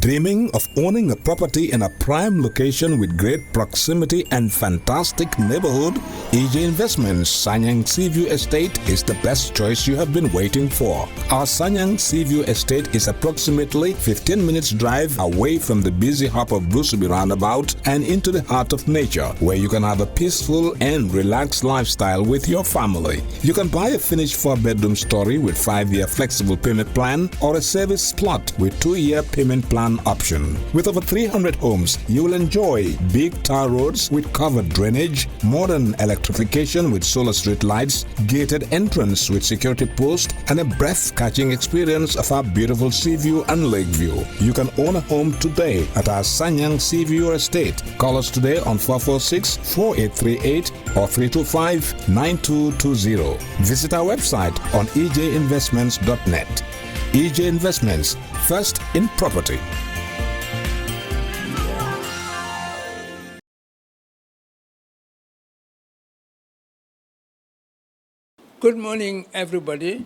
Dreaming of owning a property in a prime location with great proximity and fantastic neighborhood? EJ Investments Sanyang Seaview Estate is the best choice you have been waiting for. Our Sanyang Seaview Estate is approximately 15 minutes drive away from the busy hub of Brusubi roundabout and into the heart of nature, where you can have a peaceful and relaxed lifestyle with your family. You can buy a finished 4-bedroom story with 5-year flexible payment plan or a service plot with 2-year payment plan option. With over 300 homes, you will enjoy big tar roads with covered drainage, modern electrification with solar street lights, gated entrance with security post, and a breath-catching experience of our beautiful sea view and lake view. You can own a home today at our Sanyang Seaview Estate. Call us today on 446-4838 or 325-9220. Visit our website on ejinvestments.net. EJ Investments, first in property. Good morning, everybody.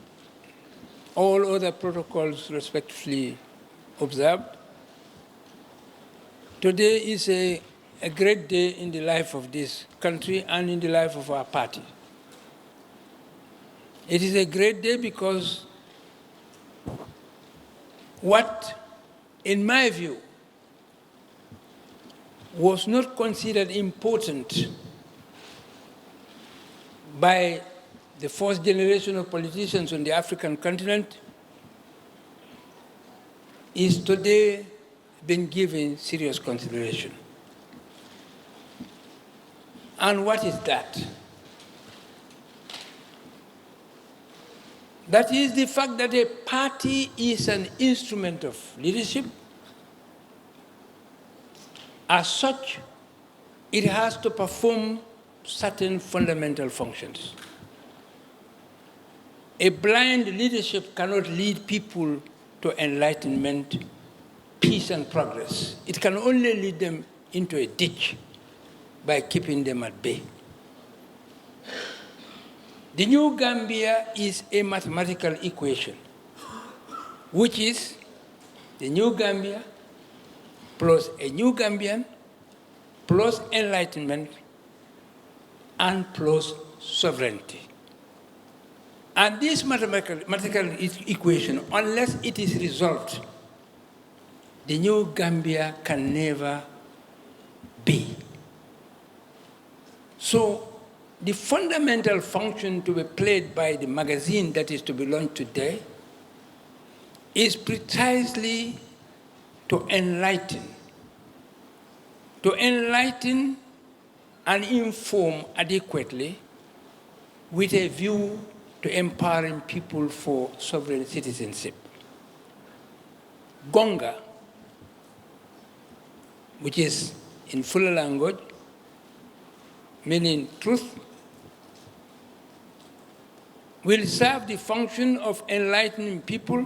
All other protocols respectfully observed. Today is a great day in the life of this country and in the life of our party. It is a great day because what, in my view, was not considered important by the first generation of politicians on the African continent is today being given serious consideration. And what is that? That is the fact that a party is an instrument of leadership. As such, it has to perform certain fundamental functions. A blind leadership cannot lead people to enlightenment, peace, and progress. It can only lead them into a ditch by keeping them at bay. The new Gambia is a mathematical equation, which is the new Gambia plus a new Gambian plus enlightenment and plus sovereignty. And this mathematical equation, unless it is resolved, the new Gambia can never be. So, the fundamental function to be played by the magazine that is to be launched today is precisely to enlighten and inform adequately with a view to empowering people for sovereign citizenship. GONGA, which is in full language, meaning truth, will serve the function of enlightening people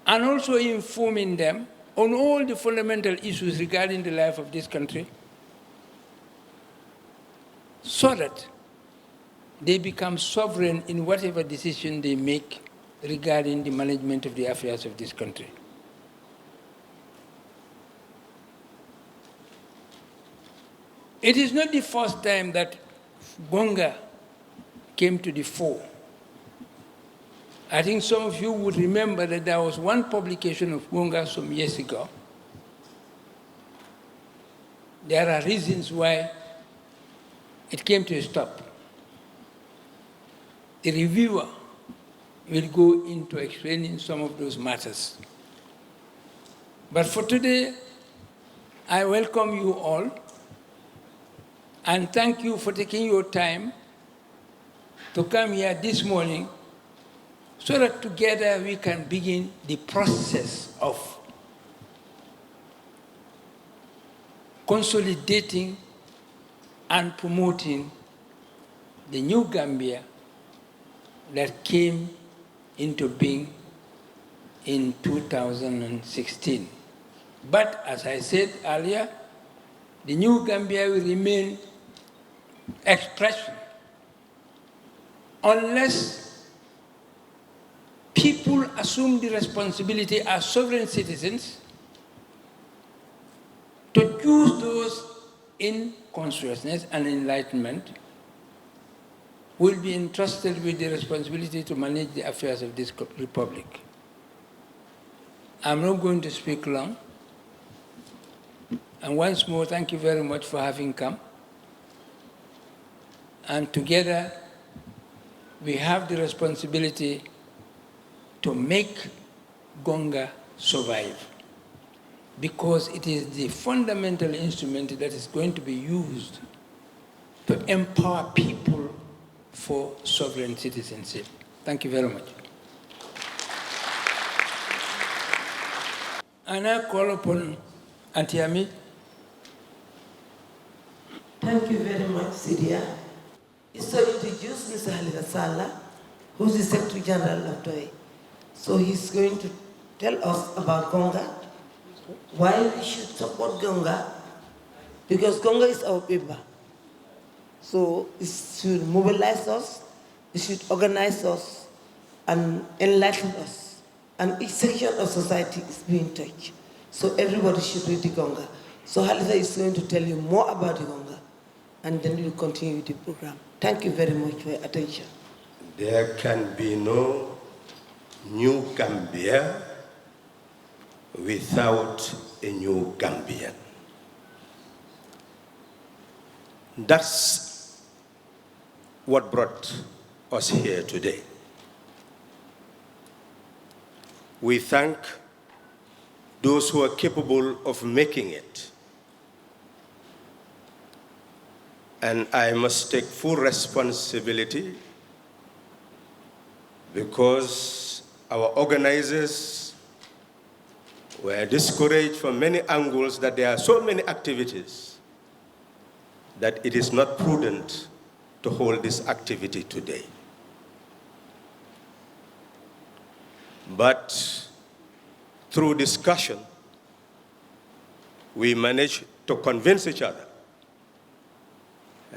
and also informing them on all the fundamental issues regarding the life of this country so that they become sovereign in whatever decision they make regarding the management of the affairs of this country. It is not the first time that GONGA came to the fore. I think some of you would remember that there was one publication of GONGA some years ago. There are reasons why it came to a stop. The reviewer will go into explaining some of those matters. But for today, I welcome you all and thank you for taking your time to come here this morning so that together we can begin the process of consolidating and promoting the new Gambia that came into being in 2016. But as I said earlier, the new Gambia will remain expression unless people assumed the responsibility as sovereign citizens to choose those in consciousness and enlightenment will be entrusted with the responsibility to manage the affairs of this republic. I'm not going to speak long. And once more, thank you very much for having come. And together, we have the responsibility to make GONGA survive, because it is the fundamental instrument that is going to be used to empower people for sovereign citizenship. Thank you very much. And I call upon Auntie Ami. Thank you very much, Syria. So introduce Mr. Halifa Sallah, who's the Secretary General of TOE. So he's going to tell us about GONGA, why we should support GONGA, because GONGA is our paper. So it should mobilize us, it should organize us, and enlighten us. And each section of society is being touched. So everybody should read the GONGA. So Halifa is going to tell you more about the GONGA, and then we'll continue with the program. Thank you very much for your attention. There can be no new Gambia without a new Gambian. That's what brought us here today. We thank those who are capable of making it. And I must take full responsibility, because our organizers were discouraged from many angles that there are so many activities that it is not prudent to hold this activity today. But through discussion, we managed to convince each other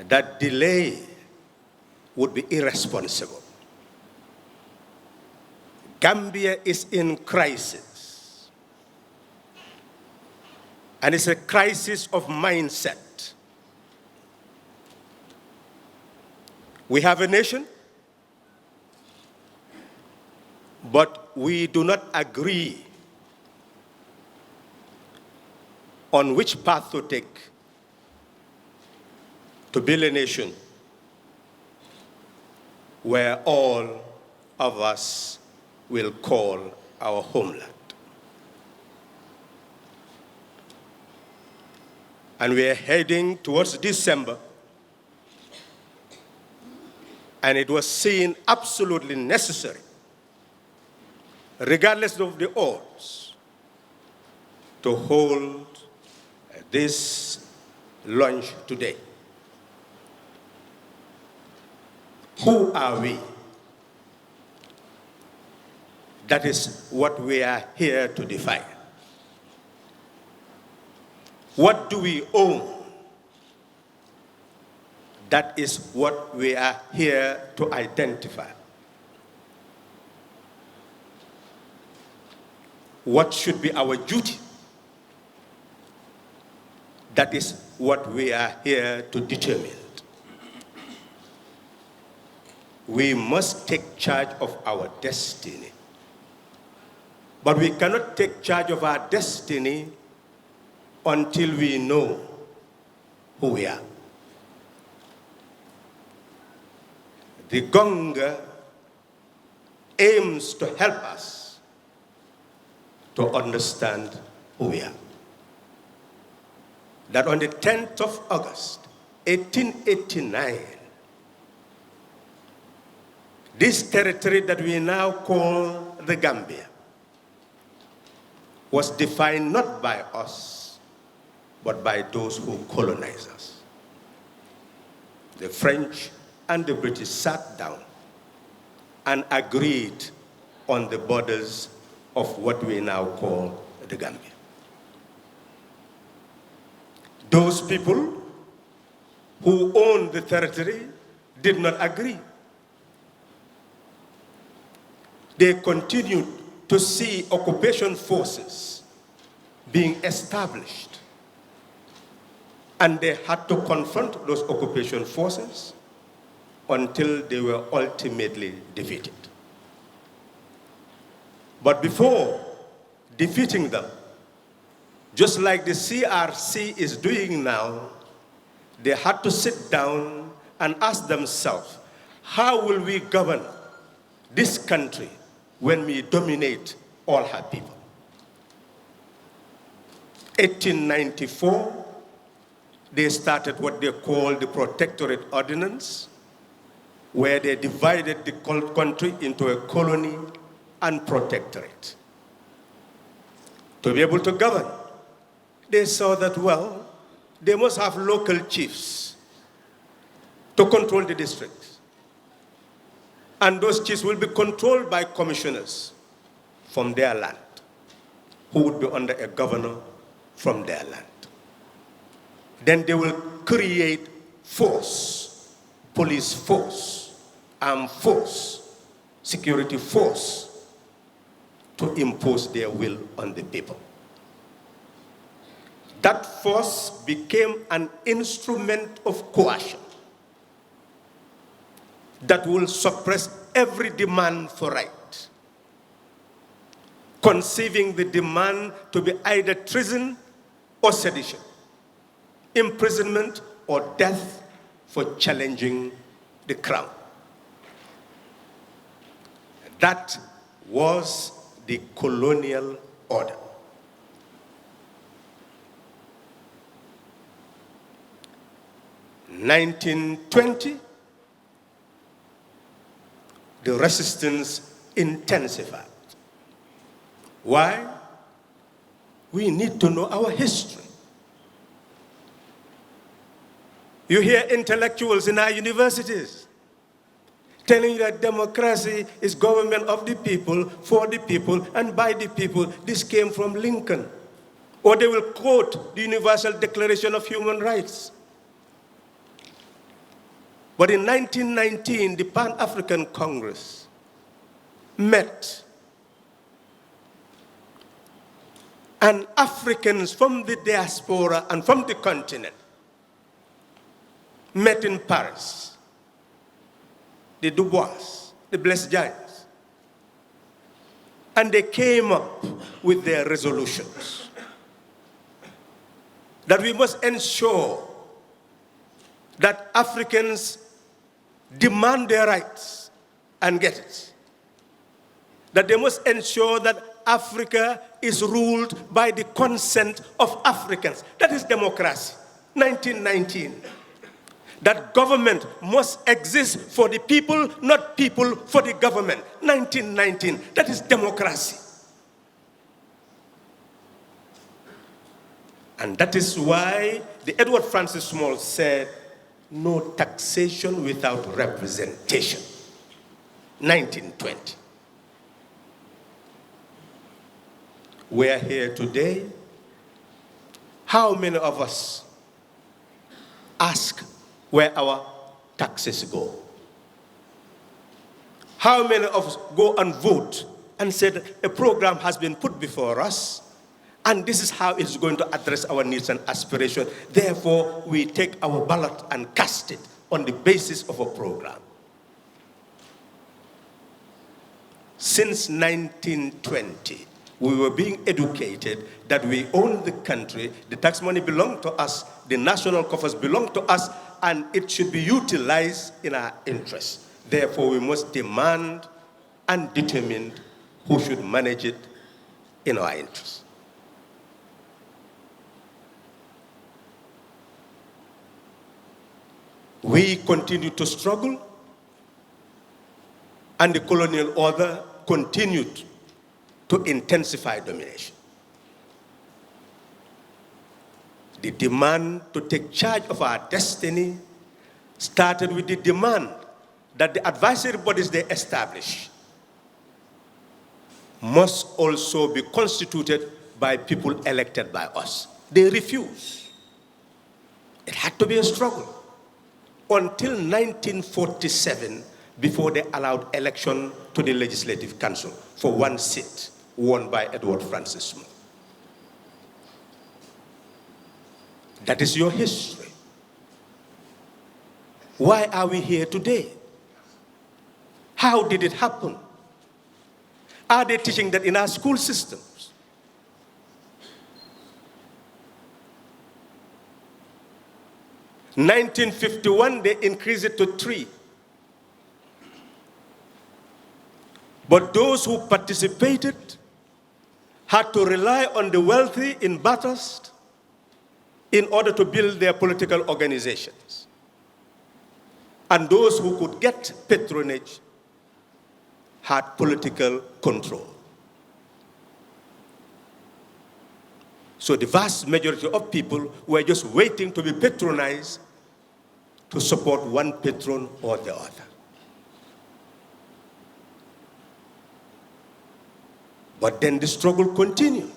that delay would be irresponsible. Gambia is in crisis. And it's a crisis of mindset. We have a nation, but we do not agree on which path to take to build a nation where all of us will call our homeland. And we are heading towards December, and it was seen absolutely necessary, regardless of the odds, to hold this lunch today. Who are we? That is what we are here to define. What do we own? That is what we are here to identify. What should be our duty? That is what we are here to determine. We must take charge of our destiny. But we cannot take charge of our destiny until we know who we are. The GONGA aims to help us to understand who we are. That on the 10th of August, 1889, this territory that we now call the Gambia was defined not by us, but by those who colonized us. The French and the British sat down and agreed on the borders of what we now call the Gambia. Those people who owned the territory did not agree. They continued to see occupation forces being established. And they had to confront those occupation forces until they were ultimately defeated. But before defeating them, just like the CRC is doing now, they had to sit down and ask themselves, how will we govern this country when we dominate all her people? 1894, they started what they called the Protectorate Ordinance, where they divided the country into a colony and protectorate. To be able to govern, they saw that, well, they must have local chiefs to control the districts. And those chiefs will be controlled by commissioners from their land, who would be under a governor from their land. Then they will create force, police force, armed force, security force, to impose their will on the people. That force became an instrument of coercion that will suppress every demand for right, conceiving the demand to be either treason or sedition, imprisonment or death for challenging the crown. That was the colonial order. In 1920, the resistance intensified. Why? We need to know our history. You hear intellectuals in our universities telling you that democracy is government of the people, for the people, and by the people. This came from Lincoln. Or they will quote the Universal Declaration of Human Rights. But in 1919, the Pan-African Congress met, and Africans from the diaspora and from the continent met in Paris. The Du Bois, the Blessed Giants. And they came up with their resolutions that we must ensure that Africans demand their rights and get it. That they must ensure that Africa is ruled by the consent of Africans. That is democracy. 1919. That government must exist for the people, not people for the government. 1919. That is democracy. And that is why the Edward Francis Small said, no taxation without representation. 1920. We are here today. How many of us ask where our taxes go? How many of us go and vote and say that a program has been put before us and this is how it's going to address our needs and aspirations. Therefore, we take our ballot and cast it on the basis of a program. Since 1920, we were being educated that we own the country, the tax money belongs to us, the national coffers belong to us, and it should be utilized in our interests. Therefore, we must demand and determine who should manage it in our interests. We continue to struggle, and the colonial order continued to intensify domination. The demand to take charge of our destiny started with the demand that the advisory bodies they establish must also be constituted by people elected by us. They refused. It had to be a struggle until 1947 before they allowed election to the Legislative Council for one seat won by Edward Francis Smith. That is your history. Why are we here today? How did it happen? Are they teaching that in our school systems? In 1951, they increased it to 3. But those who participated had to rely on the wealthy in Bathurst in order to build their political organizations. And those who could get patronage had political control. So the vast majority of people were just waiting to be patronized to support one patron or the other. But then the struggle continued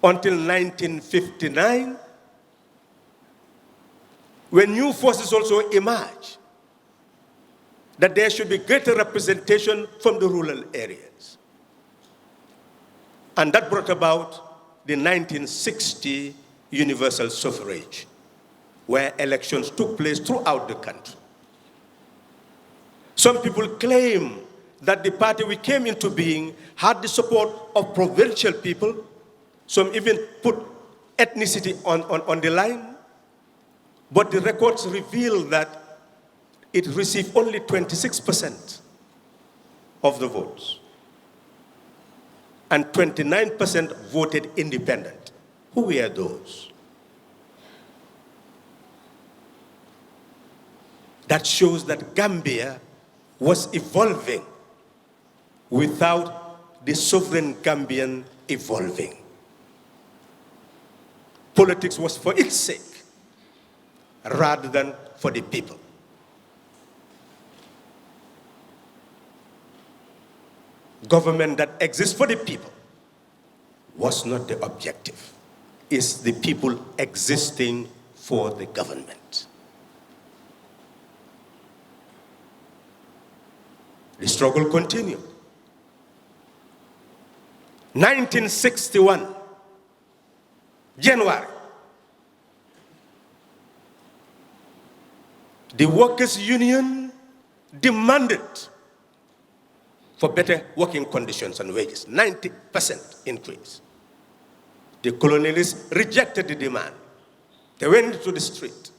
until 1959, when new forces also emerged, that there should be greater representation from the rural areas. And that brought about the 1960 universal suffrage, where elections took place throughout the country. Some people claim that the party we came into being had the support of provincial people. Some even put ethnicity on the line. But the records reveal that it received only 26% of the votes. And 29% voted independent. Who were those? That shows that Gambia was evolving without the sovereign Gambian evolving. Politics was for its sake rather than for the people. Government that exists for the people was not the objective. It's the people existing for the government. The struggle continued. 1961, January, the workers' union demanded for better working conditions and wages, 90% increase. The colonialists rejected the demand. They went to the street.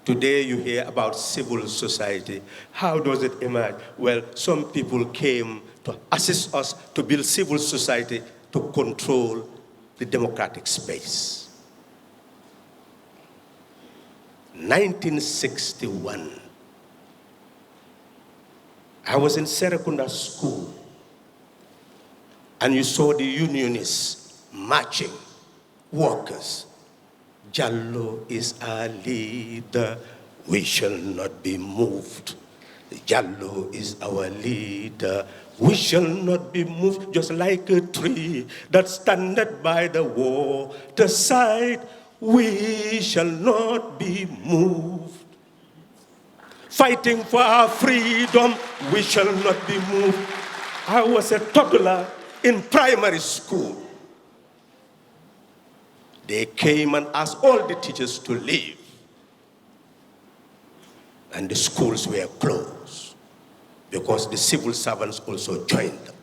Today you hear about civil society. How does it emerge? Well, some people came to assist us to build civil society to control the democratic space. 1961. I was in Serekunda school, and you saw the unionists marching, workers. Jallo is our leader, we shall not be moved. Jallo is our leader, we shall not be moved, just like a tree that standeth by the water side, we shall not be moved. Fighting for our freedom, we shall not be moved. I was a toddler in primary school. They came and asked all the teachers to leave. And the schools were closed because the civil servants also joined them.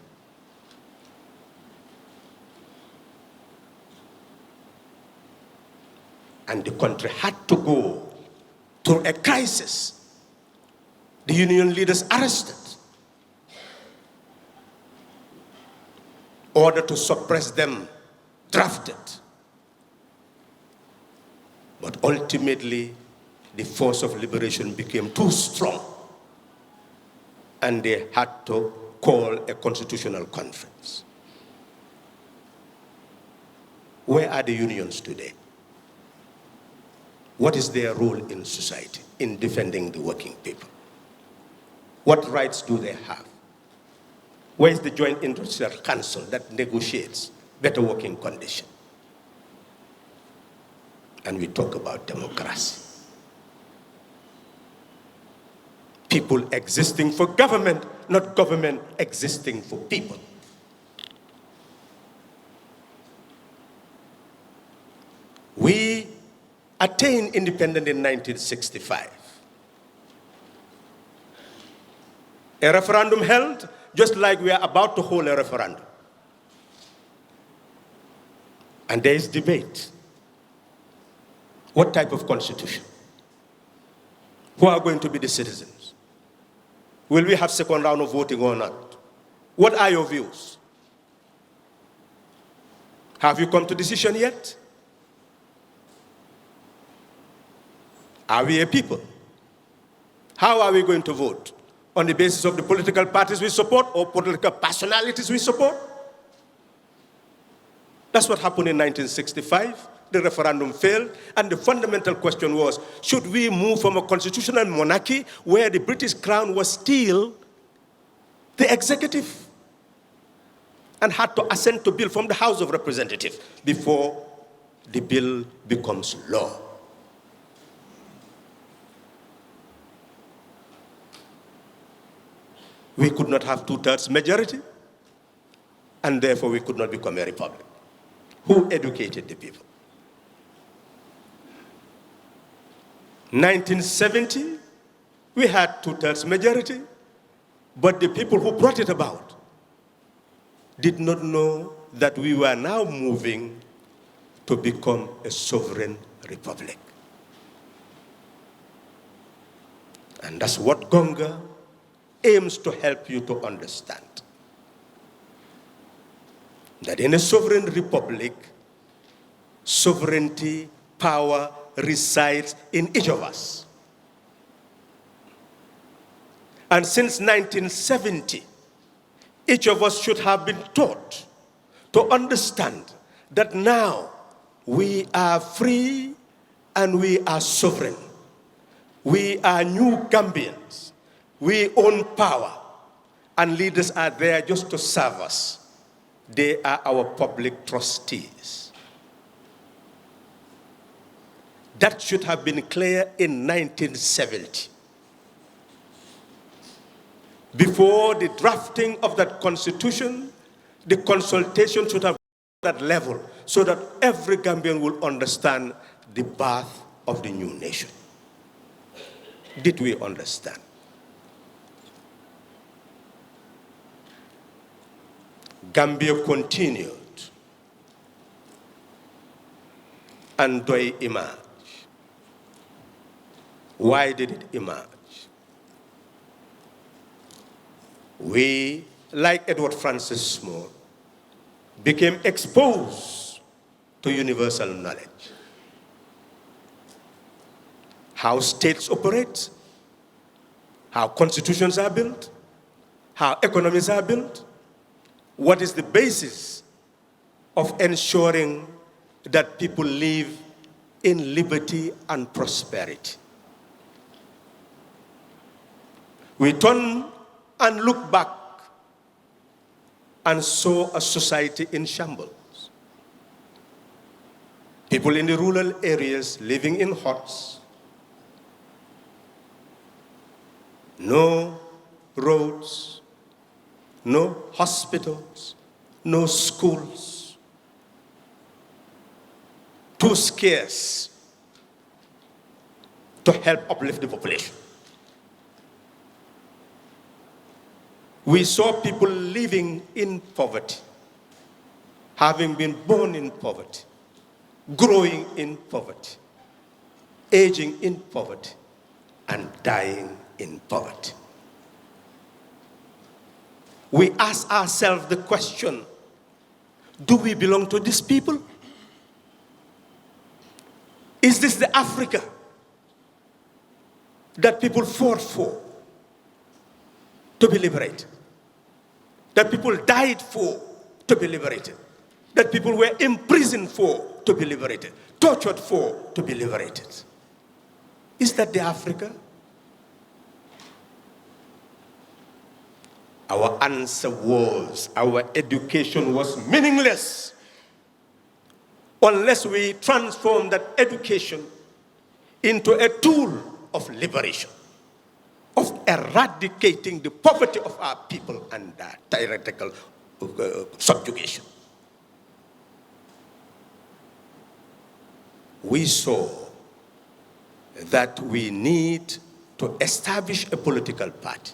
And the country had to go through a crisis. The union leaders arrested, order to suppress them drafted. But ultimately, the force of liberation became too strong, and they had to call a constitutional conference. Where are the unions today? What is their role in society in defending the working people? What rights do they have? Where is the Joint Industrial Council that negotiates better working conditions? And we talk about democracy. People existing for government, not government existing for people. We attained independence in 1965. A referendum held, just like we are about to hold a referendum. And there is debate. What type of constitution? Who are going to be the citizens? Will we have second round of voting or not? What are your views? Have you come to decision yet? Are we a people? How are we going to vote? On the basis of the political parties we support or political personalities we support? That's what happened in 1965. The referendum failed, and the fundamental question was, should we move from a constitutional monarchy where the British crown was still the executive and had to assent to bill from the House of Representatives before the bill becomes law? We could not have 2/3 majority, and therefore we could not become a republic. Who educated the people? 1970, we had 2/3 majority, but the people who brought it about did not know that we were now moving to become a sovereign republic. And that's what GONGA aims to help you to understand. That in a sovereign republic, sovereignty, power resides in each of us. And since 1970, each of us should have been taught to understand that now we are free and we are sovereign. We are new Gambians. We own power, and leaders are there just to serve us. They are our public trustees. That should have been clear in 1970. Before the drafting of that constitution, the consultation should have been at that level so that every Gambian will understand the birth of the new nation. Did we understand? Gambia continued, and DOI emerged. Why did it emerge? We, like Edward Francis Small, became exposed to universal knowledge. How states operate, how constitutions are built, how economies are built, what is the basis of ensuring that people live in liberty and prosperity. We turn and look back and saw a society in shambles. People in the rural areas living in huts, no roads, no hospitals, no schools, too scarce to help uplift the population. We saw people living in poverty, having been born in poverty, growing in poverty, aging in poverty, and dying in poverty. We ask ourselves the question, do we belong to these people? Is this the Africa that people fought for to be liberated? That people died for to be liberated? That people were imprisoned for to be liberated? Tortured for to be liberated? Is that the Africa? Our answer was, our education was meaningless unless we transform that education into a tool of liberation, of eradicating the poverty of our people under tyrannical subjugation. We saw that we need to establish a political party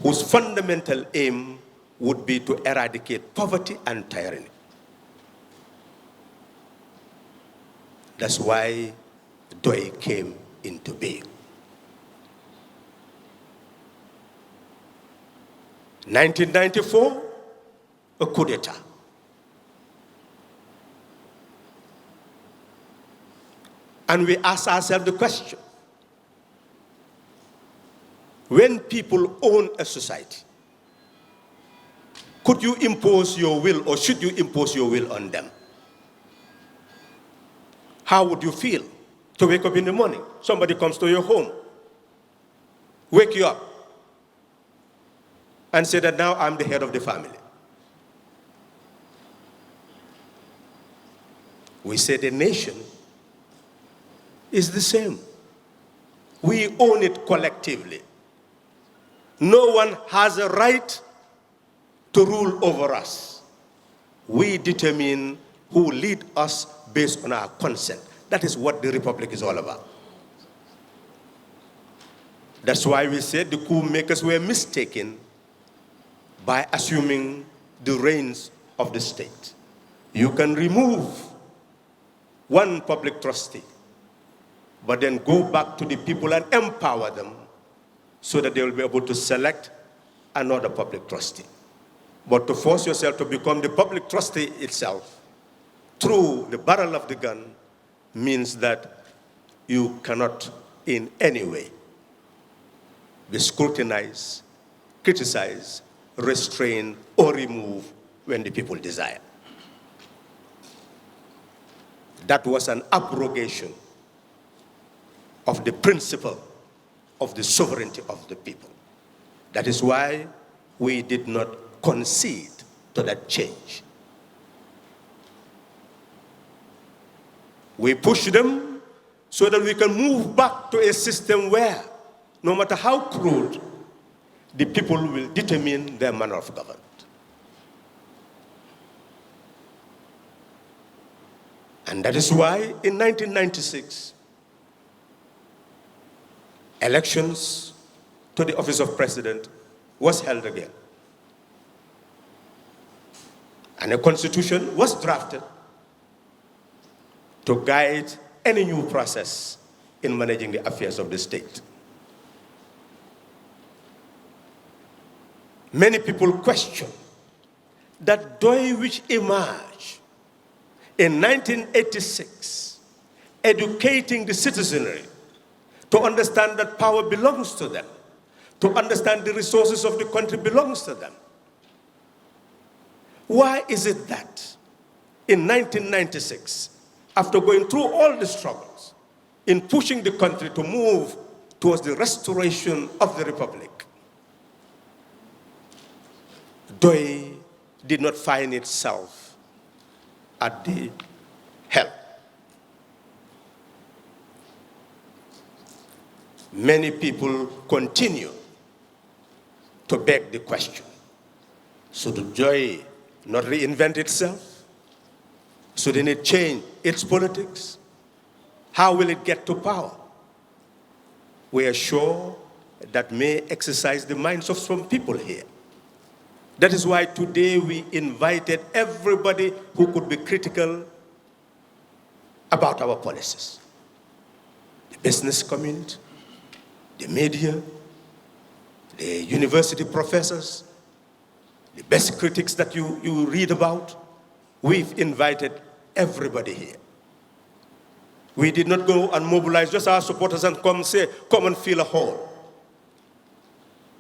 whose fundamental aim would be to eradicate poverty and tyranny. That's why DOI came into being. 1994, a coup d'etat. And we ask ourselves the question, when people own a society, could you impose your will or should you impose your will on them? How would you feel to wake up in the morning? Somebody comes to your home, wake you up, and say that now I'm the head of the family. We say the nation is the same. We own it collectively. No one has a right to rule over us. We determine who lead us based on our consent. That is what the republic is all about. That's why we said the coup makers were mistaken by assuming the reins of the state. You can remove one public trustee, but then go back to the people and empower them so that they will be able to select another public trustee. But to force yourself to become the public trustee itself through the barrel of the gun means that you cannot in any way be scrutinized, criticized, restrained, or removed when the people desire. That was an abrogation of the principle of the sovereignty of the people. That is why we did not concede to that change. We pushed them so that we can move back to a system where, no matter how crude, the people will determine their manner of government. And that is why in 1996, elections to the office of president was held again. And a constitution was drafted to guide any new process in managing the affairs of the state. Many people question that DOI which emerged in 1986, educating the citizenry to understand that power belongs to them, to understand the resources of the country belongs to them. Why is it that in 1996, after going through all the struggles in pushing the country to move towards the restoration of the republic, DOI did not find itself at the helm? Many people continue to beg the question, should DOI not reinvent itself? Shouldn't it change its politics? How will it get to power? We are sure that may exercise the minds of some people here. That is why today we invited everybody who could be critical about our policies. The business community, the media, the university professors, the best critics that you read about. We've invited everybody here. We did not go and mobilize just our supporters and come and fill a hall.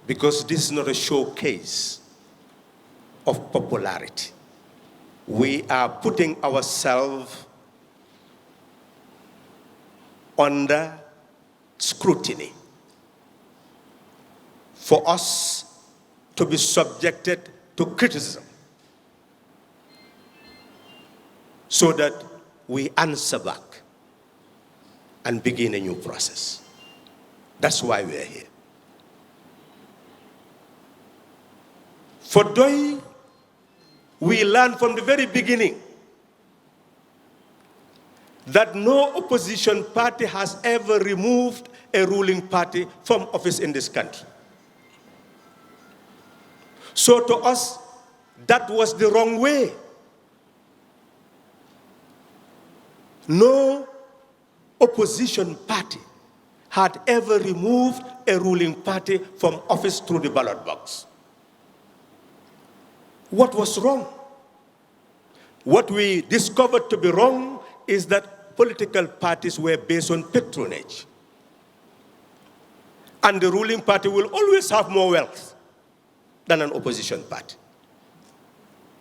Because this is not a showcase of popularity. We are putting ourselves under scrutiny for us to be subjected to criticism so that we answer back and begin a new process. That's why we are here. For Doi, we learned from the very beginning that no opposition party has ever removed a ruling party from office in this country. So to us, that was the wrong way. No opposition party had ever removed a ruling party from office through the ballot box. What was wrong? What we discovered to be wrong is that political parties were based on patronage. And the ruling party will always have more wealth than an opposition party.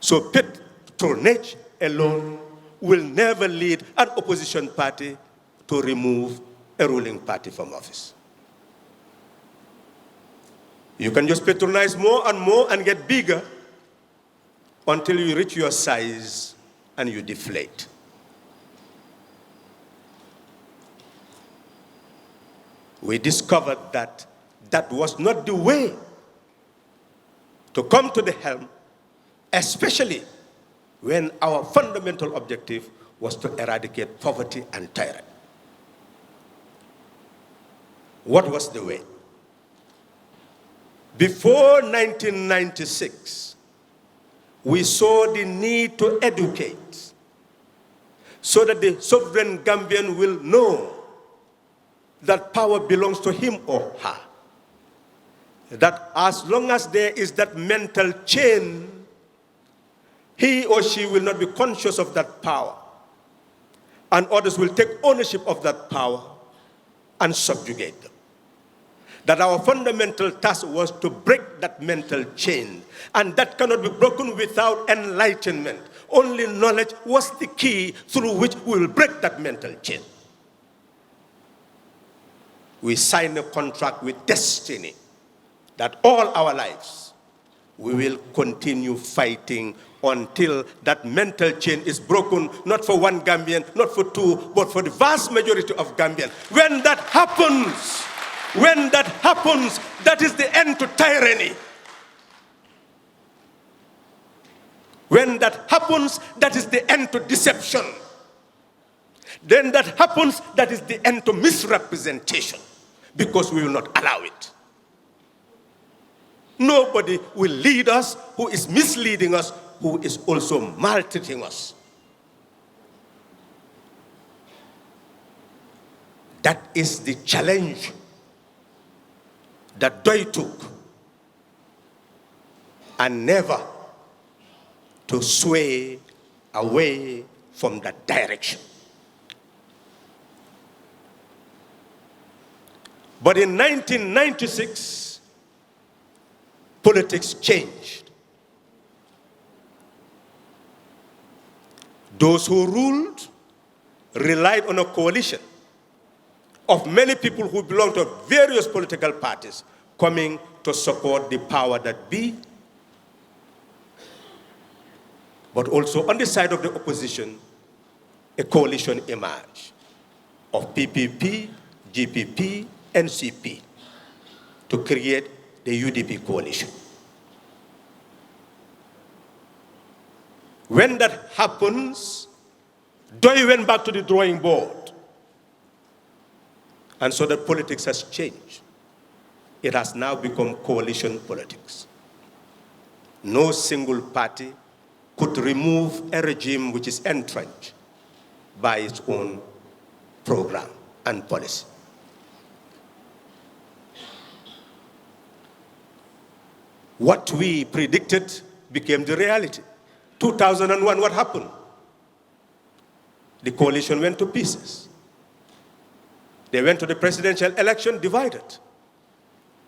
So patronage alone will never lead an opposition party to remove a ruling party from office. You can just patronize more and get bigger until you reach your size and you deflate. We discovered that that was not the way to come to the helm, especially when our fundamental objective was to eradicate poverty and tyranny. What was the way? Before 1996, we saw the need to educate so that the sovereign Gambian will know that power belongs to him or her. That as long as there is that mental chain, he or she will not be conscious of that power, and others will take ownership of that power and subjugate them. That our fundamental task was to break that mental chain, and that cannot be broken without enlightenment. Only knowledge was the key through which we will break that mental chain. We signed a contract with destiny that all our lives we will continue fighting until that mental chain is broken, not for one Gambian, not for two, but for the vast majority of Gambians. When that happens, that is the end to tyranny. When that happens, that is the end to deception. Then that happens, that is the end to misrepresentation, because we will not allow it. Nobody will lead us who is misleading us, who is also maltreating us. That is the challenge that Doi took, and never to sway away from that direction. But in 1996, politics changed. Those who ruled relied on a coalition of many people who belonged to various political parties coming to support the power that be. But also on the side of the opposition, a coalition emerged of PPP, GPP, NCP to create the UDP coalition. When that happens, Doi went back to the drawing board. And so the politics has changed. It has now become coalition politics. No single party could remove a regime which is entrenched by its own program and policy. What we predicted became the reality. 2001, what happened? The coalition went to pieces. They went to the presidential election divided.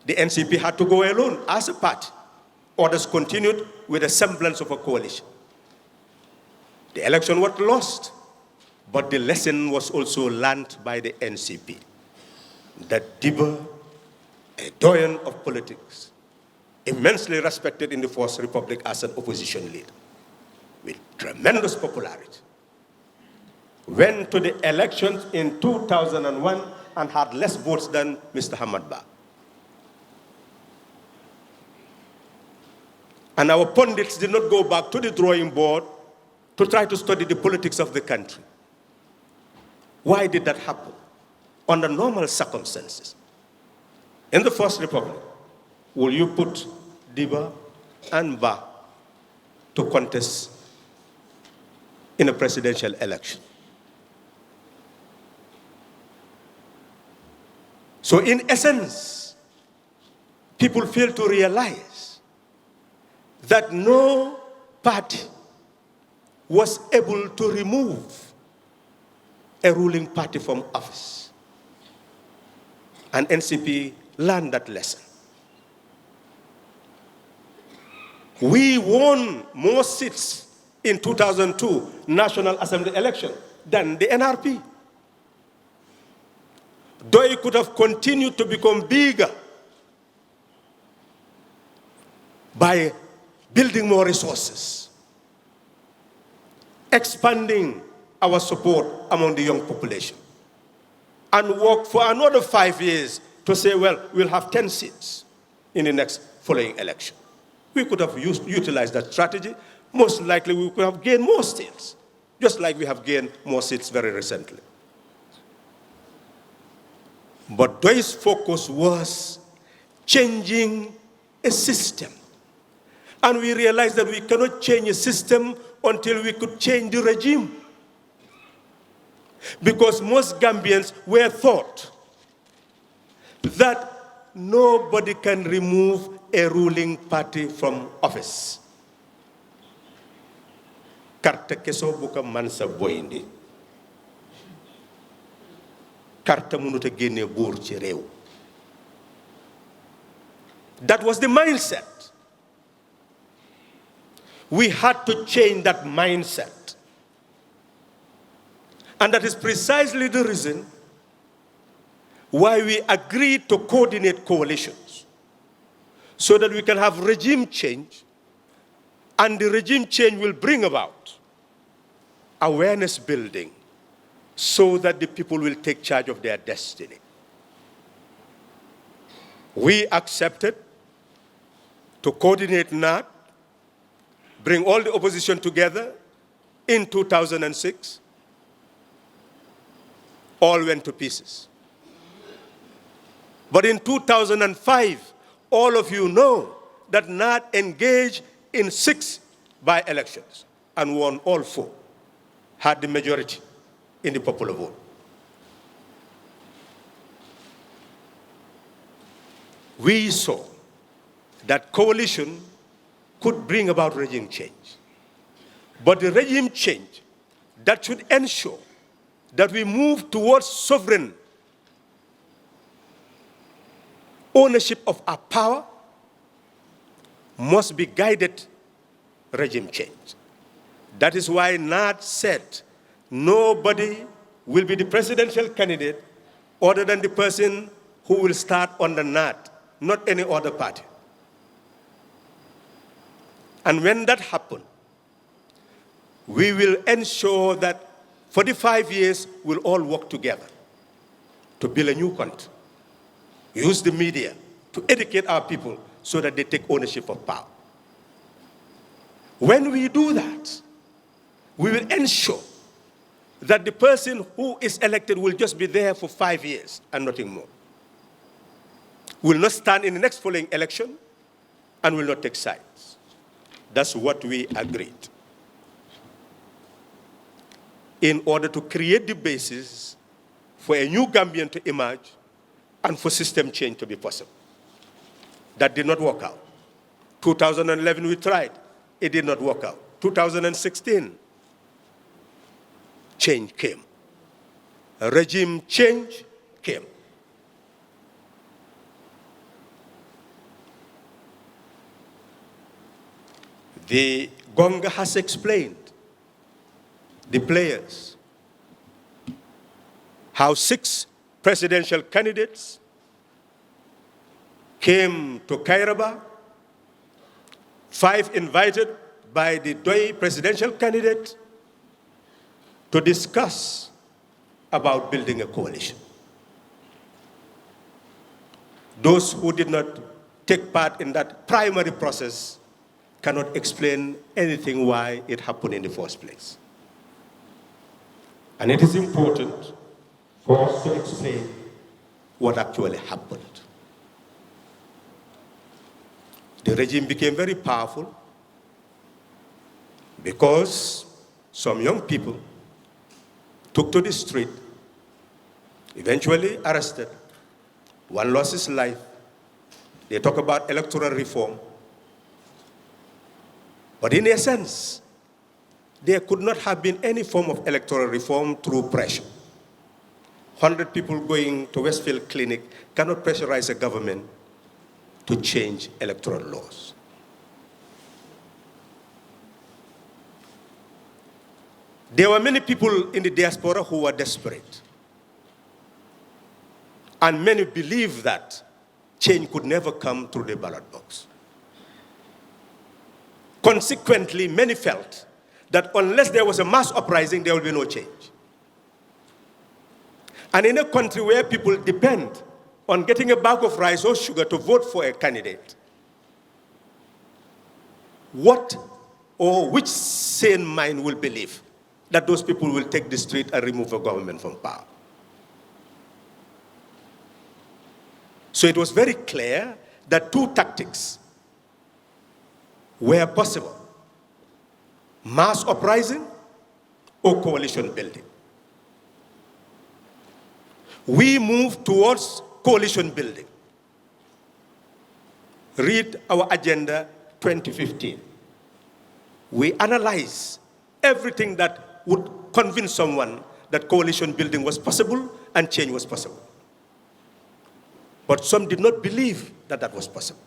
The NCP had to go alone as a party. Others continued with a semblance of a coalition. The election was lost, but the lesson was also learned by the NCP. That Diba, a doyen of politics, immensely respected in the First Republic as an opposition leader, with tremendous popularity, went to the elections in 2001 and had less votes than Mr. Hamad Ba. And our pundits did not go back to the drawing board to try to study the politics of the country. Why did that happen? Under normal circumstances. In the First Republic, will you put Diba and Ba to contest in a presidential election? So in essence, people fail to realize that no party was able to remove a ruling party from office. And NCP learned that lesson. We won more seats in 2002 National Assembly election than the NRP. Though it could have continued to become bigger by building more resources, expanding our support among the young population, and work for another 5 years to say, well, we'll have 10 seats in the next following election. We could have utilized that strategy. Most likely we could have gained more seats, just like we have gained more seats very recently. But Doy's focus was changing a system. And we realized that we cannot change a system until we could change the regime. Because most Gambians were taught that nobody can remove a ruling party from office. Karta keso buka mansa boyindi. Karta munuta gene bour ci rew. That was the mindset. We had to change that mindset. And that is precisely the reason why we agreed to coordinate coalitions, so that we can have regime change, and the regime change will bring about awareness building so that the people will take charge of their destiny. We accepted to coordinate NAT, bring all the opposition together in 2006. All went to pieces. But in 2005, all of you know that NAT engaged in 6 by-elections and won all 4, had the majority in the popular vote. We saw that coalition could bring about regime change. But the regime change that should ensure that we move towards sovereign ownership of our power must be guided regime change. That is why NAD said nobody will be the presidential candidate other than the person who will start on the NAD, not any other party. And when that happens, we will ensure that for the 5 years, we'll all work together to build a new country. Use the media to educate our people so that they take ownership of power. When we do that, we will ensure that the person who is elected will just be there for 5 years and nothing more. Will not stand in the next following election and will not take sides. That's what we agreed. In order to create the basis for a new Gambian to emerge and for system change to be possible. That did not work out. 2011 we tried, it did not work out. 2016, change came. A regime change came. The GONGA has explained the players, how 6 presidential candidates came to Kairaba, 5 invited by the Doi presidential candidate to discuss about building a coalition. Those who did not take part in that primary process cannot explain anything why it happened in the first place. And it is important for us to explain what actually happened. The regime became very powerful because some young people took to the street, eventually arrested. One lost his life. They talk about electoral reform. But in essence, there could not have been any form of electoral reform through pressure. 100 people going to Westfield Clinic cannot pressurize a government to change electoral laws. There were many people in the diaspora who were desperate. And many believed that change could never come through the ballot box. Consequently, many felt that unless there was a mass uprising, there will be no change. And in a country where people depend on getting a bag of rice or sugar to vote for a candidate, what or which sane mind will believe that those people will take the street and remove a government from power? So it was very clear that two tactics were possible: mass uprising or coalition building. We moved towards coalition building. Read our agenda 2015. We analyzed everything that would convince someone that coalition building was possible and change was possible. But some did not believe that that was possible.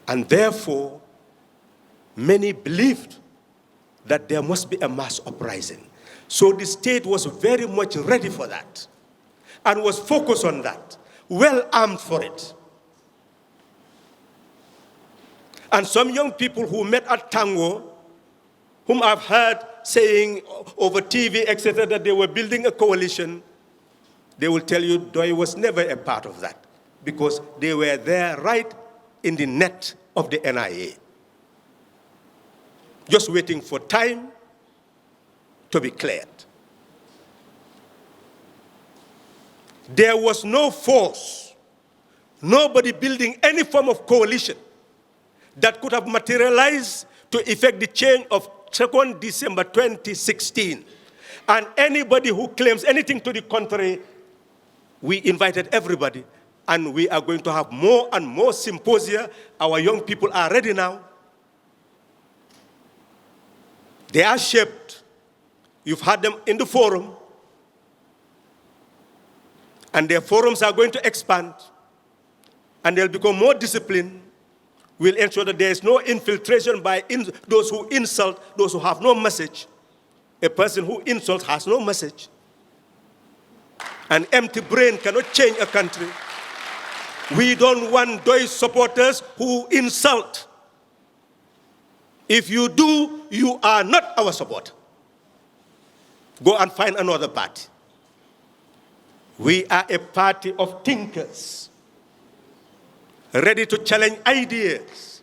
And therefore, many believed that there must be a mass uprising. So the state was very much ready for that and was focused on that, well armed for it. And some young people who met at Tango, whom I've heard saying over TV, etc., that they were building a coalition, they will tell you DOI was never a part of that because they were there right in the net of the NIA, just waiting for time to be cleared. There was no force, nobody building any form of coalition that could have materialized to effect the change of 2nd December 2016. And anybody who claims anything to the contrary, we invited everybody, and we are going to have more and more symposia. Our young people are ready now. They are shaped. You've had them in the forum. And their forums are going to expand. And they'll become more disciplined. We'll ensure that there is no infiltration by those who insult, those who have no message. A person who insults has no message. An empty brain cannot change a country. We don't want DOI supporters who insult. If you do, you are not our supporter. Go and find another party. We are a party of thinkers, ready to challenge ideas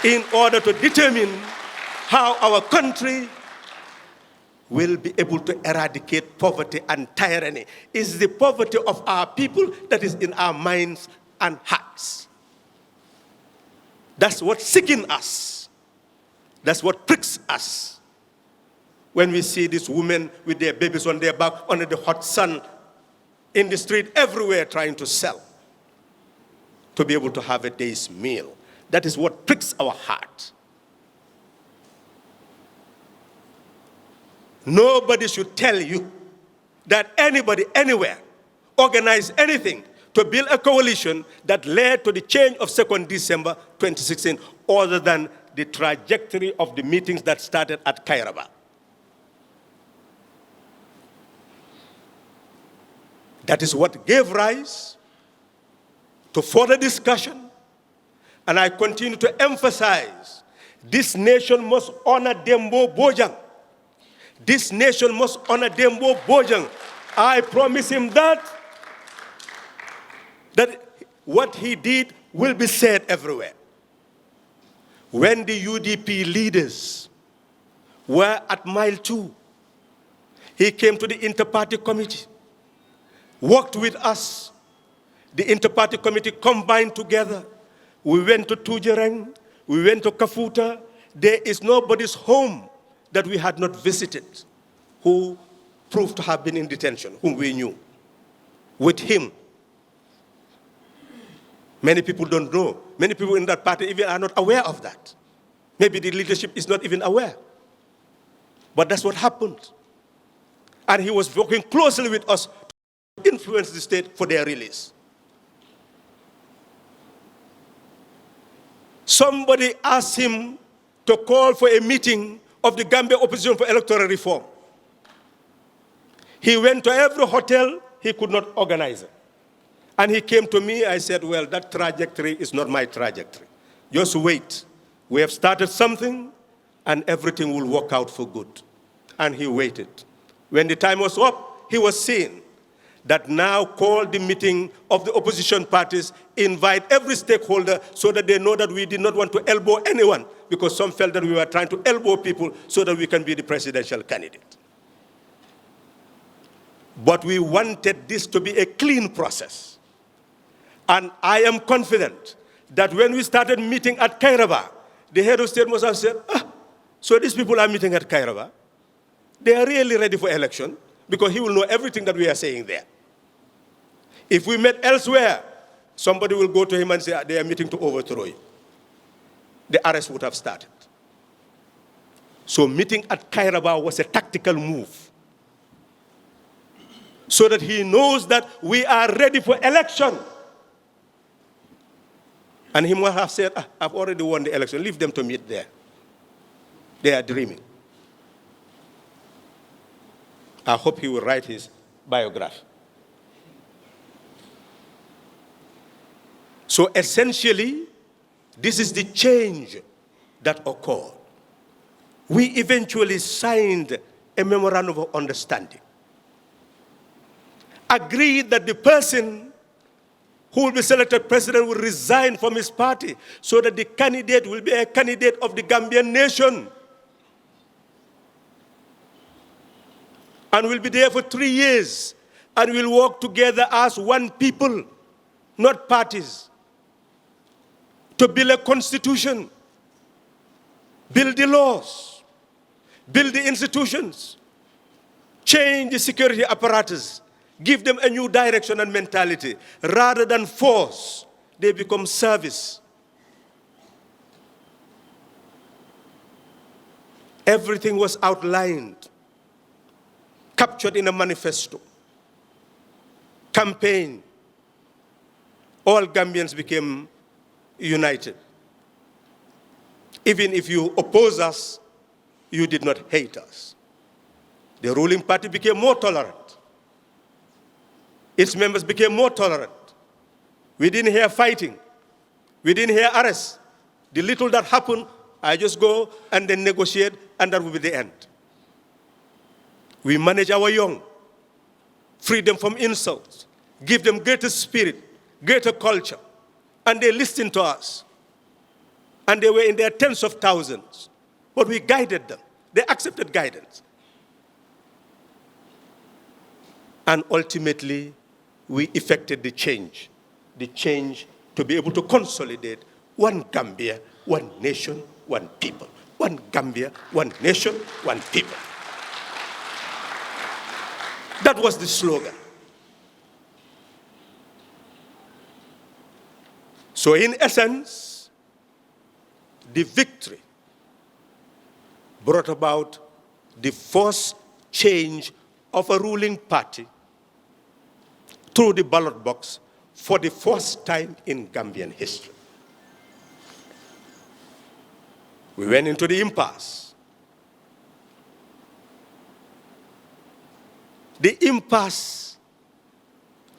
in order to determine how our country will be able to eradicate poverty and tyranny. It's the poverty of our people that is in our minds and hearts. That's what's sickens us. That's what pricks us. When we see these women with their babies on their back under the hot sun in the street everywhere trying to sell to be able to have a day's meal. That is what pricks our heart. Nobody should tell you that anybody, anywhere, organized anything to build a coalition that led to the change of 2nd December 2016, other than the trajectory of the meetings that started at Kairaba. That is what gave rise to further discussion. And I continue to emphasize, this nation must honor Dembo Bojang. This nation must honor Dembo Bojang. I promise him that what he did will be said everywhere. When the UDP leaders were at mile 2, he came to the inter-party committee, worked with us. The inter-party committee combined together. We went to Tujereng, we went to Kafuta. There is nobody's home that we had not visited who proved to have been in detention, whom we knew. With him, many people don't know. Many people in that party even are not aware of that. Maybe the leadership is not even aware. But that's what happened. And he was working closely with us to influence the state for their release. Somebody asked him to call for a meeting of the Gambia opposition for electoral reform. He went to every hotel, he could not organize it. And he came to me, I said, well, that trajectory is not my trajectory. Just wait. We have started something, and everything will work out for good. And he waited. When the time was up, he was seen that now called the meeting of the opposition parties, invite every stakeholder so that they know that we did not want to elbow anyone, because some felt that we were trying to elbow people so that we can be the presidential candidate. But we wanted this to be a clean process. And I am confident that when we started meeting at Kairaba, the head of state must have said, so these people are meeting at Kairaba. They are really ready for election, because he will know everything that we are saying there. If we met elsewhere, somebody will go to him and say, they are meeting to overthrow you. The arrest would have started. So meeting at Kairaba was a tactical move, so that he knows that we are ready for election. And he must have said, I've already won the election. Leave them to meet there. They are dreaming. I hope he will write his biography. So essentially, this is the change that occurred. We eventually signed a memorandum of understanding. Agreed that the person who will be selected president will resign from his party, so that the candidate will be a candidate of the Gambian nation. And we'll be there for 3 years, and we'll work together as one people, not parties, to build a constitution, build the laws, build the institutions, change the security apparatus, give them a new direction and mentality. Rather than force, they become service. Everything was outlined, captured in a manifesto, campaign. All Gambians became united. Even if you oppose us, you did not hate us. The ruling party became more tolerant. Its members became more tolerant. We didn't hear fighting. We didn't hear arrests. The little that happened, I just go and then negotiate, and that will be the end. We manage our young, free them from insults, give them greater spirit, greater culture, and they listened to us. And they were in their tens of thousands, but we guided them. They accepted guidance. And ultimately, we effected the change to be able to consolidate one Gambia, one nation, one people. One Gambia, one nation, one people. That was the slogan. So in essence, the victory brought about the first change of a ruling party through the ballot box for the first time in Gambian history. We went into the impasse. The impasse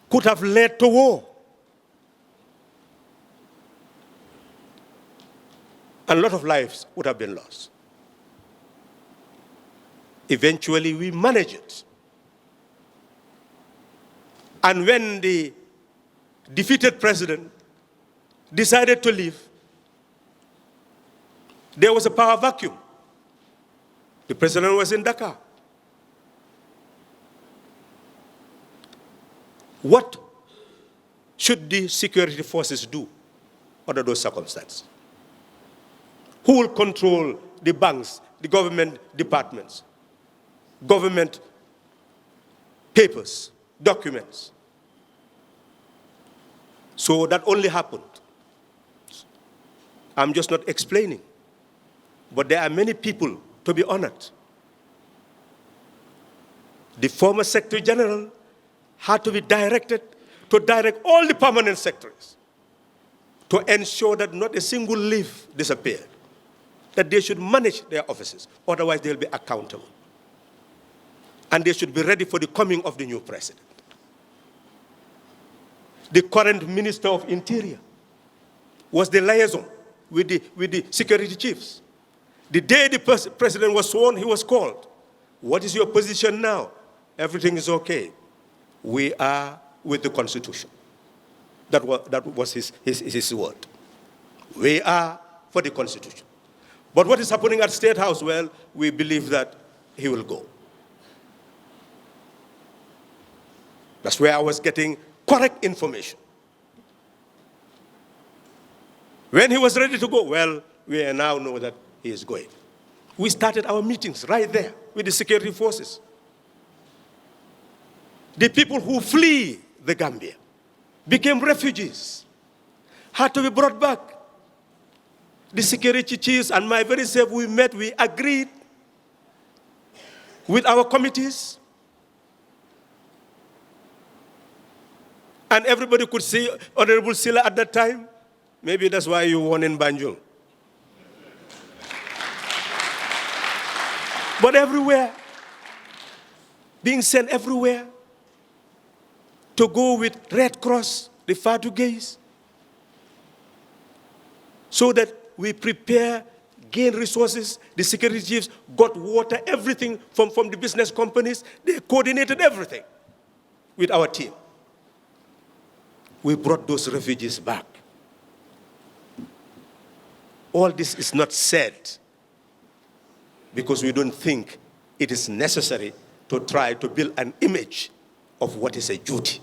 could have led to war. And a lot of lives would have been lost. Eventually, we managed it. And when the defeated president decided to leave, There was a power vacuum. The president was in Dakar. What should the security forces do under those circumstances? Who will control the banks, the government departments, government papers, documents? So that only happened. I'm just not explaining. But there are many people to be honored. The former Secretary General had to be directed to direct all the permanent secretaries to ensure that not a single leaf disappeared, that they should manage their offices, otherwise they'll be accountable. And they should be ready for the coming of the new president. The current Minister of Interior was the liaison with the security chiefs. The day the president was sworn, he was called. What is your position now? Everything is okay. We are with the Constitution. That was his word. We are for the Constitution. But what is happening at State House? Well, we believe that he will go. That's where I was getting correct information. When he was ready to go, well, we now know that he is going. We started our meetings right there with the security forces. The people who flee the Gambia, became refugees, had to be brought back. The security chiefs and my very self, we met, we agreed with our committees. And everybody could see Honorable Silla at that time. Maybe that's why you won in Banjul. But everywhere, being sent everywhere to go with Red Cross, the Fatou gays, so that we prepare, gain resources. The security chiefs got water, everything from the business companies. They coordinated everything with our team. We brought those refugees back. All this is not said because we don't think it is necessary to try to build an image of what is a duty.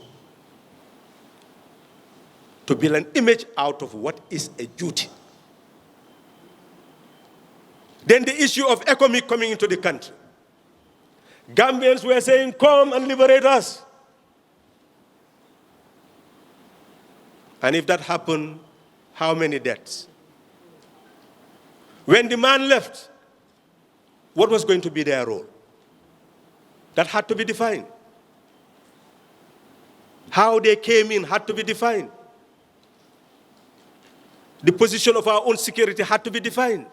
To build an image out of what is a duty. Then the issue of economy coming into the country. Gambians were saying, come and liberate us. And if that happened, how many deaths? When the man left, what was going to be their role? That had to be defined. How they came in had to be defined. The position of our own security had to be defined.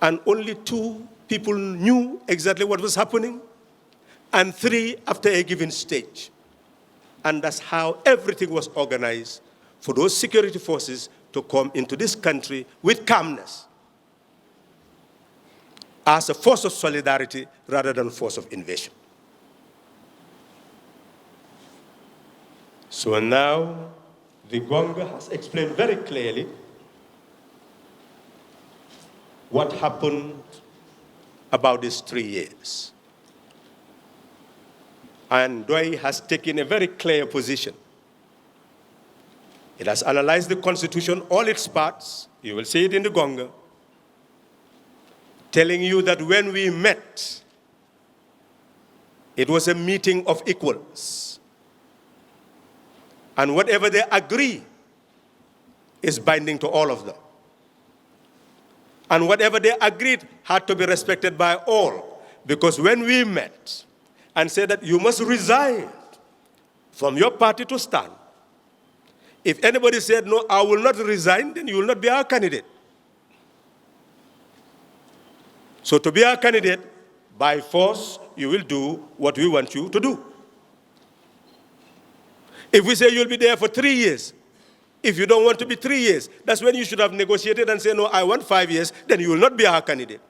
And only 2 people knew exactly what was happening, and 3 after a given stage. And that's how everything was organized for those security forces to come into this country with calmness, as a force of solidarity rather than a force of invasion. So now, the GONGA has explained very clearly what happened about these 3 years. And DOI has taken a very clear position. It has analyzed the Constitution, all its parts. You will see it in the GONGA, telling you that when we met, it was a meeting of equals. And whatever they agree is binding to all of them. And whatever they agreed had to be respected by all. Because when we met and said that you must resign from your party to stand, if anybody said, no, I will not resign, then you will not be our candidate. So to be our candidate, by force, you will do what we want you to do. If we say you'll be there for 3 years, if you don't want to be 3 years, that's when you should have negotiated and say, no, I want 5 years, then you will not be our candidate.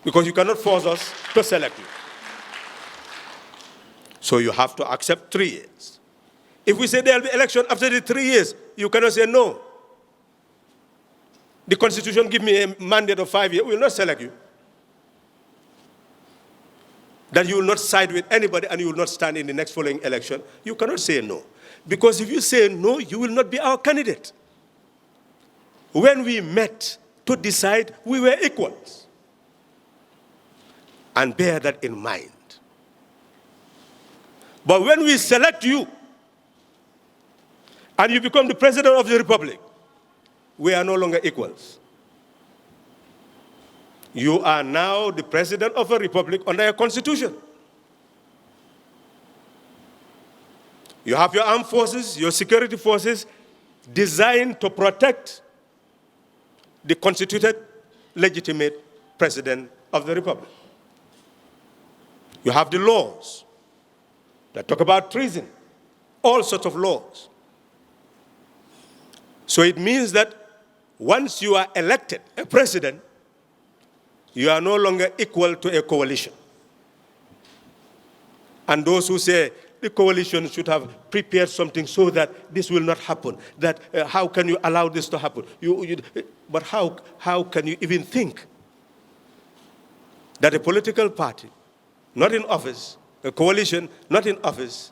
Because you cannot force us to select you. So you have to accept 3 years. If we say there will be election after the 3 years, you cannot say no. The Constitution gives me a mandate of 5 years. We will not select you. That you will not side with anybody and you will not stand in the next following election. You cannot say no. Because if you say no, you will not be our candidate. When we met to decide, we were equals. And bear that in mind. But when we select you, and you become the President of the Republic, we are no longer equals. You are now the President of a Republic under a Constitution. You have your armed forces, your security forces, designed to protect the constituted, legitimate President of the Republic. You have the laws that talk about treason, all sorts of laws. So it means that once you are elected a president, you are no longer equal to a coalition. And those who say the coalition should have prepared something so that this will not happen, that how can you allow this to happen? But how can you even think that a political party, not in office, a coalition not in office,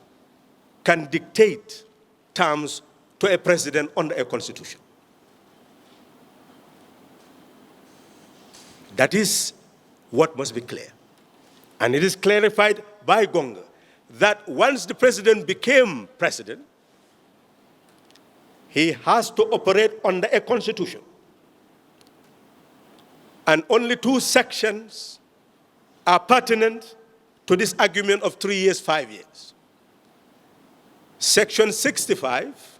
can dictate terms to a president under a constitution? That is what must be clear. And it is clarified by GONGA that once the president became president, he has to operate under a constitution. And only 2 sections are pertinent to this argument of 3 years, 5 years. Section 65,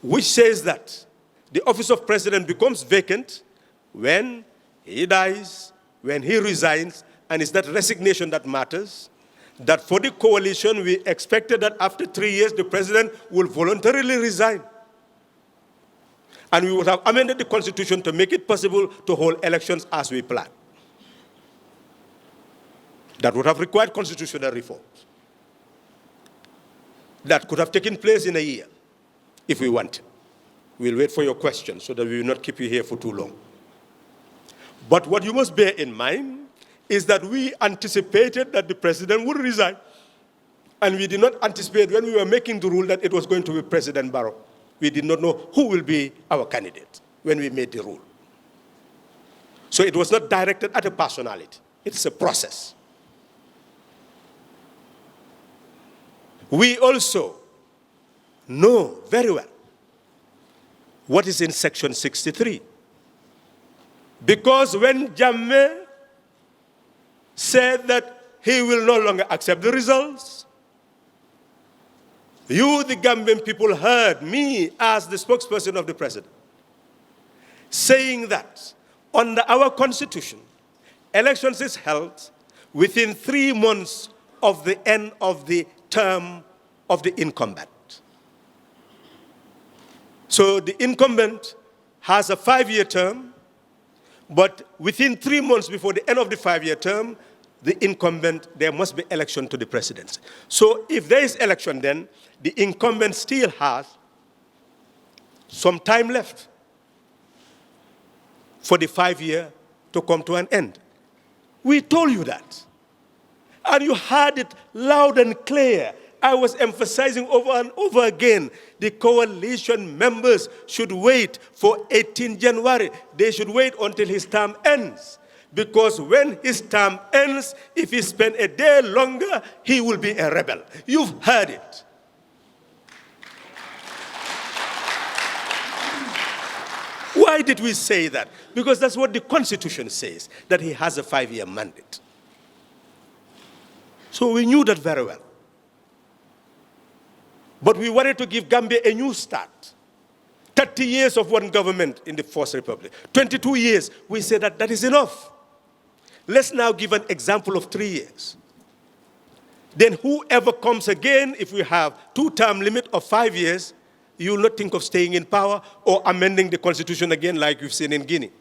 which says that the office of president becomes vacant when he dies, when he resigns, and it's that resignation that matters. That for the coalition, we expected that after 3 years, the president will voluntarily resign. And we would have amended the Constitution to make it possible to hold elections as we planned. That would have required constitutional reforms. That could have taken place in a year, if we wanted. We'll wait for your questions so that we will not keep you here for too long. But what you must bear in mind is that we anticipated that the president would resign. And we did not anticipate when we were making the rule that it was going to be President Barrow. We did not know who will be our candidate when we made the rule. So it was not directed at a personality. It's a process. We also know very well what is in Section 63. Because when Jammeh said that he will no longer accept the results, you, the Gambian people, heard me as the spokesperson of the president saying that under our constitution, elections is held within 3 months of the end of the term of the incumbent. So the incumbent has a 5-year term, but within 3 months before the end of the 5-year term, the incumbent, there must be election to the presidency. So if there is election, then the incumbent still has some time left for the 5-year to come to an end. We told you that. And you heard it loud and clear. I was emphasizing over and over again, the coalition members should wait for 18 January. They should wait until his term ends. Because when his term ends, if he spends a day longer, he will be a rebel. You've heard it. Why did we say that? Because that's what the Constitution says, that he has a 5-year mandate. So we knew that very well. But we wanted to give Gambia a new start. 30 years of one government in the First Republic. 22 years, we said that that is enough. Let's now give an example of 3 years. Then whoever comes again, if we have 2-term limit of 5 years, you will not think of staying in power or amending the constitution again like you've seen in Guinea.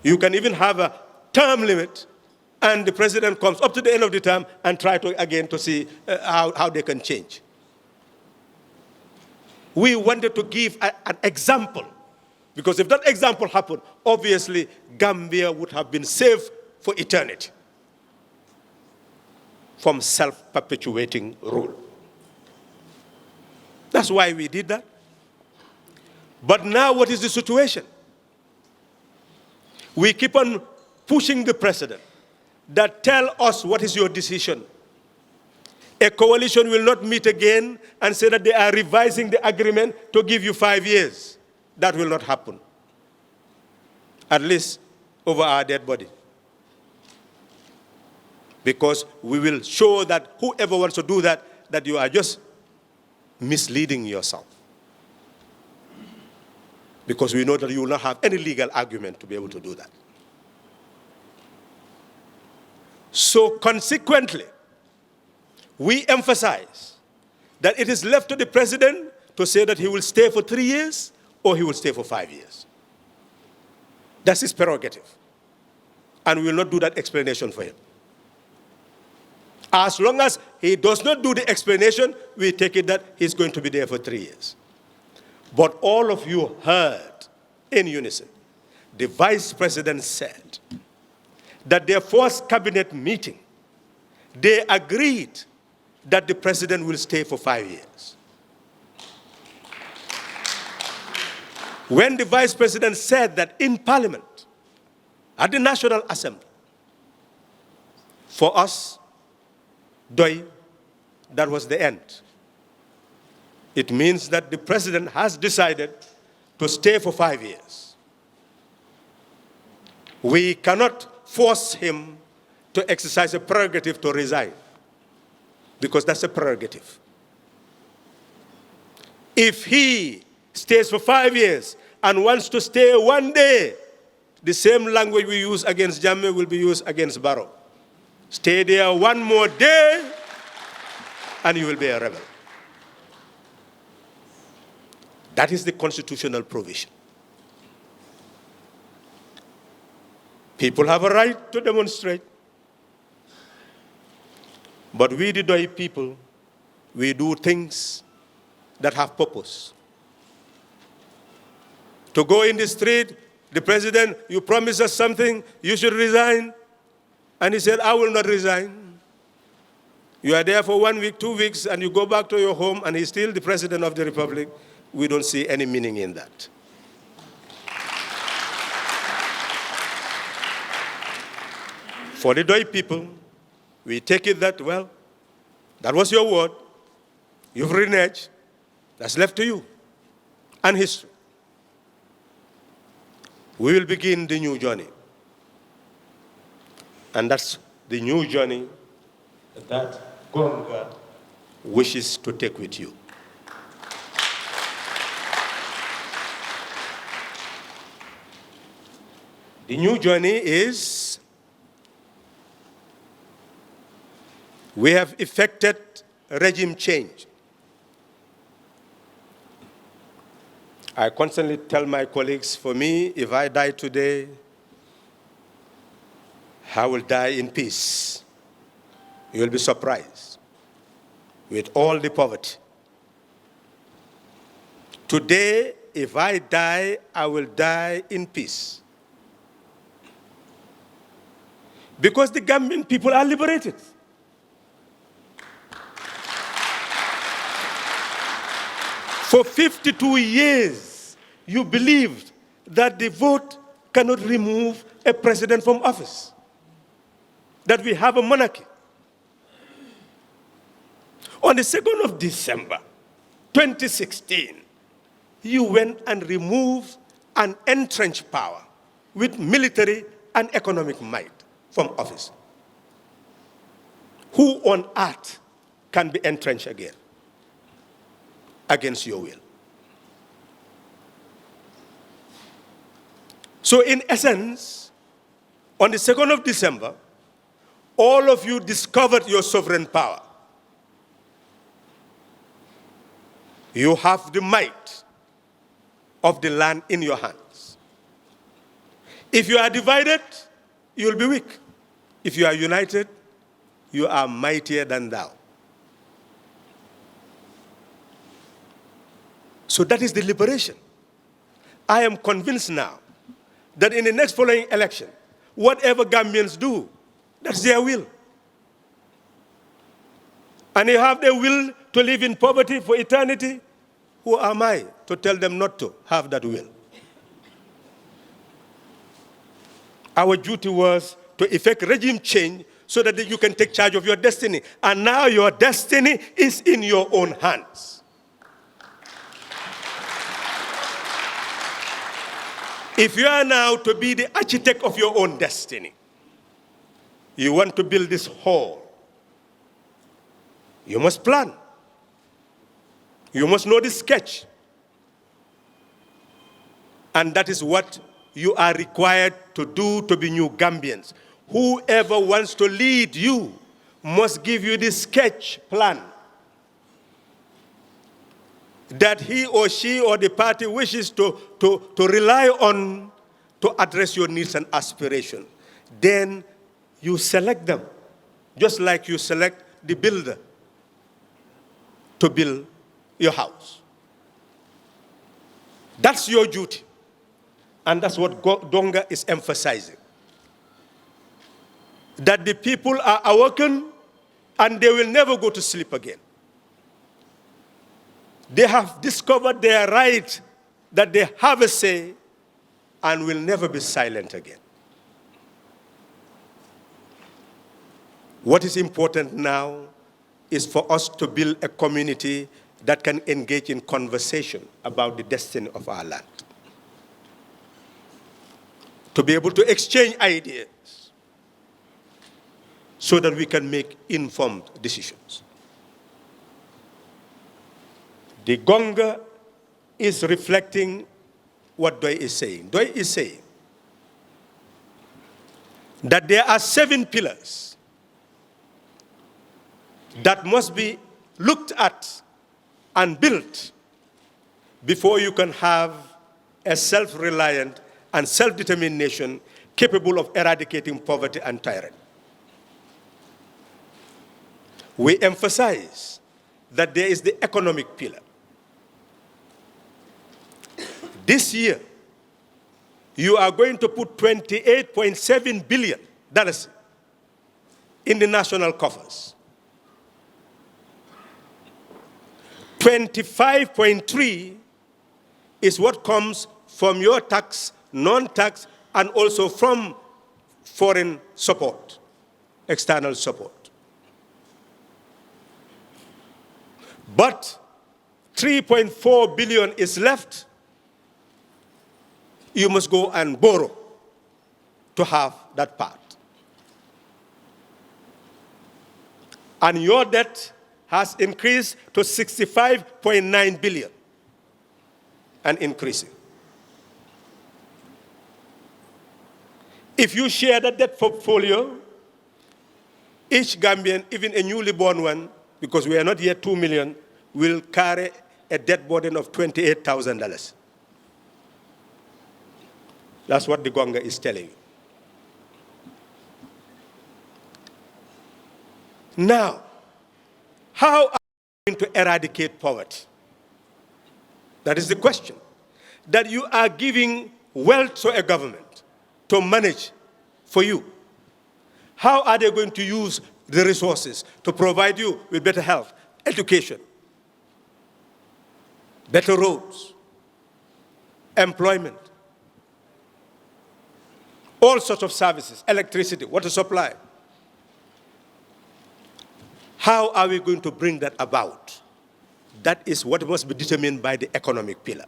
You can even have a term limit and the president comes up to the end of the term and try to again to see how they can change. We wanted to give an example, because if that example happened, obviously Gambia would have been saved for eternity from self-perpetuating rule. That's why we did that. But now what is the situation? We keep on pushing the president that tell us what is your decision. A coalition will not meet again and say that they are revising the agreement to give you 5 years. That will not happen. At least over our dead body. Because we will show that whoever wants to do that, that you are just misleading yourself. Because we know that you will not have any legal argument to be able to do that. So consequently, we emphasize that it is left to the president to say that he will stay for 3 years or he will stay for 5 years. That's his prerogative. And we will not do that explanation for him. As long as he does not do the explanation, we take it that he's going to be there for 3 years. But all of you heard in unison, the vice president said that their first cabinet meeting, they agreed that the president will stay for 5 years. When the vice president said that in Parliament, at the National Assembly, for us, Doi, that was the end. It means that the president has decided to stay for 5 years. We cannot force him to exercise a prerogative to resign, because that's a prerogative. If he stays for 5 years and wants to stay 1 day, the same language we use against Jammeh will be used against Barrow. Stay there 1 more day and you will be a rebel. That is the constitutional provision. People have a right to demonstrate. But we, the Doi people, we do things that have purpose. To go in the street, the president, you promised us something, you should resign. And he said, I will not resign. You are there for 1 week, 2 weeks, and you go back to your home, and he's still the president of the republic. We don't see any meaning in that. For the Doi people, we take it that, well, that was your word. You've reneged. That's left to you and history. We will begin the new journey. And that's the new journey that GONGA wishes to take with you. The new journey is we have effected regime change. I constantly tell my colleagues, for me, if I die today, I will die in peace. You will be surprised with all the poverty. Today, if I die, I will die in peace. Because the Gambian people are liberated. For 52 years, you believed that the vote cannot remove a president from office, that we have a monarchy. On the 2nd of December, 2016, you went and removed an entrenched power with military and economic might from office. Who on earth can be entrenched again? Against your will. So in essence, on the 2nd of December, all of you discovered your sovereign power. You have the might of the land in your hands. If you are divided, you will be weak. if you are united, you are mightier than thou. So that is the liberation. I am convinced now that in the next following election, whatever Gambians do, that's their will. And they have their will to live in poverty for eternity. Who am I to tell them not to have that will? Our duty was to effect regime change so that you can take charge of your destiny. And now your destiny is in your own hands. If you are now to be the architect of your own destiny, you want to build this hall, you must plan. You must know the sketch. And that is what you are required to do to be new Gambians. Whoever wants to lead you must give you the sketch plan that he or she or the party wishes to rely on to address your needs and aspirations. Then you select them, just like you select the builder to build your house. That's your duty. And that's what GONGA is emphasizing. That the people are awakened and they will never go to sleep again. They have discovered their right, that they have a say, and will never be silent again. What is important now is for us to build a community that can engage in conversation about the destiny of our land. To be able to exchange ideas so that we can make informed decisions. The GONGA is reflecting what DOI is saying. DOI is saying that there are 7 pillars that must be looked at and built before you can have a self-reliant and self-determination capable of eradicating poverty and tyranny. We emphasize that there is the economic pillar. This year, you are going to put $28.7 billion in the national coffers. 25.3 is what comes from your tax, non-tax, and also from foreign support, external support. But 3.4 billion is left. You must go and borrow to have that part. And your debt has increased to 65.9 billion and increasing. If you share that debt portfolio, each Gambian, even a newly born one, because we are not yet 2 million, will carry a debt burden of $28,000. That's what the GONGA is telling you. Now, how are we going to eradicate poverty? That is the question. That you are giving wealth to a government to manage for you. How are they going to use the resources to provide you with better health, education, better roads, employment, all sorts of services, electricity, water supply? How are we going to bring that about? That is what must be determined by the economic pillar.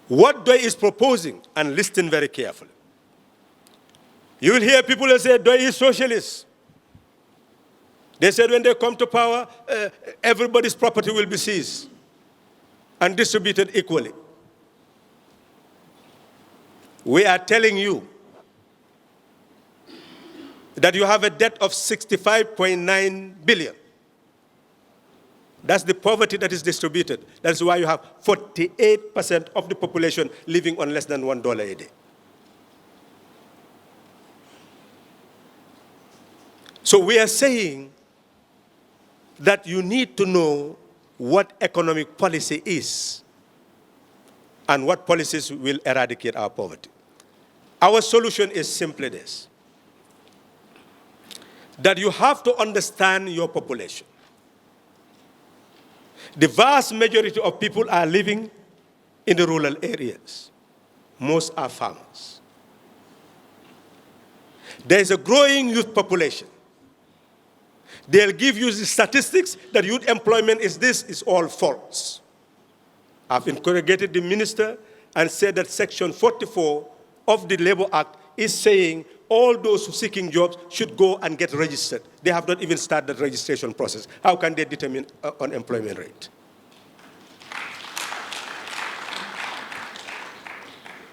What DOI is proposing, and listen very carefully. You will hear people who say DOI is socialist. They said when they come to power, everybody's property will be seized and distributed equally. We are telling you that you have a debt of 65.9 billion. That's the poverty that is distributed. That's why you have 48% of the population living on less than $1 a day. So we are saying that you need to know what economic policy is and what policies will eradicate our poverty. Our solution is simply this: that you have to understand your population. The vast majority of people are living in the rural areas. Most are farmers. There is a growing youth population. They'll give you the statistics that youth employment is all false. I've interrogated the minister and said that Section 44 of the Labor Act is saying all those seeking jobs should go and get registered. They have not even started the registration process. How can they determine unemployment rate?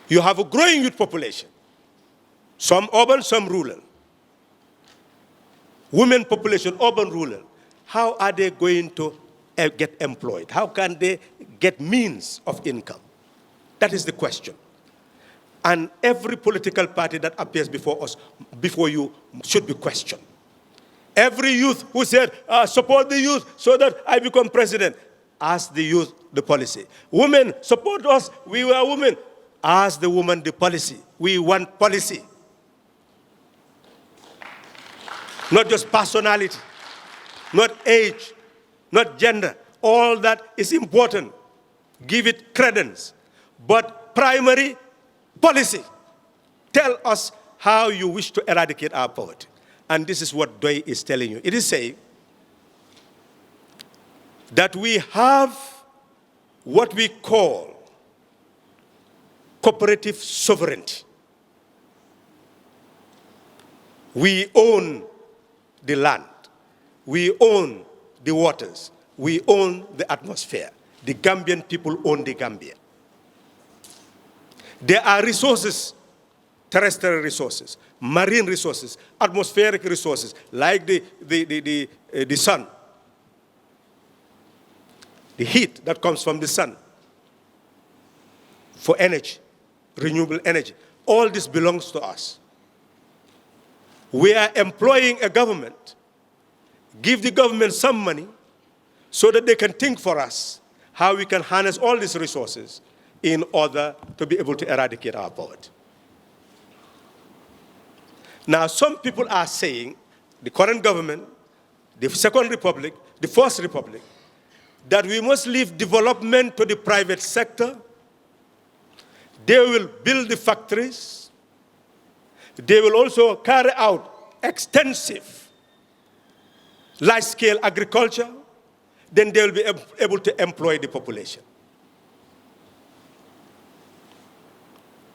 You have a growing youth population, some urban, some rural. Women population, urban, rural. How are they going to get employed? How can they get means of income? That is the question. And every political party that appears before us, before you, should be questioned. Every youth who said, support the youth so that I become president, ask the youth the policy. Women, support us, we are women. Ask the woman the policy. We want policy. Not just personality, not age, not gender. All that is important. Give it credence. But primary policy. Tell us how you wish to eradicate our poverty. And this is what DOI is telling you. It is saying that we have what we call cooperative sovereignty. We own the land. We own the waters. We own the atmosphere. The Gambian people own the Gambia. There are resources, terrestrial resources, marine resources, atmospheric resources, like the sun, the heat that comes from the sun for energy, renewable energy. All this belongs to us. We are employing a government, give the government some money so that they can think for us how we can harness all these resources in order to be able to eradicate our poverty. Now, some people are saying, the current government, the Second Republic, the First Republic, that we must leave development to the private sector. They will build the factories. They will also carry out extensive, large-scale agriculture. Then they will be able to employ the population.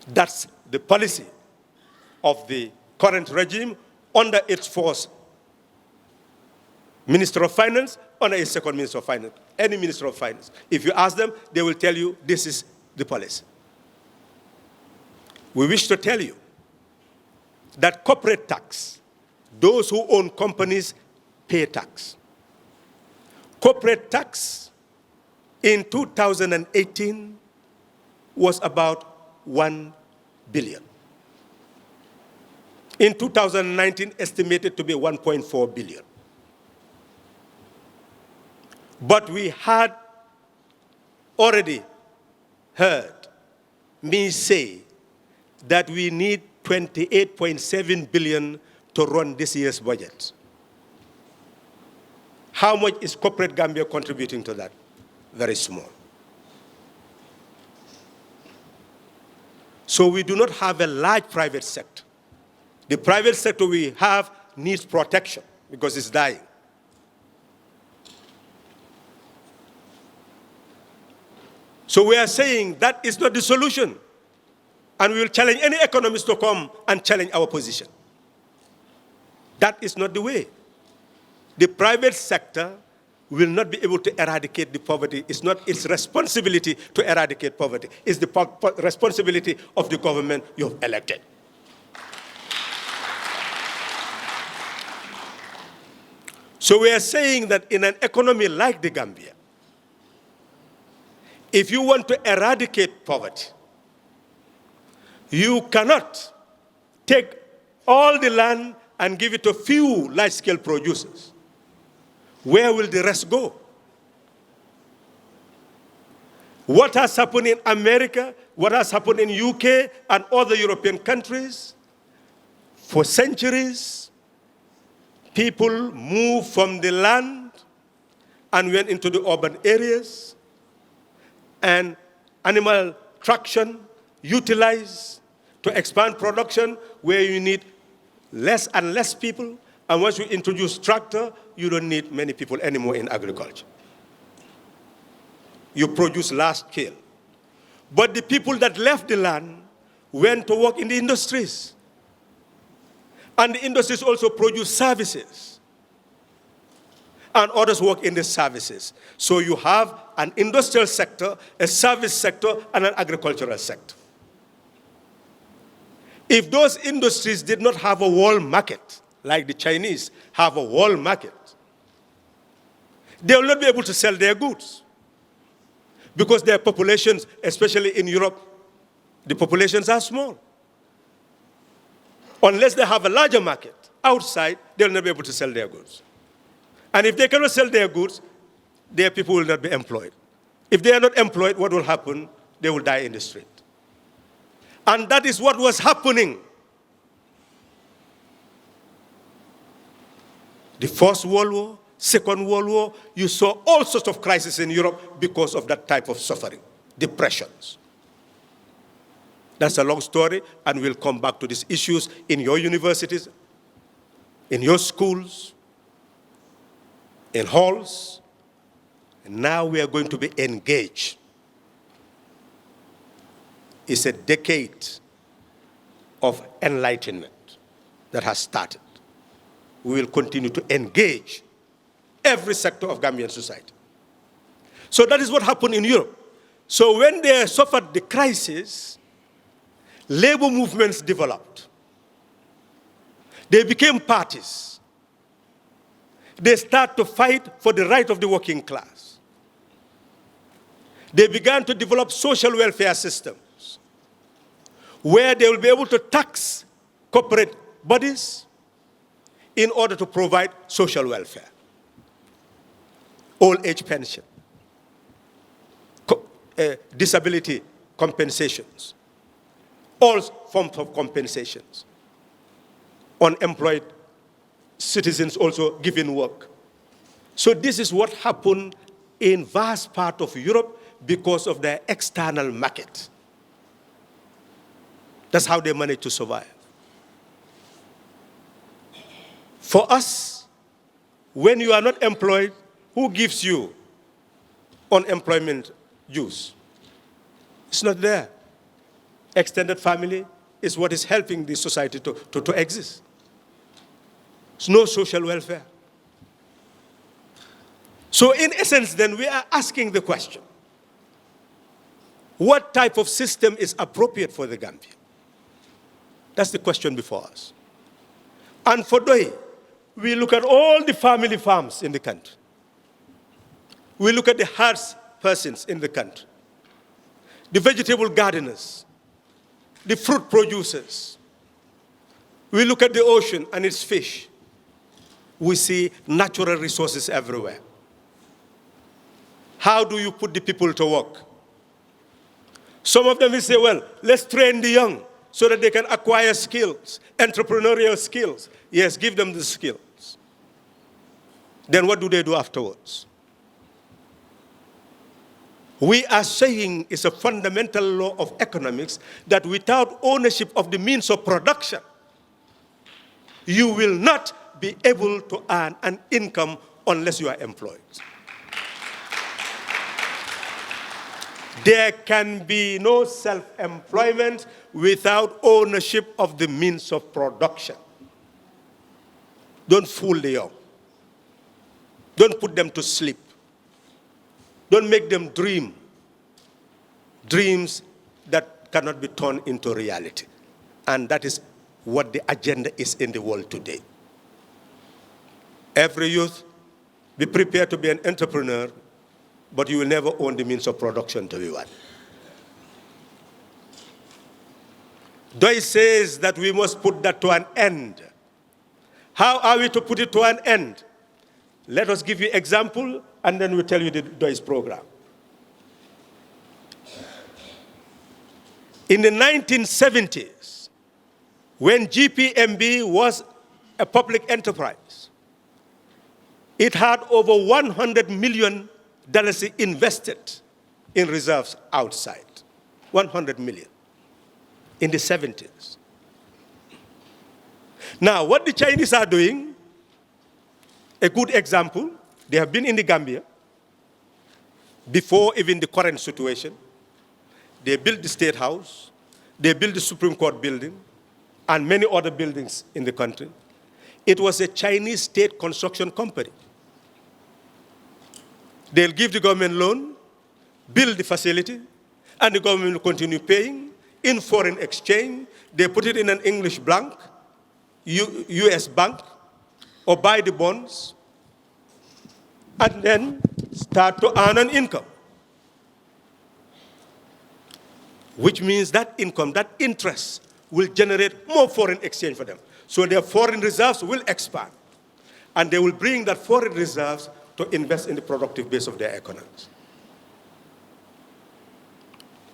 That's the policy of the current regime under its first Minister of Finance, under its second Minister of Finance, any Minister of Finance. If you ask them, they will tell you this is the policy. We wish to tell you that corporate tax, those who own companies pay tax. Corporate tax in 2018 was about 1 billion. In 2019, estimated to be 1.4 billion. But we had already heard me say that we need 28.7 billion to run this year's budget. How much is corporate Gambia contributing to that? Very small. So we do not have a large private sector. The private sector we have needs protection because it's dying. So we are saying that is not the solution. And we will challenge any economist to come and challenge our position. That is not the way. The private sector will not be able to eradicate the poverty. It's not its responsibility to eradicate poverty. It's the responsibility of the government you have elected. So we are saying that in an economy like the Gambia, if you want to eradicate poverty, you cannot take all the land and give it to few large-scale producers, where will the rest go? What has happened in America, what has happened in UK and other European countries, for centuries, people moved from the land and went into the urban areas, and animal traction utilized to expand production where you need less and less people. And once you introduce tractor, you don't need many people anymore in agriculture. You produce large scale. But the people that left the land went to work in the industries. And the industries also produce services. And others work in the services. So you have an industrial sector, a service sector, and an agricultural sector. If those industries did not have a world market, like the Chinese have a world market, they will not be able to sell their goods. Because their populations, especially in Europe, the populations are small. Unless they have a larger market outside, they'll not be able to sell their goods. And if they cannot sell their goods, their people will not be employed. If they are not employed, what will happen? They will die in the street. And that is what was happening. The First World War, Second World War, you saw all sorts of crises in Europe because of that type of suffering, depressions. That's a long story, and we'll come back to these issues in your universities, in your schools, in halls. And now we are going to be engaged. It's a decade of enlightenment that has started. We will continue to engage every sector of Gambian society. So that is what happened in Europe. So when they suffered the crisis, labor movements developed. They became parties. They started to fight for the right of the working class. They began to develop social welfare systems where they will be able to tax corporate bodies in order to provide social welfare. Old age pension, disability compensations, all forms of compensations. Unemployed citizens also given work. So this is what happened in vast part of Europe because of their external market. That's how they managed to survive. For us, when you are not employed, who gives you unemployment dues? It's not there. Extended family is what is helping the society to exist. There's no social welfare. So in essence, then, we are asking the question, what type of system is appropriate for the Gambia? That's the question before us. And for DOI, we look at all the family farms in the country. We look at the herds persons in the country, the vegetable gardeners, the fruit producers. We look at the ocean and its fish. We see natural resources everywhere. How do you put the people to work? Some of them will say, well, let's train the young so that they can acquire skills, entrepreneurial skills. Yes, give them the skills. Then what do they do afterwards? We are saying it's a fundamental law of economics that without ownership of the means of production, you will not be able to earn an income unless you are employed. There can be no self-employment without ownership of the means of production. Don't fool the young. Don't put them to sleep. Don't make them dream dreams that cannot be turned into reality. And that is what the agenda is in the world today. Every youth, be prepared to be an entrepreneur, but you will never own the means of production to be one. DOI says that we must put that to an end. How are we to put it to an end? Let us give you example, and then we'll tell you the PDOIS program. In the 1970s, when GPMB was a public enterprise, it had over $100 million invested in reserves outside. 100 million in the 70s. Now, what the Chinese are doing, a good example, they have been in the Gambia before even the current situation. They built the State House, they built the Supreme Court building, and many other buildings in the country. It was a Chinese state construction company. They'll give the government loan, build the facility, and the government will continue paying in foreign exchange. They put it in an English bank, US bank, or buy the bonds, and then start to earn an income. Which means that income, that interest, will generate more foreign exchange for them. So their foreign reserves will expand. And they will bring that foreign reserves to invest in the productive base of their economies.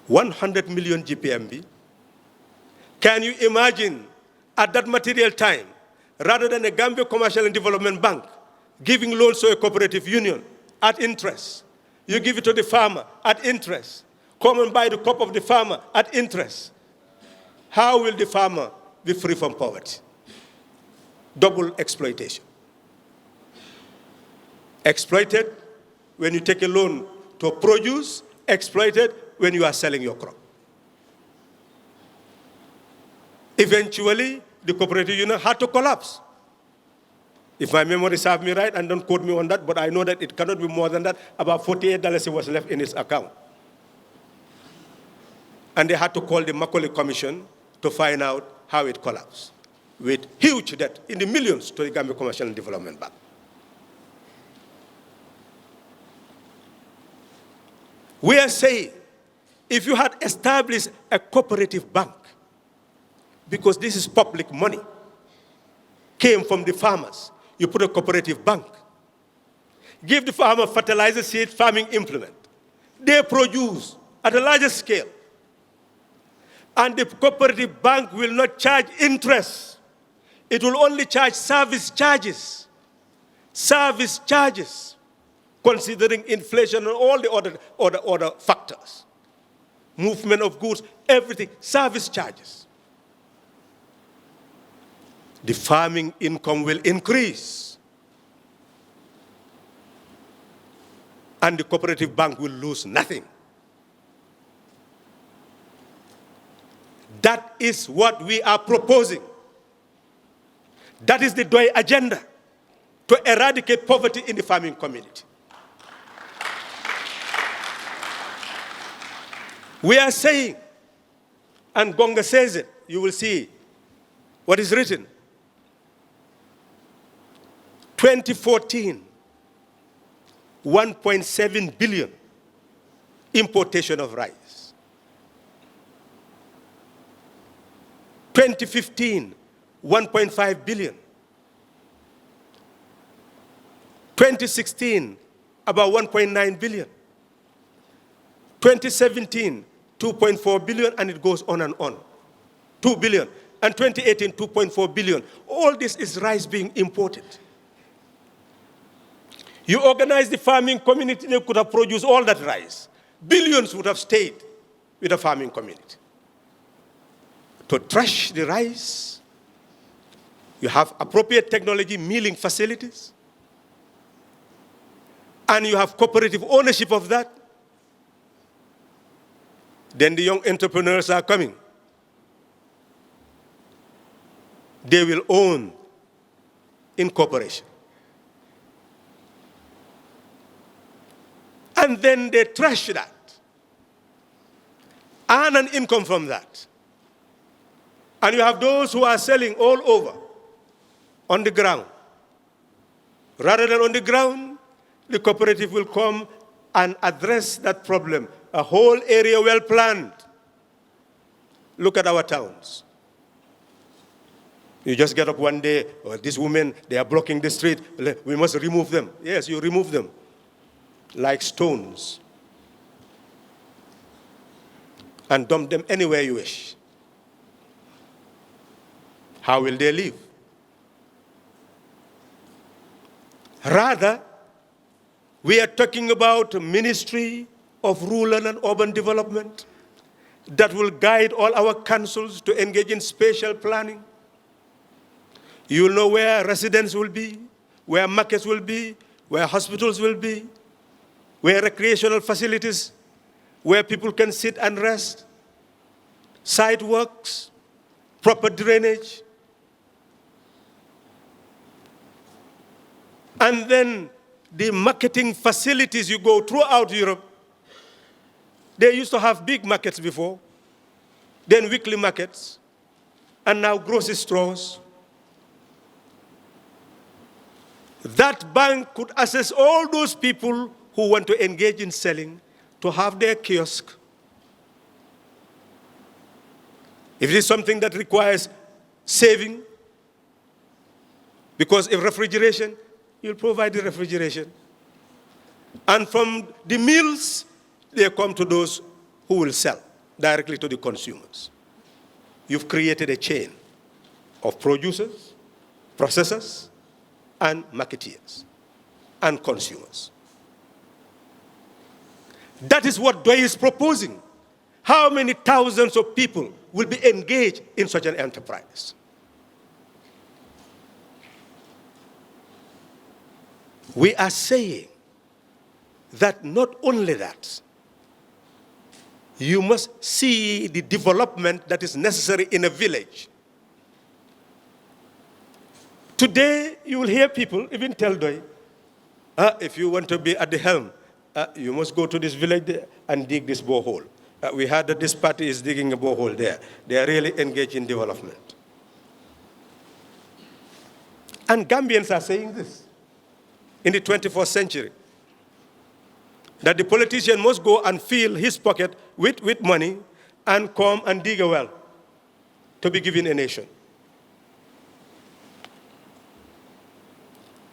100 million GPMB. Can you imagine at that material time, rather than a Gambia Commercial and Development Bank giving loans to a cooperative union at interest, you give it to the farmer at interest, come and buy the crop of the farmer at interest. How will the farmer be free from poverty? Double exploitation. Exploited when you take a loan to produce, exploited when you are selling your crop. Eventually, the cooperative union had to collapse. If my memory serves me right, and don't quote me on that, but I know that it cannot be more than that, about $48 was left in its account. And they had to call the Macaulay Commission to find out how it collapsed, with huge debt in the millions to the Gambia Commercial and Development Bank. We are saying, if you had established a cooperative bank, because this is public money, came from the farmers, you put a cooperative bank, give the farmer fertilizer, seed, farming implement. They produce at a larger scale. And the cooperative bank will not charge interest. It will only charge service charges. Service charges, considering inflation and all the other factors. Movement of goods, everything, service charges. The farming income will increase. And the cooperative bank will lose nothing. That is what we are proposing. That is the PDOIS agenda, to eradicate poverty in the farming community. We are saying, and GONGA says it, you will see what is written. 2014, 1.7 billion importation of rice. 2015, 1.5 billion. 2016, about 1.9 billion. 2017, 2.4 billion, and it goes on and on. 2 billion. And 2018, 2.4 billion. All this is rice being imported. You organize the farming community, they could have produced all that rice. Billions would have stayed with the farming community. To thresh the rice, you have appropriate technology, milling facilities, and you have cooperative ownership of that. Then the young entrepreneurs are coming. They will own in corporation. And then they trash that, earn an income from that. And you have those who are selling all over on the ground. Rather than on the ground, the cooperative will come and address that problem. A whole area well planned. Look at our towns. You just get up one day, oh, these women, they are blocking the street, we must remove them. Yes, you remove them like stones and dump them anywhere you wish. How will they live? Rather, we are talking about a Ministry of Rural and Urban Development that will guide all our councils to engage in spatial planning. You will know where residents will be, where markets will be, where hospitals will be, where recreational facilities, where people can sit and rest, sidewalks, proper drainage. And then the marketing facilities you go throughout Europe, they used to have big markets before, then weekly markets, and now grocery stores. That bank could assess all those people who want to engage in selling to have their kiosk. If it is something that requires saving, because if refrigeration, you'll provide the refrigeration. And from the mills, they come to those who will sell directly to the consumers. You've created a chain of producers, processors, and marketeers, and consumers. That is what DOI is proposing. How many thousands of people will be engaged in such an enterprise? We are saying that not only that, you must see the development that is necessary in a village. Today, you will hear people even tell DOI, if you want to be at the helm, you must go to this village there and dig this borehole. We heard that this party is digging a borehole there. They are really engaged in development. And Gambians are saying this in the 21st century, that the politician must go and fill his pocket with money and come and dig a well to be given a nation.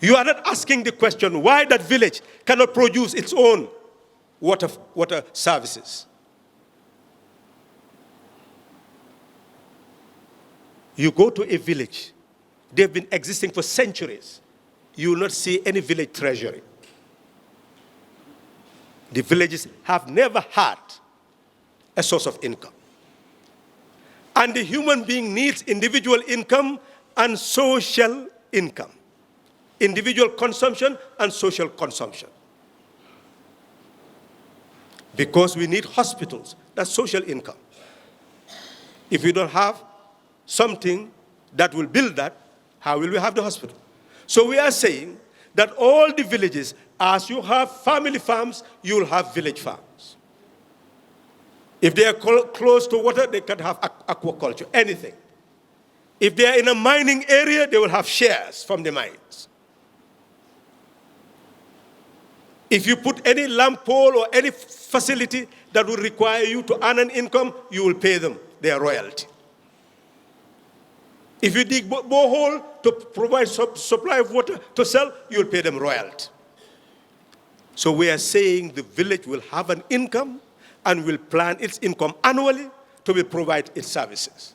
You are not asking the question why that village cannot produce its own water services. You go to a village, they've been existing for centuries. You will not see any village treasury. The villages have never had a source of income. And the human being needs individual income and social income. Individual consumption and social consumption. Because we need hospitals, that's social income. If we don't have something that will build that, how will we have the hospital? So we are saying that all the villages, as you have family farms, you will have village farms. If they are close to water, they can have aquaculture, anything. If they are in a mining area, they will have shares from the mines. If you put any lamp pole or any facility that will require you to earn an income, you will pay them their royalty. If you dig borehole to provide supply of water to sell, you will pay them royalty. So we are saying the village will have an income and will plan its income annually to provide its services.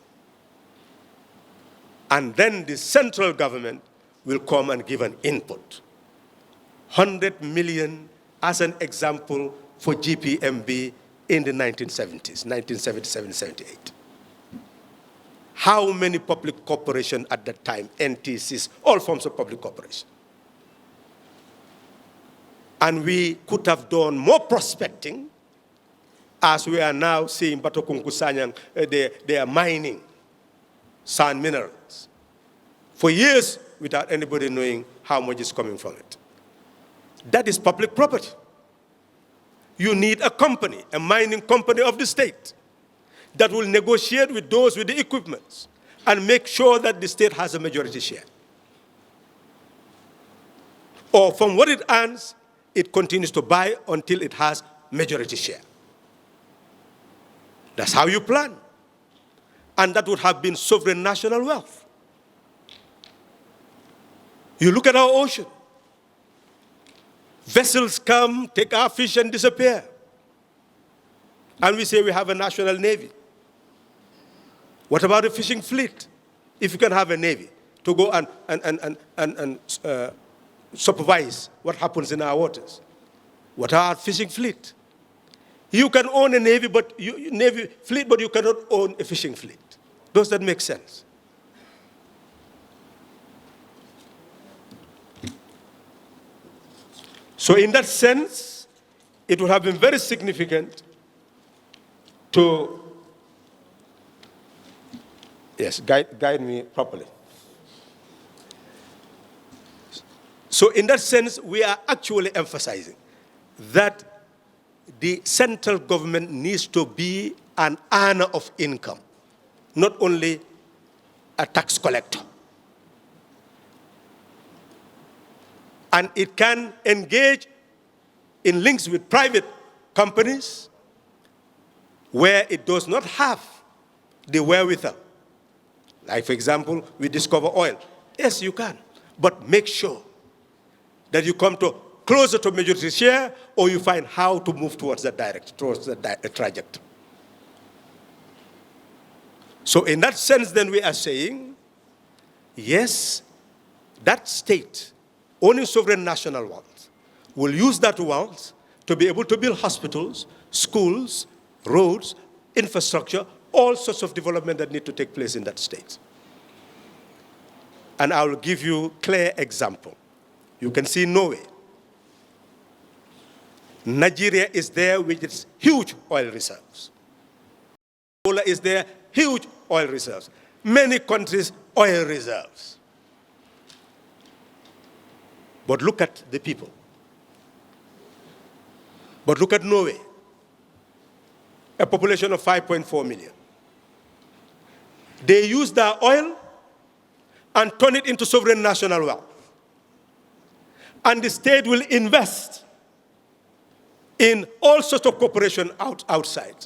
And then the central government will come and give an input. 100 million as an example for GPMB in the 1970s, 1977, 78. How many public corporations at that time, NTCs, all forms of public corporation? And we could have done more prospecting, as we are now seeing Batokunku Sanyang, they are mining sand minerals for years without anybody knowing how much is coming from it. That is public property. You need a company, a mining company of the state, that will negotiate with those with the equipment and make sure that the state has a majority share. Or from what it earns, it continues to buy until it has majority share. That's how you plan. And that would have been sovereign national wealth. You look at our ocean. Vessels come, take our fish and disappear. And we say we have a national navy. What about a fishing fleet? If you can have a navy to go and supervise what happens in our waters. What are our fishing fleet? You can own a navy fleet, but you cannot own a fishing fleet. Does that make sense? So in that sense, it would have been very significant to, yes, guide me properly. So in that sense, we are actually emphasizing that the central government needs to be an earner of income, not only a tax collector. And it can engage in links with private companies where it does not have the wherewithal. Like, for example, we discover oil. Yes, you can, but make sure that you come closer to majority share, or you find how to move towards that trajectory. So in that sense, then we are saying, yes, that state owning sovereign national wealth will use that wealth to be able to build hospitals, schools, roads, infrastructure, all sorts of development that need to take place in that state. And I will give you a clear example. You can see Norway. Nigeria is there with its huge oil reserves. Angola is there, huge oil reserves. Many countries, oil reserves. But look at the people. But look at Norway, a population of 5.4 million. They use their oil and turn it into sovereign national wealth. And the state will invest in all sorts of cooperation outside.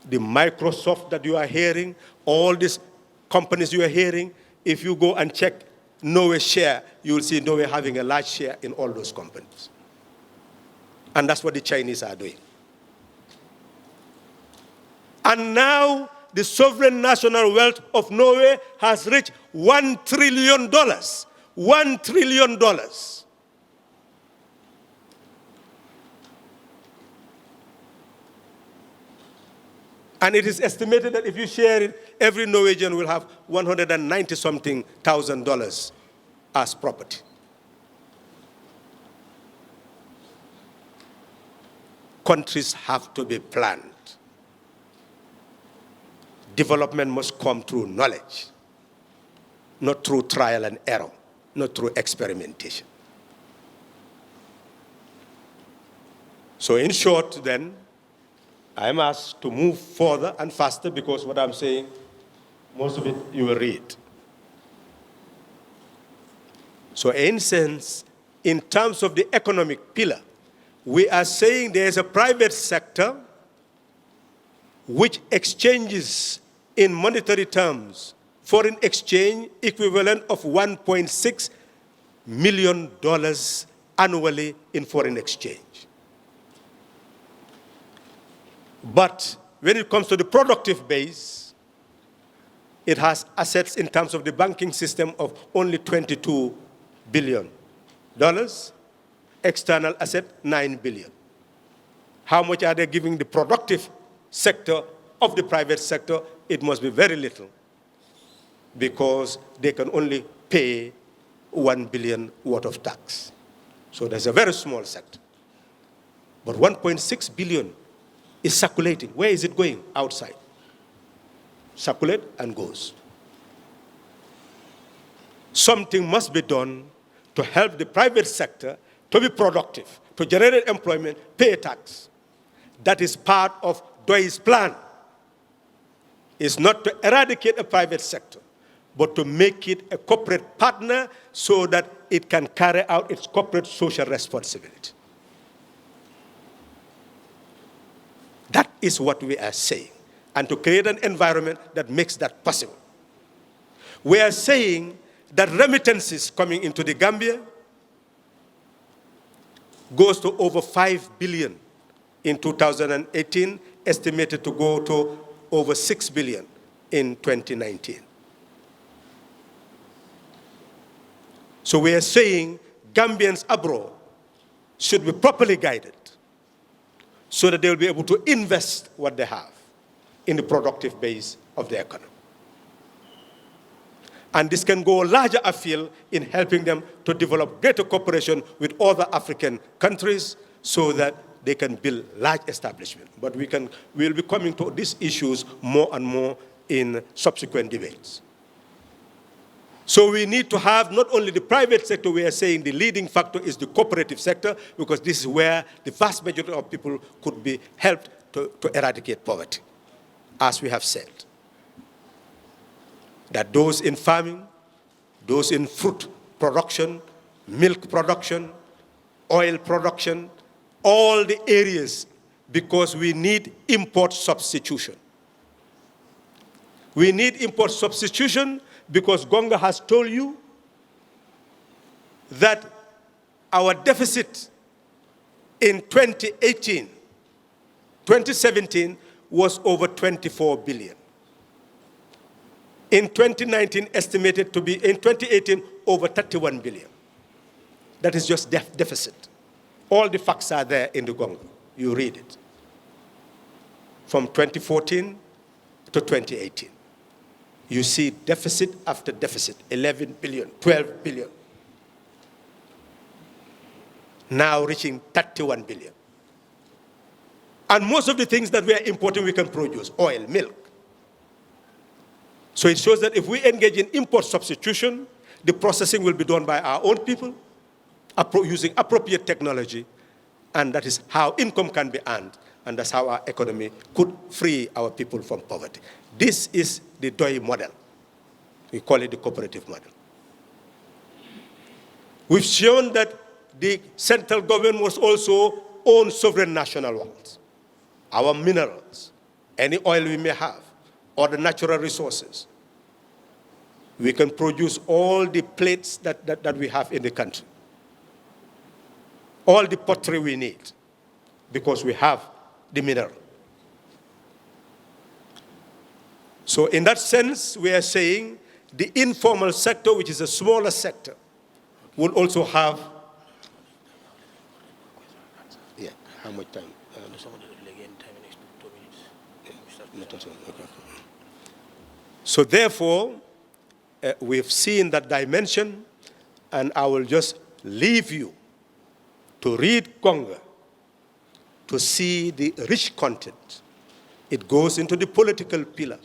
The Microsoft that you are hearing, all these companies you are hearing, if you go and check Norway's share, you will see Norway having a large share in all those companies. And that's what the Chinese are doing. And now the sovereign national wealth of Norway has reached $1 trillion. $1 trillion. And it is estimated that if you share it, every Norwegian will have $190-something thousand as property. Countries have to be planned. Development must come through knowledge, not through trial and error, not through experimentation. So in short, then, I am asked to move further and faster because what I'm saying, most of it you will read. So in sense, in terms of the economic pillar, we are saying there is a private sector which exchanges in monetary terms foreign exchange equivalent of $1.6 million annually in foreign exchange. But when it comes to the productive base, it has assets in terms of the banking system of only $22 billion. External asset, $9 billion. How much are they giving the productive sector of the private sector? It must be very little because they can only pay $1 billion worth of tax. So there's a very small sector. But $1.6 billion is circulating. Where is it going? Outside. Circulate and goes. Something must be done to help the private sector to be productive, to generate employment, pay tax. That is part of PDOIS plan. It's not to eradicate a private sector, but to make it a corporate partner so that it can carry out its corporate social responsibility. That is what we are saying, and to create an environment that makes that possible. We are saying that remittances coming into the Gambia goes to over 5 billion in 2018, estimated to go to over 6 billion in 2019. So we are saying Gambians abroad should be properly guided so that they will be able to invest what they have in the productive base of the economy. And this can go larger afield in helping them to develop greater cooperation with other African countries so that they can build large establishments. But we'll be coming to these issues more and more in subsequent debates. So we need to have not only the private sector, we are saying the leading factor is the cooperative sector, because this is where the vast majority of people could be helped to eradicate poverty, as we have said. That those in farming, those in fruit production, milk production, oil production, all the areas, because we need import substitution. We need import substitution because GONGA has told you that our deficit in 2017 was over 24 billion. In 2019, estimated to be, in 2018, over 31 billion. That is just deficit. All the facts are there in the GONGA. You read it. From 2014 to 2018. You see deficit after deficit, 11 billion, 12 billion. Now reaching 31 billion. And most of the things that we are importing, we can produce, oil, milk. So it shows that if we engage in import substitution, the processing will be done by our own people, using appropriate technology, and that is how income can be earned, and that's how our economy could free our people from poverty. This is the DOI model. We call it the cooperative model. We've shown that the central government must also own sovereign national wealth, our minerals, any oil we may have, or the natural resources. We can produce all the plates that we have in the country, all the pottery we need, because we have the mineral. So in that sense, we are saying the informal sector, which is a smaller sector, will also have, yeah, how much time? So therefore, we've seen that dimension, and I will just leave you to read GONGA to see the rich content. It goes into the political pillar.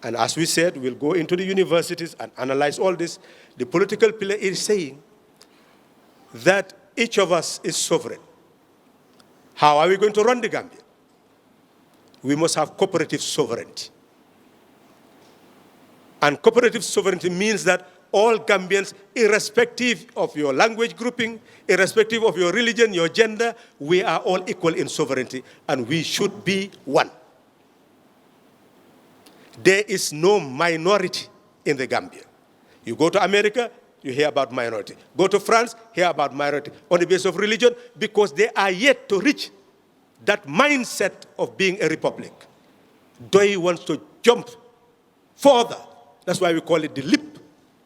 And as we said, we'll go into the universities and analyze all this. The political pillar is saying that each of us is sovereign. How are we going to run the Gambia? We must have cooperative sovereignty. And cooperative sovereignty means that all Gambians, irrespective of your language grouping, irrespective of your religion, your gender, we are all equal in sovereignty, and we should be one. There is no minority in the Gambia. You go to America, you hear about minority. Go to France, hear about minority on the basis of religion, because they are yet to reach that mindset of being a republic. DOI wants to jump further. That's why we call it the leap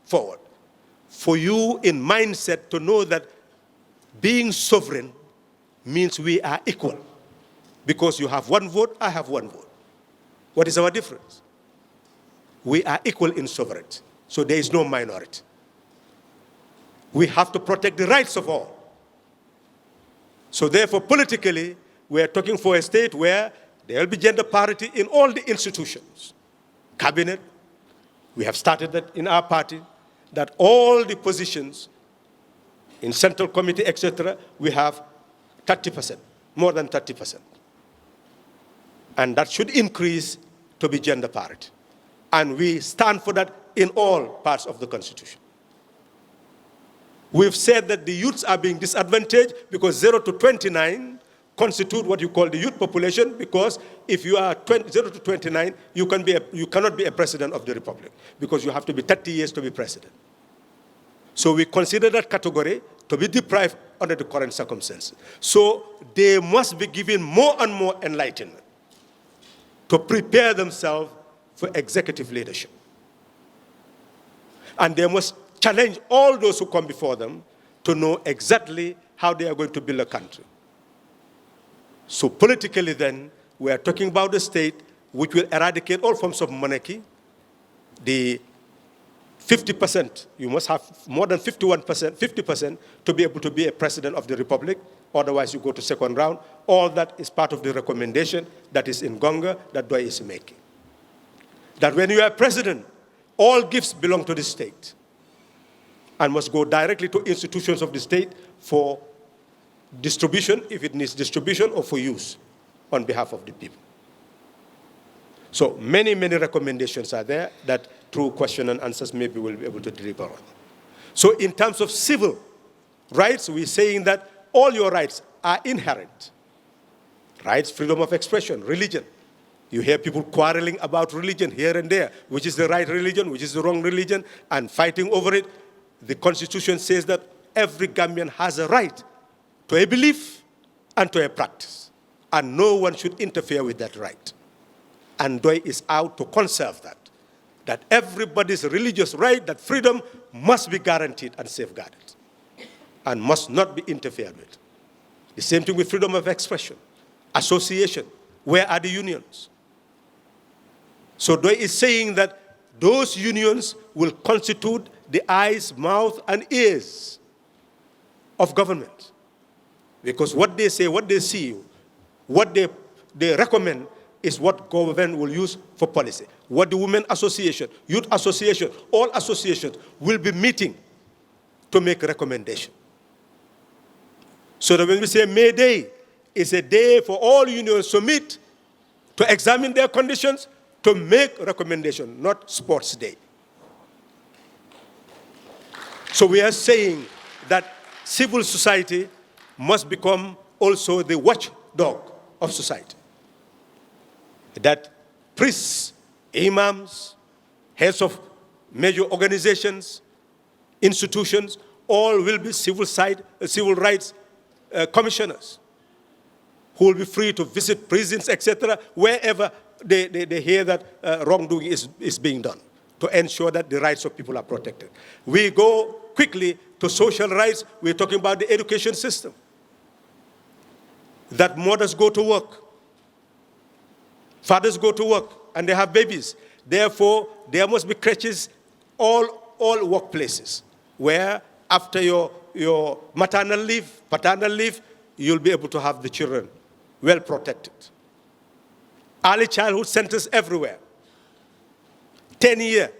forward. For you in mindset to know that being sovereign means we are equal. Because you have one vote, I have one vote. What is our difference? We are equal in sovereignty. So there is no minority. We have to protect the rights of all. So therefore, politically, we are talking for a state where there will be gender parity in all the institutions. Cabinet, we have started that in our party, that all the positions in central committee, etc., we have 30%, more than 30%. And that should increase to be gender parity. And we stand for that in all parts of the Constitution. We've said that the youths are being disadvantaged because 0 to 29, constitute what you call the youth population, because if you are 0 to 29, you cannot be a president of the republic, because you have to be 30 years to be president. So we consider that category to be deprived under the current circumstances. So they must be given more and more enlightenment to prepare themselves for executive leadership. And they must challenge all those who come before them to know exactly how they are going to build a country. So politically then, we are talking about the state which will eradicate all forms of monarchy. The 50%, you must have more than 50% to be able to be a president of the republic. Otherwise, you go to second round. All that is part of the recommendation that is in GONGA that DOI is making. That when you are president, all gifts belong to the state and must go directly to institutions of the state for distribution, if it needs distribution, or for use on behalf of the people. So many, many recommendations are there that through question and answers maybe we'll be able to deliver on. So in terms of civil rights, we're saying that all your rights are inherent. Rights, freedom of expression, religion. You hear people quarreling about religion here and there, which is the right religion, which is the wrong religion, and fighting over it. The Constitution says that every Gambian has a right to a belief and to a practice, and no one should interfere with that right. And DOI is out to conserve that everybody's religious right, that freedom must be guaranteed and safeguarded and must not be interfered with. The same thing with freedom of expression, association. Where are the unions? So DOI is saying that those unions will constitute the eyes, mouth, and ears of government. Because what they say, what they see, what they recommend is what government will use for policy. What the Women Association, Youth Association, all associations will be meeting to make a recommendation. So that when we say May Day, it's a day for all unions to meet, to examine their conditions, to make a recommendation, not sports day. So we are saying that civil society must become also the watchdog of society. That priests, imams, heads of major organizations, institutions, all will be civil rights commissioners who will be free to visit prisons, etc., wherever they hear that wrongdoing is being done, to ensure that the rights of people are protected. We go quickly to social rights. We're talking about the education system. That mothers go to work, fathers go to work, and they have babies. Therefore, there must be creches all workplaces where after your maternal leave, paternal leave, you'll be able to have the children well protected. Early childhood centers everywhere. 10-year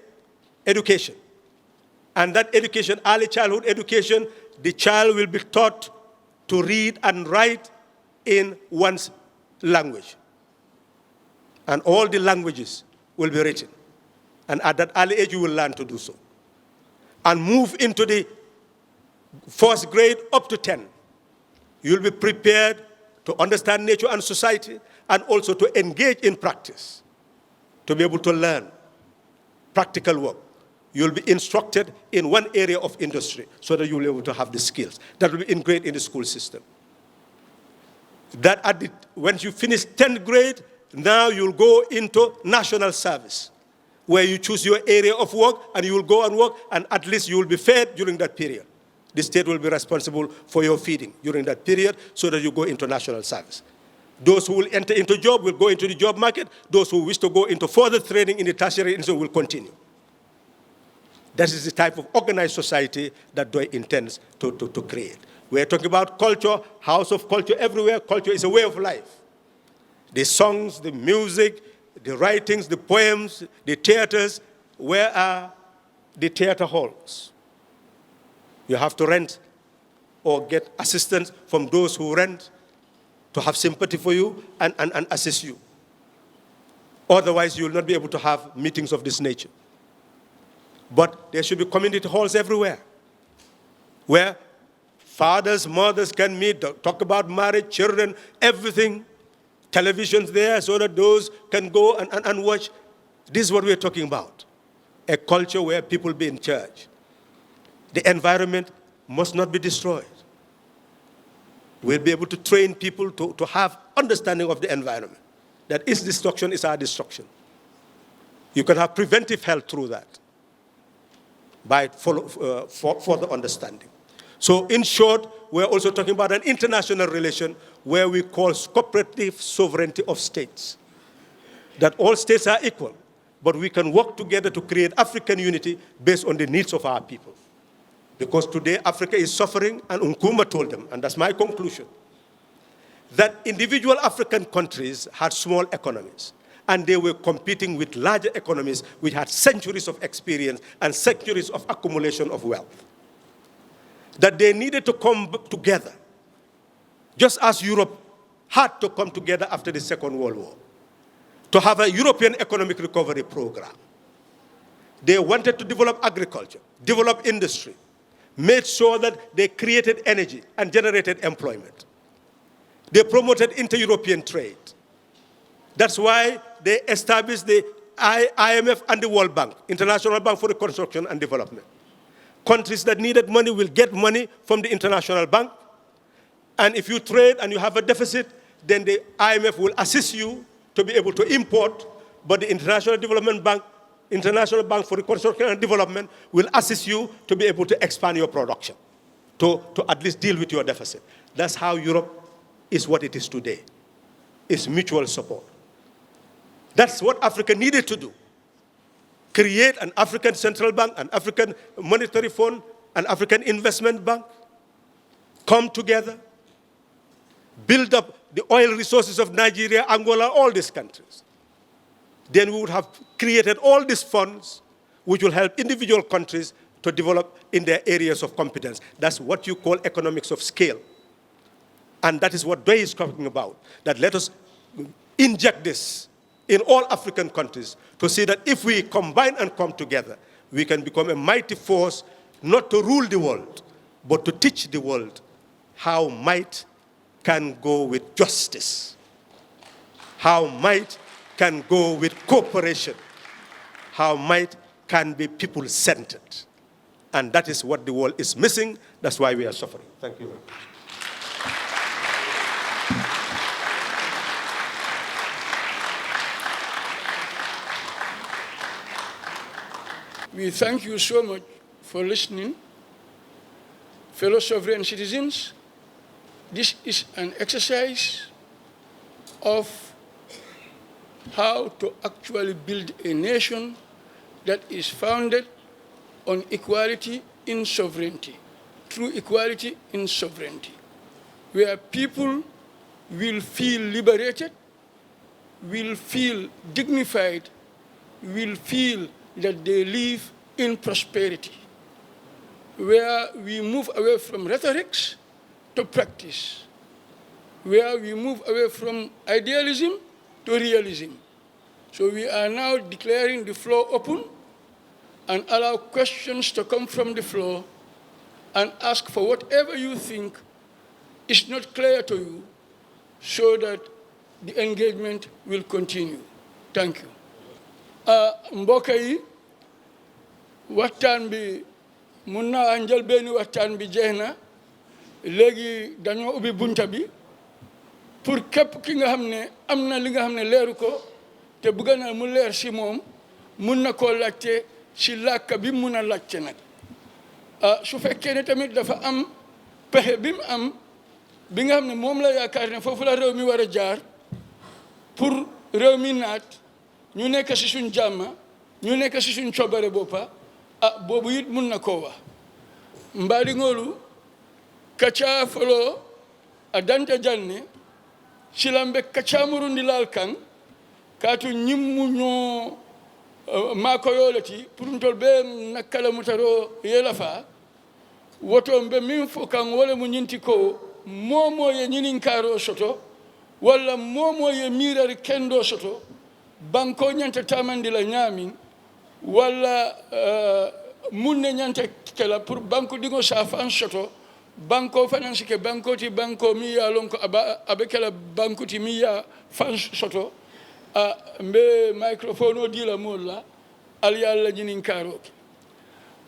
education. And that education, early childhood education, the child will be taught to read and write in one's language. And all the languages will be written. And at that early age, you will learn to do so. And move into the first grade up to 10. You'll be prepared to understand nature and society, and also to engage in practice, to be able to learn practical work. You'll be instructed in one area of industry so that you'll be able to have the skills. That will be ingrained in the school system. That when you finish 10th grade, now you'll go into national service, where you choose your area of work and you will go and work, and at least you will be fed during that period. The state will be responsible for your feeding during that period so that you go into national service. Those who will enter into job will go into the job market. Those who wish to go into further training in the tertiary institution will continue. That is the type of organized society that DOI intends to create. We are talking about culture, house of culture everywhere. Culture is a way of life. The songs, the music, the writings, the poems, the theaters. Where are the theater halls? You have to rent or get assistance from those who rent to have sympathy for you and assist you. Otherwise, you will not be able to have meetings of this nature. But there should be community halls everywhere where Fathers, mothers can meet, talk about marriage, children, everything. Television's there so that those can go and watch. This is what we're talking about. A culture where people be in charge. The environment must not be destroyed. We'll be able to train people to have understanding of the environment. That its destruction is our destruction. You can have preventive health through that by further understanding. So in short, we're also talking about an international relation where we call cooperative sovereignty of states. That all states are equal, but we can work together to create African unity based on the needs of our people. Because today Africa is suffering, and Nkrumah told them, and that's my conclusion, that individual African countries had small economies, and they were competing with larger economies which had centuries of experience and centuries of accumulation of wealth. That they needed to come together, just as Europe had to come together after the Second World War, to have a European economic recovery program. They wanted to develop agriculture, develop industry, made sure that they created energy and generated employment. They promoted inter-European trade. That's why they established the IMF and the World Bank, International Bank for Reconstruction and Development. Countries that needed money will get money from the International Bank. And if you trade and you have a deficit, then the IMF will assist you to be able to import, but the International Development Bank, International Bank for Reconstruction and Development will assist you to be able to expand your production, to at least deal with your deficit. That's how Europe is what it is today. It's mutual support. That's what Africa needed to do. Create an African Central Bank, an African Monetary Fund, an African Investment Bank, come together, build up the oil resources of Nigeria, Angola, all these countries. Then we would have created all these funds which will help individual countries to develop in their areas of competence. That's what you call economics of scale. And that is what Doy is talking about, that let us inject this in all African countries to see that if we combine and come together, we can become a mighty force, not to rule the world, but to teach the world how might can go with justice, how might can go with cooperation, how might can be people-centered. And that is what the world is missing. That's why we are suffering. Thank you very much. We thank you so much for listening. Fellow sovereign citizens, this is an exercise of how to actually build a nation that is founded on equality in sovereignty, true equality in sovereignty, where people will feel liberated, will feel dignified, will feel that they live in prosperity, where we move away from rhetorics to practice, where we move away from idealism to realism. So we are now declaring the floor open and allow questions to come from the floor and ask for whatever you think is not clear to you so that the engagement will continue. Thank you. Mbokk yi waxtaan bi mun naa njël benn waxtaan bi jeex na léegi dañoo ubbi bunta bi pour képp ki nga xam ne am na li nga xam ne leeru ko te bëgg na mu leer si moom mun na koo laajte si làkk bi mun a laajte nag su fekkee ne tamit dafa am pexe bi mu am bi nga xam ne moom la yaakaar ne foofu la réew mi war a jaar pour réew mi naat ñu nekk si suñ jàmm ñu nekk si suñ coobare boppa boobu it mun na koo wax mbaadi ngoolu kaca folo a dante janne silambe kaca murundi laal kan kaatu ñimmu ñoo maako yoolati pour ntol be nakkala mutaro yelafa woto mbe min fo kan wala mu ñinti ko momo ye ñininkaro soto walla momo ye mirari kendo soto banko ñanta tamandi la ñaamin walla munne ñanta kela pour banko dingo safan soto banko fanan sike banko ti banko miya lonko abekela banko ti miya fan soto mbe microphone o dila molla ali alla jinin karoke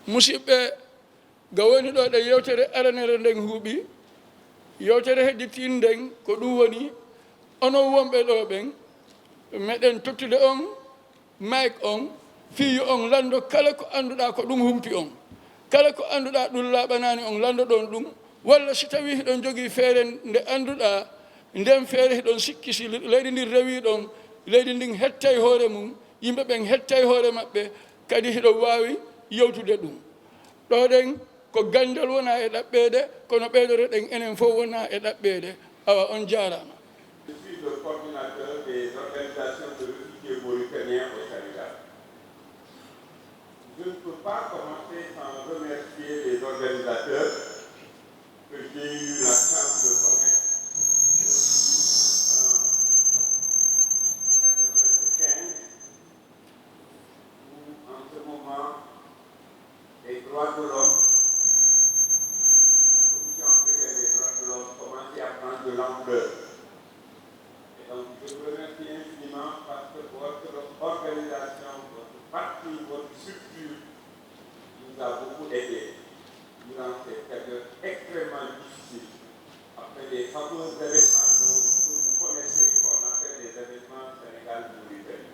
musibbe gawoni do de yewtere aranere nden huubi yewtere hedditin nden ko dum woni ono wombe do ben meden tottude on mic on fiyu on lando kala ko anduda ko dum humpi on kala ko anduda dum labanani on lando don dum walla si tawi don jogi feere nde anduda ndem feere don sikki si leydi ndi rewi don leydi ndin hettay hoore mum yimbe ben hettay hoore mabbe kadi hido wawi yewtude dum do den ko gandal wona e dabbede kono beedore den enen fo wona e dabbede awa on jaarama. Je suis le coordinateur des organisations de réfugiés mauritaniens au Sénégal. Je ne peux pas commencer sans remercier les organisateurs que j'ai eu la chance de connaître en 1995, où en ce moment les droits de l'homme, la Commission africaine des droits de l'homme commençait à prendre de l'ampleur. Et donc je vous remercie infiniment parce que votre organisation, votre parti, votre structure nous a beaucoup aidés durant ces périodes extrêmement difficiles, après les fameux événements dont vous connaissez, qu'on appelle les événements Sénégal-Mauritanie.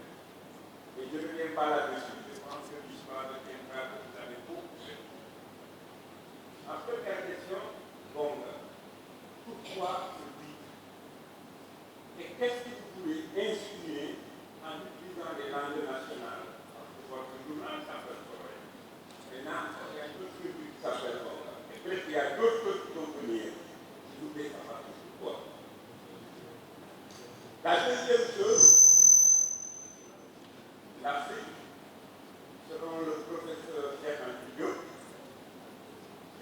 Et je ne reviens pas là-dessus, je pense que l'histoire de Kerr, vous avez beaucoup fait. En première question, GONGA. Pourquoi ce titre? Et qu'est-ce que vous pouvez insinuer en utilisant les langues nationales? Parce que votre journal s'appelle Corée. Maintenant, il y a d'autres trucs qui s'appellent GONGA. Et peut-être qu'il y a d'autres choses qui vont venir. S'il vous plaît, ça va pourquoi. La deuxième chose, l'Afrique, selon le professeur Kerr,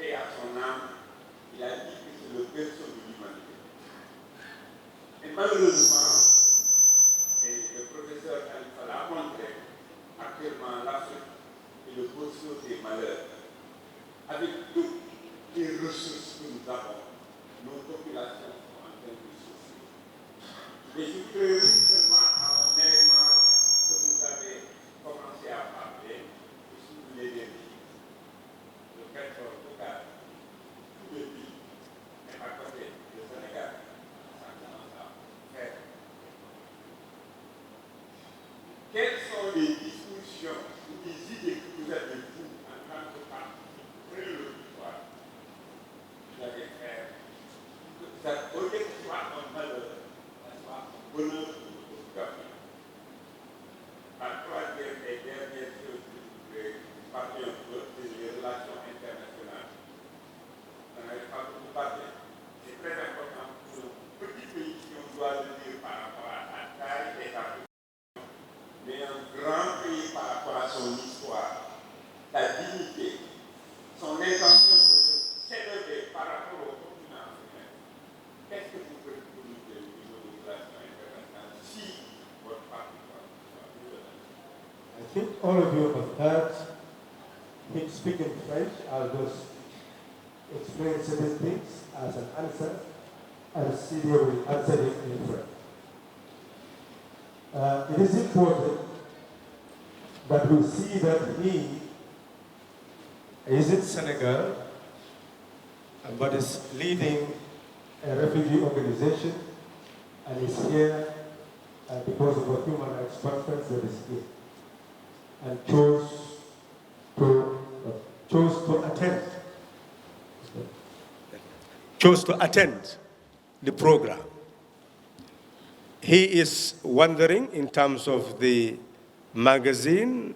et à son âme, il a dit que c'est le berceau de l'humanité. Et malheureusement, et le professeur Khalifa l'a montré, actuellement l'Afrique est le berceau des malheurs. Avec toutes les ressources que nous avons, nos populations sont en train de souffrir. Et je voudrais seulement un élément que vous avez commencé à parler, sur l'énergie, le pétrole, le gaz. Tous les pays, même à côté du Sénégal, ça commence à faire. Quelles sont les dispositions ou les idées que vous avez, vous, en tant que parti, prenez le pouvoir, vous allez faire, au lieu que ce soit un malheur, ce soit un bonheur pour notre gouvernement. La troisième et dernière chose que je voudrais parler un peu, c'est les relations internationales. On n'avait pas beaucoup parlé. C'est très important pour un petit pays si on doit le dire par rapport à la taille et sa population, mais un grand pays par rapport à son histoire, la dignité, son intention de s'élever par rapport au continent africain. Qu'est-ce que vous pouvez nous dire au niveau des relations internationales si votre parti doit I think all of you have heard him speak in French. I'll just explain certain things as an answer, and Celia will answer it in French. It is important that we see that he is in Senegal, but is leading a refugee organization, and is here because of a human rights conference that is here, and chose to attend the program. He is wondering in terms of the magazine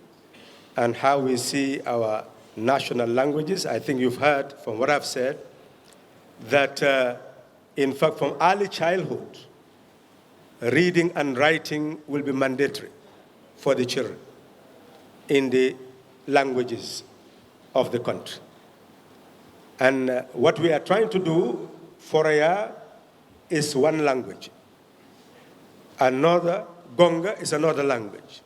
and how we see our national languages. I think you've heard from what I've said that, in fact, from early childhood, reading and writing will be mandatory for the children in the languages of the country. And what we are trying to do for a year is one language. Another, GONGA is another language.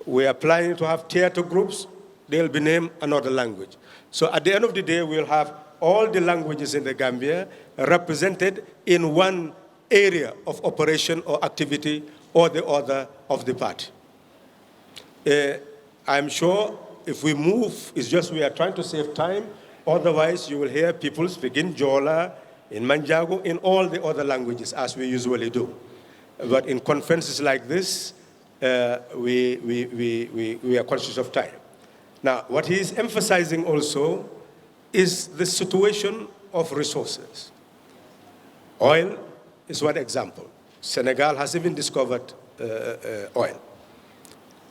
We are planning to have theater groups. They'll be named another language. So at the end of the day, we'll have all the languages in the Gambia represented in one area of operation or activity or the other of the party. I'm sure if we move, it's just we are trying to save time. Otherwise, you will hear people speaking Jola, in Manjago, in all the other languages, as we usually do. But in conferences like this, we are conscious of time. Now, what he is emphasizing also is the situation of resources. Oil is one example. Senegal has even discovered oil.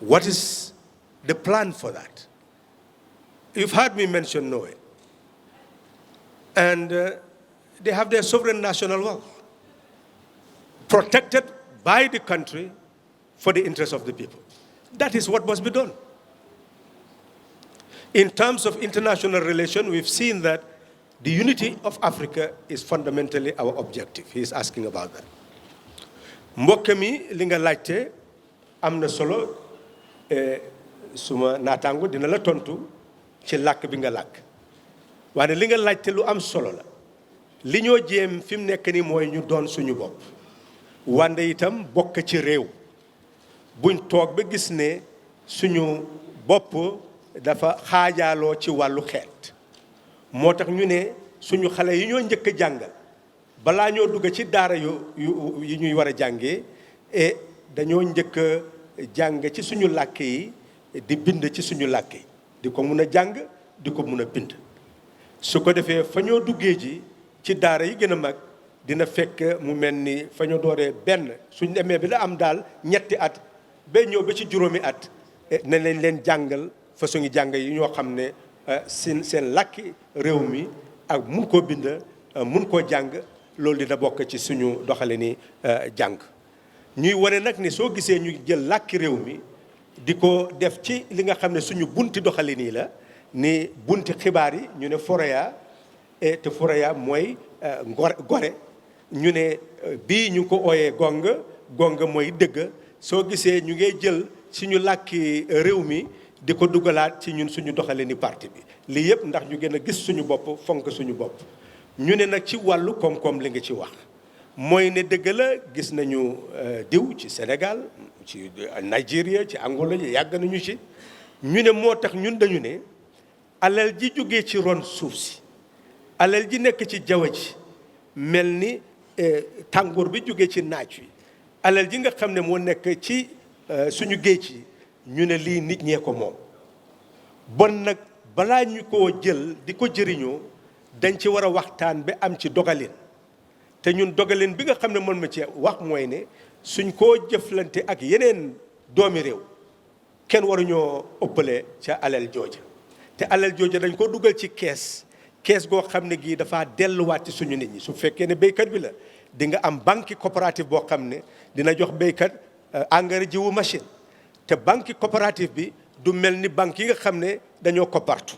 What is the plan for that? You've heard me mention Norway. And they have their sovereign national wealth, protected by the country for the interest of the people. That is what must be done. In terms of international relations, we've seen that the unity of Africa is fundamentally our objective. He is asking about that. Mbokk mi li nga laajte am na solo suma naataango dina la tontu ci làkk bi nga làkk waaye li nga laajte lu am solo la li ñoo jéem fi mu nekk ni mooy ñu doon suñu bopp wande itam bokk ci réew buñ toog ba gis ne suñu bopp dafa xaajaaloo ci wàllu xeet moo tax ñu ne suñu xale yi ñoo njëkk a jàngal balaa ñoo dugg ci daara yi ñuy war a jàngee et dañoo njëkk a jàng ci suñu làkk yi di bind ci suñu làkk yi di ko mun a jàng di ko mun a bind su ko defee fa ñoo duggee ji ci daara yi gën a mag dina fekk mu mel ni fa ñoo dooree benn suñ demee bi la am daal ñetti at ba ñëw ba ci juróomi at ne leen leen jàngal façon ngi jàng yi ñoo xam ne seen làkki réew mi ak mun koo bind mun koo jàng loolu dina bokk ci suñu doxale ni jàng ñuy wane nag ni soo gisee ñu jël làkki réew mi di ko def ci li nga xam ne suñu bunti doxale nii la ni bunti xibaar yi ñu ne Foroyaa te Foroyaa mooy gore ñu ne bii ñu ko ooyee gonga gonga mooy dëgg soo gisee ñu ngay jël suñu làkki réew mi di ko dugalaat ci ñun suñu doxale ni parti bi lii yëpp ndax ñu gën a gis suñu bopp fonk suñu bopp ñu ne nag ci wàllu koom-koom li nga ci wax mooy ne dëgg la gis nañu diw ci Sénégal ci Nigeria ci Angola yàgg nañu ci ñu ne moo tax ñun dañu ne alal ji jógee ci ron suuf si alal ji nekk ci jaww ji mel ni tàngoor bi jógee ci naaj wi alal ji nga xam ne moo nekk ci suñu géej yi ñu ne lii nit ñee ko moom bon nag balaa ñu koo jël di ko jëriñoo dañ ci war a waxtaan ba am ci dogalin te ñun dogalin bi nga xam ne mën ma ci wax mooy ne suñ koo jëflante ak yeneen doomi réew kenn waruñoo ëppale ca alal jooja te alal jooja dañ ko dugal ci kees goo xam ne gii dafa delluwaat ci suñu nit ñi su fekkee ne béykat bi la di nga am banque coopérative boo xam ne dina jox béykat engrais jiwu machine te banque coopérative bi du mel ni banque yi nga xam ne dañoo koppartu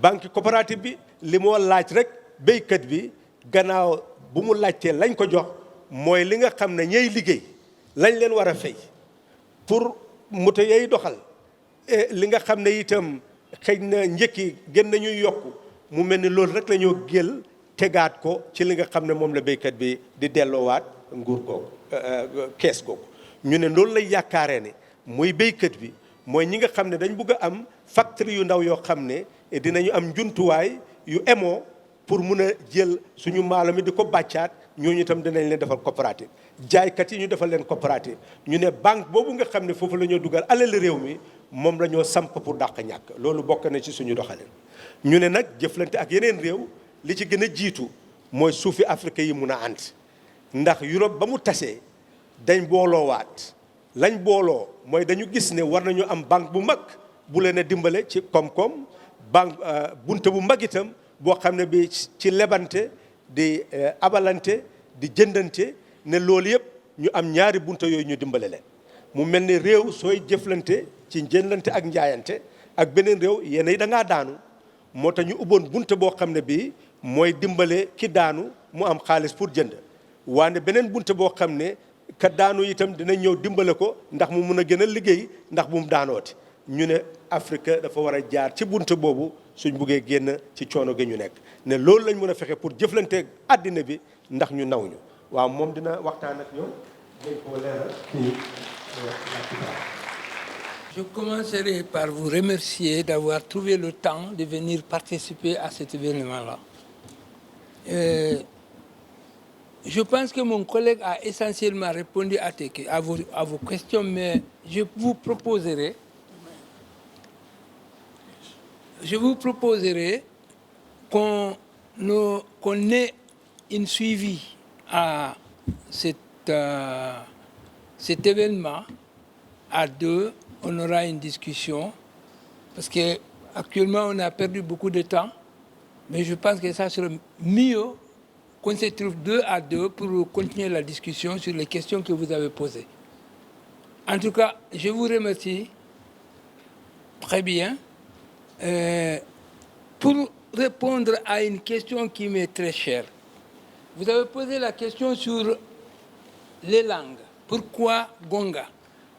banque coopérative bi li moo laaj rek béykat bi gannaaw bu mu laajtee lañ ko jox mooy li nga xam ne ñay liggéey lañ leen war a fay pour moto yay doxal li nga xam ne itam xëy na njëkki gën nañuy yokku mu mel ni loolu rek la ñoo jël tegaat ko ci li nga xam ne moom la béykat bi di delloowaat nguur googu kees googu ñu ne loolu lay yaakaaree ne muy béykat bi mooy ñi nga xam ne dañ bëgg a am factory yu ndaw yoo xam ne dinañu am njuntuwaay yu emoo pour mun a jël suñu maalo mi di ko bàccaat ñooñu itam dinañ leen defal coopérative jaaykat yi ñu defal leen coopérative ñu ne banque boobu nga xam ne foofu la ñoo dugal alal réew mi moom la ñoo samp pour dàq ñàkk loolu bokk na ci suñu doxalin ñu ne nag jëflante ak yeneen réew li ci gën a jiitu mooy suufi Afrique yi mun a ànd ndax Europe ba mu tasee dañ booloowaat lañ booloo mooy dañu gis ne war nañu am banque bu mag bu leen a dimbale ci koom-koom banque bunte bu mag itam boo xam ne bi ci lebante di abalante di jëndante ne loolu yëpp ñu am ñaari bunte yooyu ñu dimbale leen mu mel ni réew sooy jëflante ci jëndante ak njaayante ak beneen réew yéen yi da ngaa daanu moo tax ñu ubboon bunte boo xam ne bii mooy dimbale ki daanu mu am xaalis pour jënd waane beneen bunte boo xam ne ka daanu itam dina ñëw dimbale ko ndax mu mun a gën a liggéey ndax bu mu daanooti ñu ne Afrique dafa war a jaar ci buntu boobu suñ buggee génn ci coono gi ñu nekk ne loolu lañ mën a fexe pour jëflanteeg àddina bi ndax ñu naw ñu waaw moom dina waxtaan ak yow dañ ko leeral ci Je commencerai par vous remercier d'avoir trouvé le temps de venir participer à cet événement-là. Je pense que mon collègue a essentiellement répondu à vos questions, mais je vous proposerai qu'on ait une suivi à cet événement à deux. On aura une discussion parce qu'actuellement on a perdu beaucoup de temps, mais je pense que ça serait mieux qu'on se trouve 2 à 2 pour continuer la discussion sur les questions que vous avez posées. En tout cas, je vous remercie très bien. Pour répondre à une question qui m'est très chère, vous avez posé la question sur les langues. Pourquoi GONGA?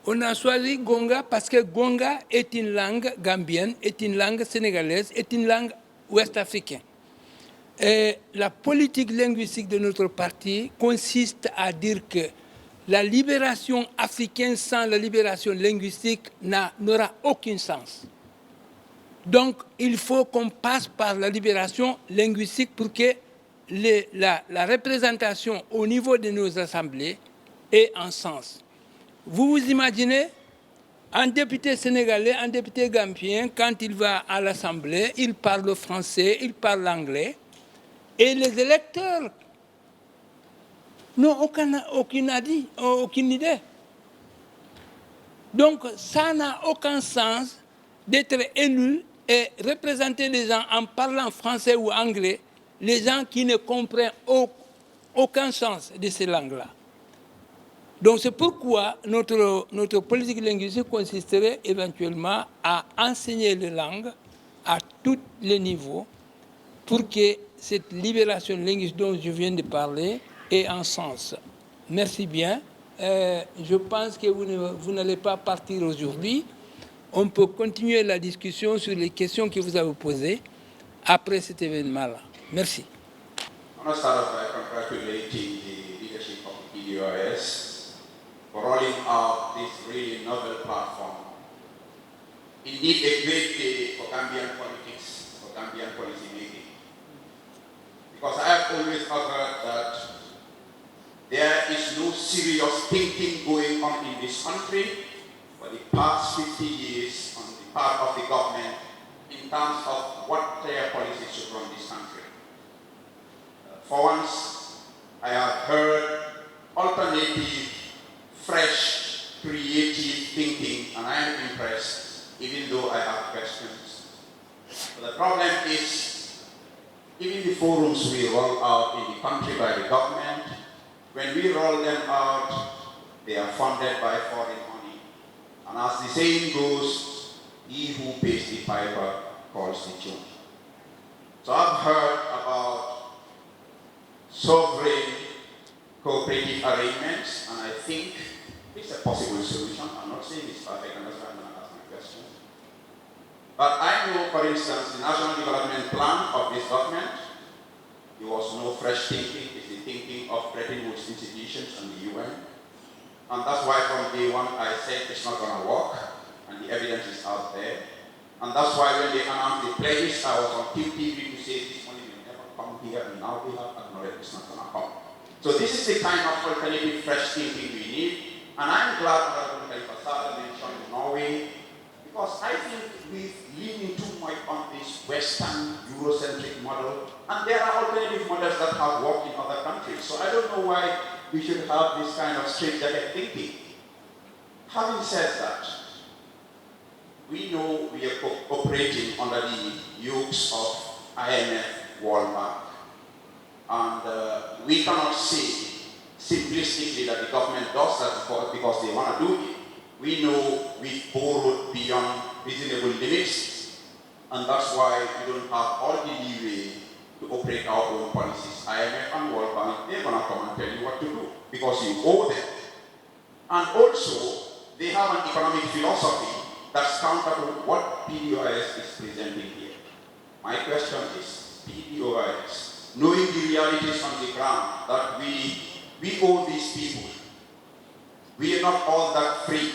On a choisi GONGA parce que GONGA est une langue gambienne, est une langue sénégalaise, est une langue ouest-africaine. Et la politique linguistique de notre parti consiste à dire que la libération africaine sans la libération linguistique n'aura aucun sens. Donc, il faut qu'on passe par la libération linguistique pour que la représentation au niveau de nos assemblées ait un sens. Vous vous imaginez, un député sénégalais, un député gambien, quand il va à l'Assemblée, il parle français, il parle l'anglais, et les électeurs n'ont aucune idée. Donc, ça n'a aucun sens d'être élu et représenter les gens en parlant français ou anglais, les gens qui ne comprennent aucun sens de ces langues-là. Donc c'est pourquoi notre politique linguistique consisterait éventuellement à enseigner les langues à tous les niveaux pour que cette libération linguistique dont je viens de parler ait un sens. Merci bien. Je pense que vous n'allez pas partir aujourd'hui. On peut continuer la discussion sur les questions que vous avez posées après cet événement-là. Merci. I want to start off by congratulating the leadership of the PDOIS for rolling out this really novel platform. Indeed, a great day for Gambian politics, for Gambian policy making. Because I have always heard that there is no serious thinking going on in this country for the past 50 years on the part of the government in terms of what their policies should run this country. For once, I have heard alternative, fresh, creative thinking, and I am impressed, even though I have questions. But the problem is, even the forums we roll out in the country by the government, when we roll them out, they are funded by foreign money. And as the saying goes, he who pays the piper calls the tune. So I've heard about sovereign cooperative arrangements, and I think it's a possible solution. I'm not saying it's perfect, and that's why I'm going to ask my question. But I know, for instance, the National Development Plan of this government, there was no fresh thinking. It's the thinking of Bretton Woods institutions and the UN. And that's why from day one I said it's not going to work, and the evidence is out there. And that's why when they announced the pledges, I was on TV to say this money will never come here, and now we have acknowledged it's not going to come. So this is the kind of alternative fresh thinking we need. And I'm glad that Fatou mentioned Norway, because I think we've leaned too much on this Western Eurocentric model, and there are alternative models that have worked in other countries. So I don't know why we should have this kind of straightjacket thinking. Having said that, we know we are operating under the yokes of IMF, World Bank, and we cannot say simplistically that the government does that because they want to do it. We know we've borrowed beyond reasonable limits, and that's why we don't have all the leeway to operate our own policies. IMF and World Bank, they're going to come and tell you what to do because you owe them. And also, they have an economic philosophy that's counter to what PDOIS is presenting here. My question is, PDOIS, knowing the realities on the ground that we owe these people, we are not all that free.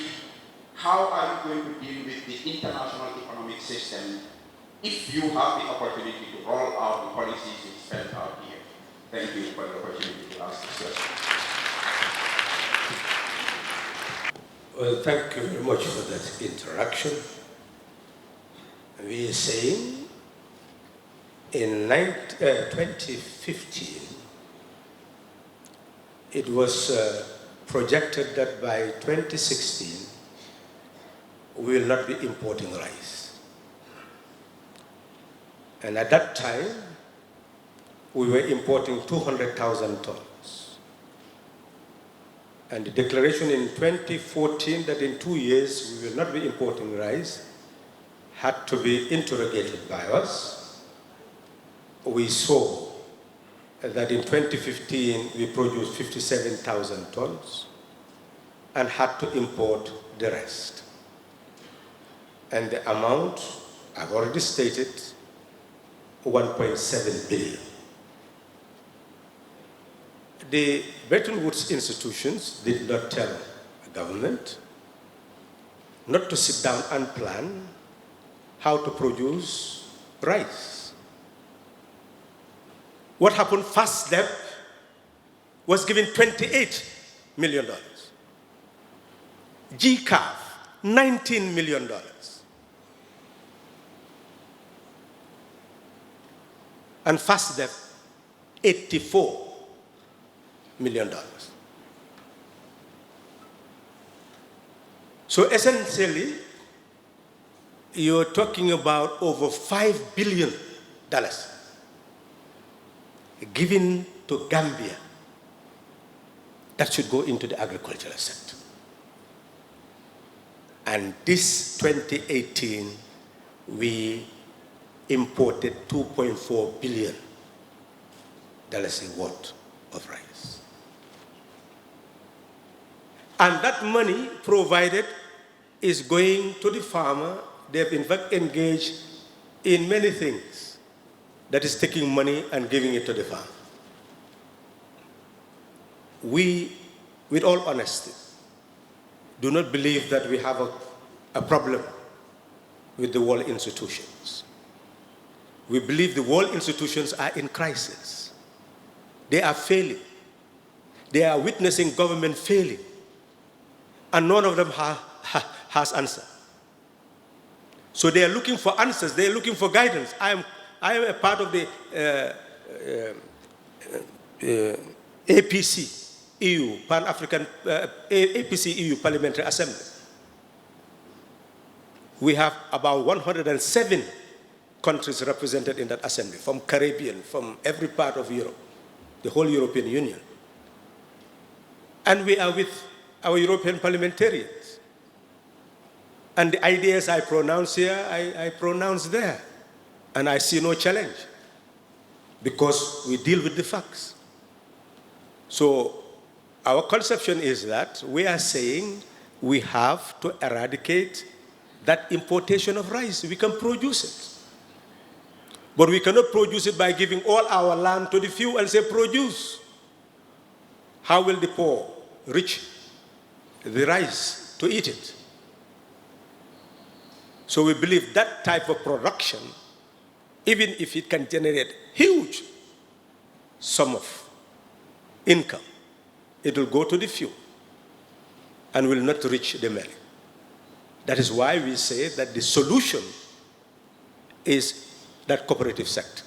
How are you going to deal with the international economic system if you have the opportunity to roll out the policies you spelled out here? Thank you for the opportunity to ask this question. Well, thank you very much for that interaction. We are saying in 2015, it was projected that by 2016, we will not be importing rice. And at that time, we were importing 200,000 tons. And the declaration in 2014 that in 2 years we will not be importing rice had to be interrogated by us. We saw that in 2015 we produced 57,000 tons and had to import the rest. And the amount, I've already stated, 1.7 billion. The Bretton Woods institutions did not tell the government not to sit down and plan how to produce rice. What happened? First step was given $28 million. GCAF, $19 million. And first step, $84 million. So essentially, you're talking about over $5 billion given to Gambia that should go into the agricultural sector. And this 2018, we imported $2.4 billion worth of rice. And that money provided is going to the farmer. They've in fact engaged in many things that is taking money and giving it to the farmer. We, with all honesty, do not believe that we have a problem with the world institutions. We believe the world institutions are in crisis. They are failing. They are witnessing government failing. And none of them has answer. So they are looking for answers. They are looking for guidance. I am a part of the APC EU, Pan-African APC EU Parliamentary Assembly. We have about 107 countries represented in that assembly, from Caribbean, from every part of Europe, the whole European Union. And we are with our European parliamentarians. And the ideas I pronounce here, I pronounce there. And I see no challenge, because we deal with the facts. So our conception is that we are saying we have to eradicate that importation of rice. We can produce it. But we cannot produce it by giving all our land to the few and say, produce. How will the poor reach the rice to eat it? So we believe that type of production, even if it can generate huge sum of income, it will go to the few and will not reach the many. That is why we say that the solution is that cooperative sector.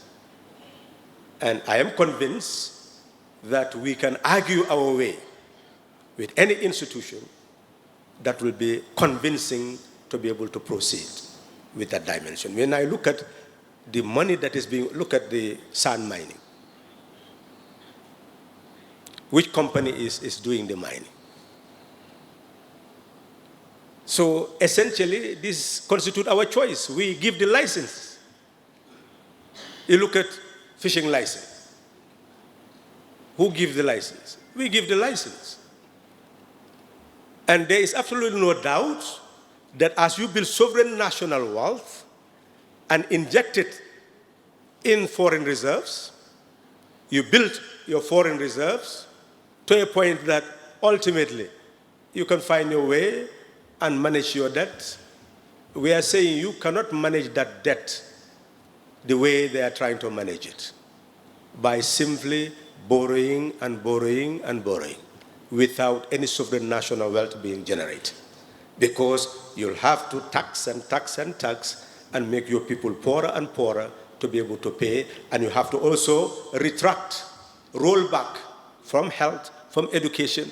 And I am convinced that we can argue our way with any institution that will be convincing to be able to proceed with that dimension. When I look at the money that is being, look at the sand mining. Which company is doing the mining? So essentially, this constitutes our choice. We give the license. You look at fishing license. Who gives the license? We give the license. And there is absolutely no doubt that as you build sovereign national wealth and inject it in foreign reserves, you build your foreign reserves to a point that ultimately you can find your way and manage your debt. We are saying you cannot manage that debt the way they are trying to manage it, by simply borrowing and borrowing and borrowing without any sovereign national wealth being generated. Because you'll have to tax and tax and tax and make your people poorer and poorer to be able to pay, and you have to also retract, roll back from health, from education,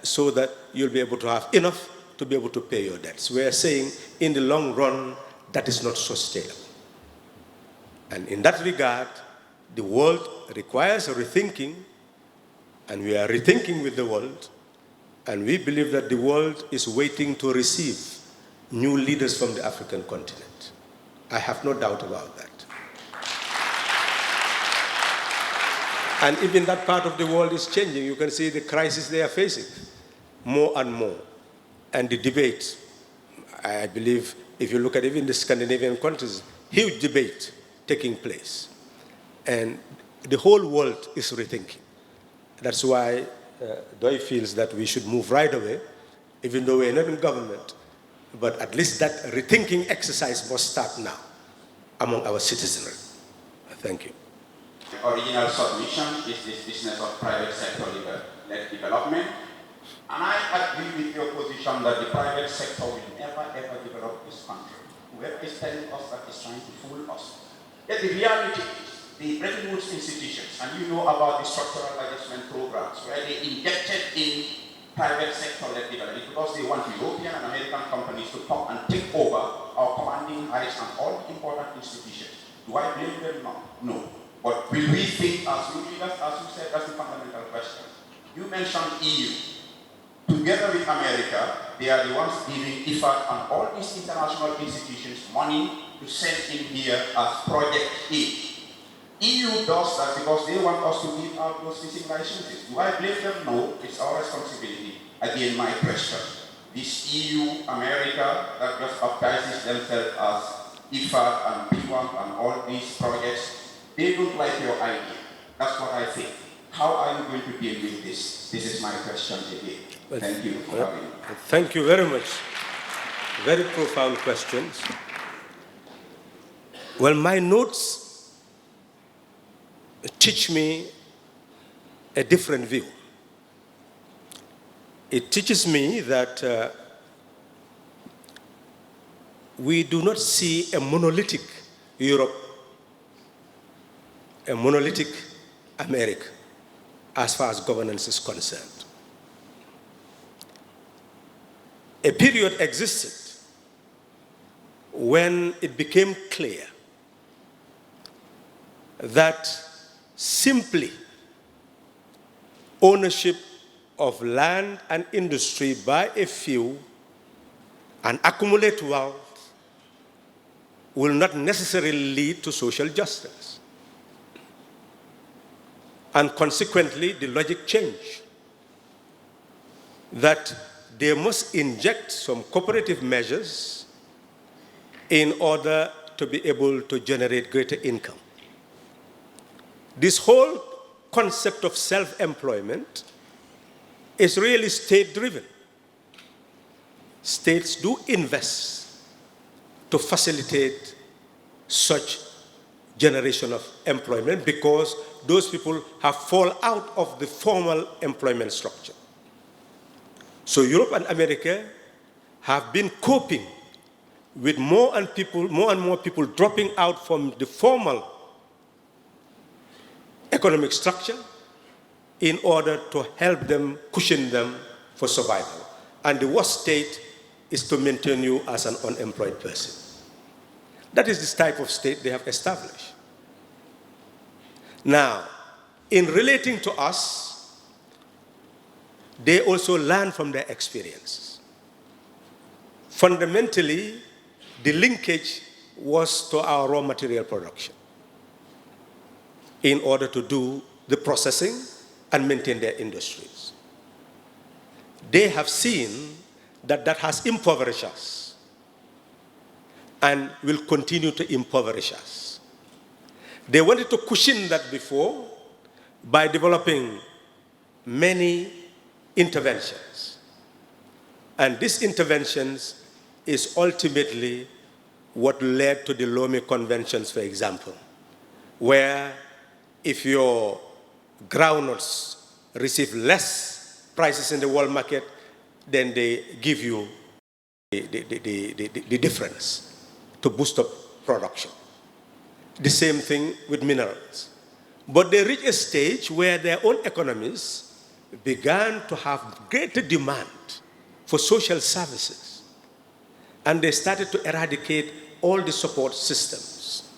so that you'll be able to have enough to be able to pay your debts. We are saying in the long run, that is not sustainable. And in that regard, the world requires a rethinking, and we are rethinking with the world, and we believe that the world is waiting to receive new leaders from the African continent. I have no doubt about that. And even that part of the world is changing. You can see the crisis they are facing more and more. And the debate, I believe, if you look at even the Scandinavian countries, huge debate taking place. And the whole world is rethinking. That's why DOI feels that we should move right away, even though we're not in government, but at least that rethinking exercise must start now among our citizenry. Thank you. The original submission is this business of private sector-led development. And I agree with your position that the private sector will never, ever develop this country. Whoever is telling us that is trying to fool us. Yet the reality is, the Bretton Woods institutions, and you know about the structural adjustment programs, where they injected in private sector-led development because they want European and American companies to come and take over our commanding heights and all the important institutions. Do I blame them? No. But will we think as you leaders, as you said, that's the fundamental question. You mentioned EU. Together with America, they are the ones giving IFAD and all these international institutions money to send in here as project aid. EU does that because they want us to give out those fishing licenses. Do I blame them? No, it's our responsibility. Again, my question. This EU, America, that just baptizes themselves as IFAD and PWAM and all these projects, they don't like your idea. That's what I think. How are you going to deal with this? This is my question again. Thank you for having me. Thank you very much. Very profound questions. Well, my notes teach me a different view. It teaches me that we do not see a monolithic Europe, a monolithic America, as far as governance is concerned. A period existed when it became clear that simply ownership of land and industry by a few and accumulate wealth will not necessarily lead to social justice. And consequently, the logic changed that they must inject some cooperative measures in order to be able to generate greater income. This whole concept of self-employment is really state-driven. States do invest to facilitate such generation of employment because those people have fallen out of the formal employment structure. So Europe and America have been coping with more and more people dropping out from the formal economic structure in order to help them, cushion them for survival. And the worst state is to maintain you as an unemployed person. That is the type of state they have established. Now, in relating to us, they also learn from their experiences. Fundamentally, the linkage was to our raw material production in order to do the processing and maintain their industries. They have seen that that has impoverished us and will continue to impoverish us. They wanted to cushion that before by developing many interventions. And these interventions is ultimately what led to the Lomé Conventions, for example, where if your groundnuts receive less prices in the world market, then they give you the difference to boost up production. The same thing with minerals. But they reached a stage where their own economies began to have greater demand for social services. And they started to eradicate all the support systems.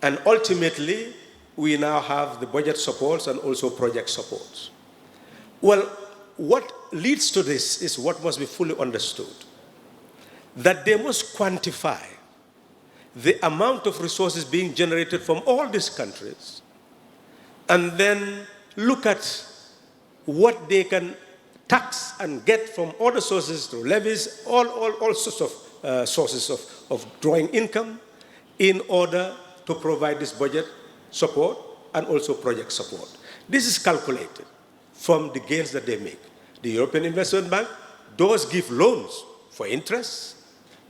And ultimately, we now have the budget supports and also project supports. Well, what leads to this is what must be fully understood, that they must quantify the amount of resources being generated from all these countries and then look at what they can tax and get from other sources through levies, all sorts of sources of drawing income in order to provide this budget support and also project support. This is calculated from the gains that they make. The European Investment Bank does give loans for interest,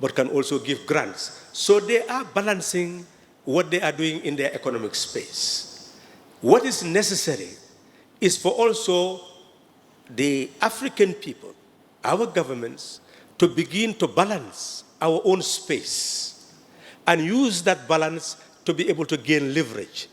but can also give grants. So they are balancing what they are doing in their economic space. What is necessary is for also the African people, our governments, to begin to balance our own space and use that balance to be able to gain leverage.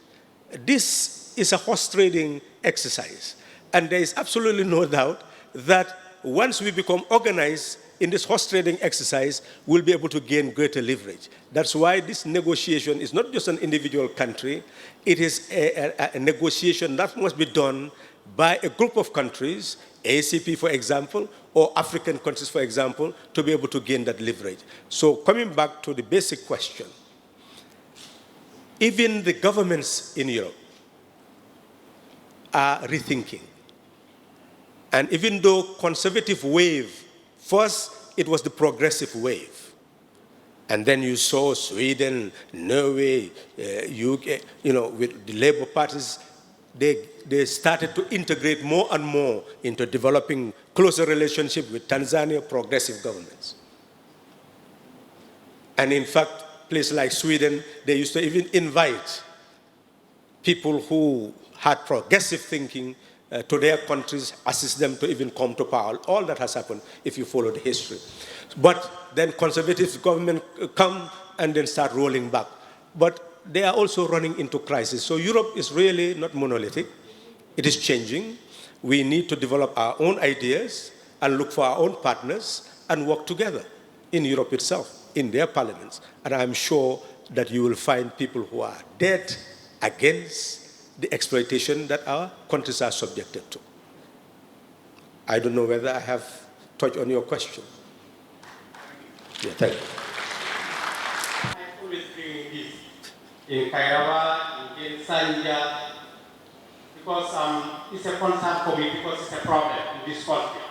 This is a horse trading exercise. And there is absolutely no doubt that once we become organized in this horse trading exercise, we'll be able to gain greater leverage. That's why this negotiation is not just an individual country. It is a negotiation that must be done by a group of countries, ACP, for example, or African countries, for example, to be able to gain that leverage. So coming back to the basic question, even the governments in Europe are rethinking. And even though conservative wave, first it was the progressive wave. And then you saw Sweden, Norway, UK, with the Labour parties, they started to integrate more and more into developing closer relationship with Tanzania, progressive governments. And in fact, places like Sweden, they used to even invite people who had progressive thinking to their countries, assist them to even come to power. All that has happened if you follow the history. But then conservative government come and then start rolling back. But they are also running into crisis. So Europe is really not monolithic. It is changing. We need to develop our own ideas and look for our own partners and work together in Europe itself, in their parliaments. And I'm sure that you will find people who are dead against the exploitation that our countries are subjected to. I don't know whether I have touched on your question. Yeah, thank you. I always bring this in Kairawa, in Sanya, because it's a concern for me, because it's a problem in this country.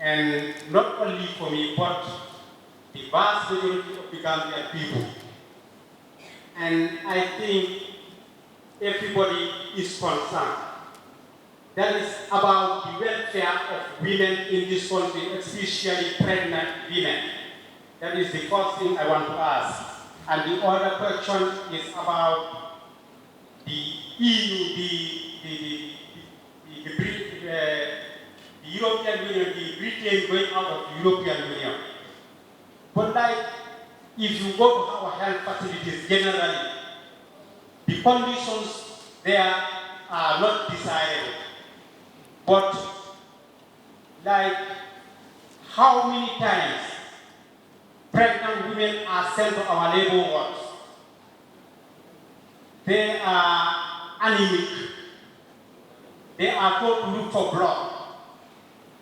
And not only for me, but the vast majority of the Gambian people. And I think everybody is concerned. That is about the welfare of women in this country, especially pregnant women. That is the first thing I want to ask. And the other question is about the EU, the European Union, the Britain going out of the European Union. But like, if you go to our health facilities generally, the conditions there are not desirable. But like, how many times pregnant women are sent to our labor wards? They are anemic. They are told to look for blood.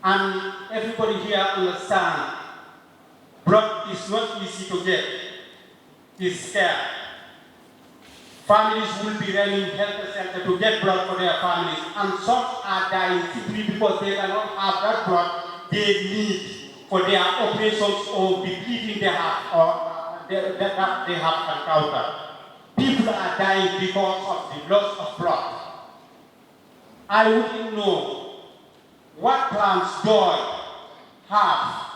And everybody here understands blood is not easy to get. It's scarce. Families will be running health center to get blood for their families, and some are dying simply because they cannot have that blood they need for their operations or depleting their that they have encountered. People are dying because of the loss of blood. I wouldn't know what plans Joy have,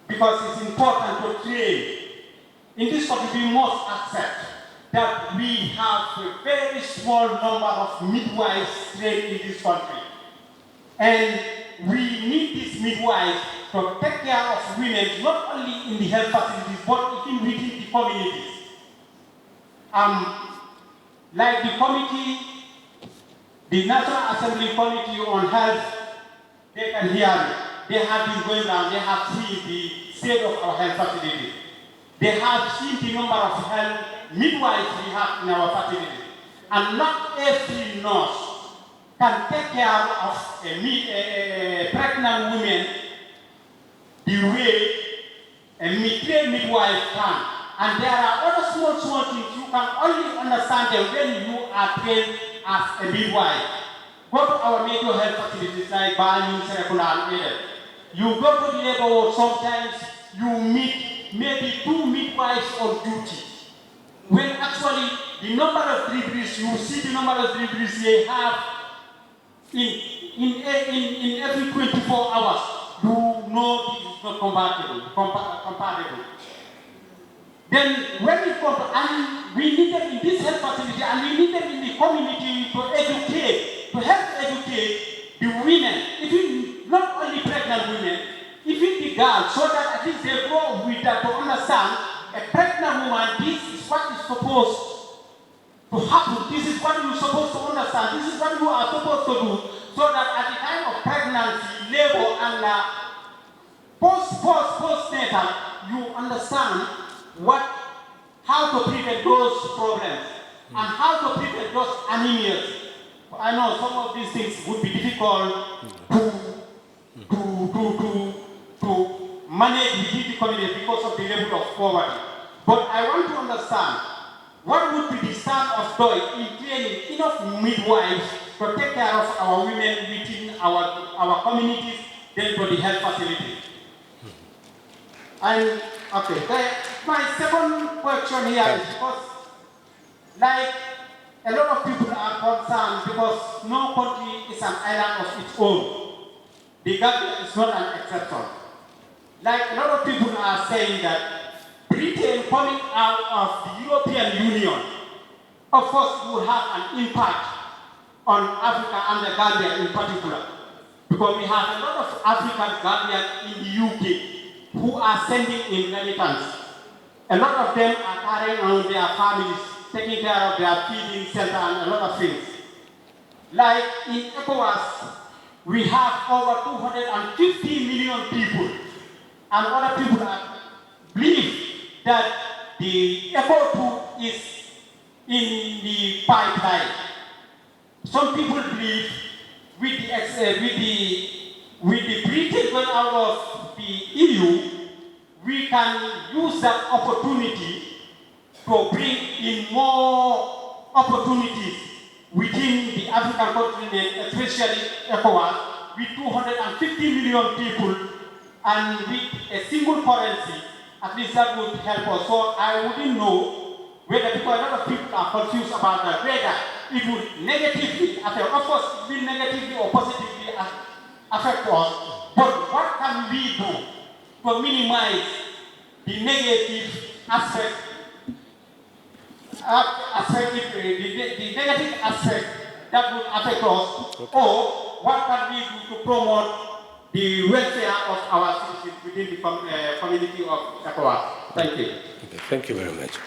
because it's important to train. In this country, we must accept that we have a very small number of midwives trained in this country. And we need these midwives to take care of women, not only in the health facilities, but even within the communities. Like the committee, the National Assembly Committee on Health, they can hear me. They have been going around, they have seen the state of our health facilities. They have seen the number of health midwives we have in our facilities. And not every nurse can take care of a pregnant woman the way a trained midwife can. And there are other small things you can only understand them when you are trained as a midwife. Go to our major health facilities like Bani, Serekunda, and Eden. You go to the labor ward, sometimes you meet maybe 2 midwives on duty. When actually the number of deliveries, you see the number of deliveries they have in every 24 hours, you know this is not comparable. Then when it comes, and we need them in this health facility, and we need them in the community to educate, to help educate the women, even not only pregnant women, even the girls, so that at least they grow with that to understand a pregnant woman, this is what is supposed to happen, this is what you're supposed to understand, this is what you are supposed to do, so that at the time of pregnancy, labor, and postnatal, you understand how to prevent those problems and how to prevent those anemias. I know some of these things would be difficult to manage within the community because of the level of poverty. But I want to understand what would be the stand of DOI in training enough midwives to take care of our women within our communities, then to the health facility. And okay, my second question here is because, like, a lot of people are concerned because no country is an island of its own. The Gambia is not an exception. Like, a lot of people are saying that Britain coming out of the European Union, of course, would have an impact on Africa and the Gambia in particular. Because we have a lot of African Gambians in the UK who are sending in remittance. A lot of them are carrying on their families, taking care of their feeding center and a lot of things. Like in ECOWAS, we have over 250 million people, and other people believe that the ECO2 is in the pipeline. Some people believe with the Britain going out of the EU, we can use that opportunity to bring in more opportunities within the African continent, especially ECOWAS, with 250 million people and with a single currency. At least that would help us. So I wouldn't know whether, because a lot of people are confused about that, whether it would negatively affect, of course, it will negatively or positively affect us. But what can we do to minimize the negative aspect, the negative aspect that would affect us, or what can we do to promote the welfare of our citizens within the community of ECOWAS? Thank you. Okay, thank you very much.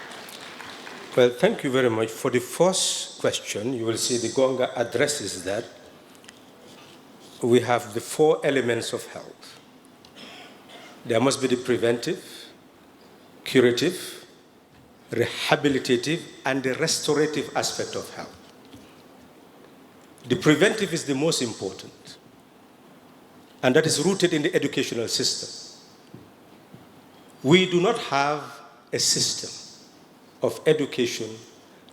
Well, thank you very much. For the first question, you will see the GONGA addresses that we have the 4 elements of health. There must be the preventive, curative, rehabilitative, and the restorative aspect of health. The preventive is the most important, and that is rooted in the educational system. We do not have a system of education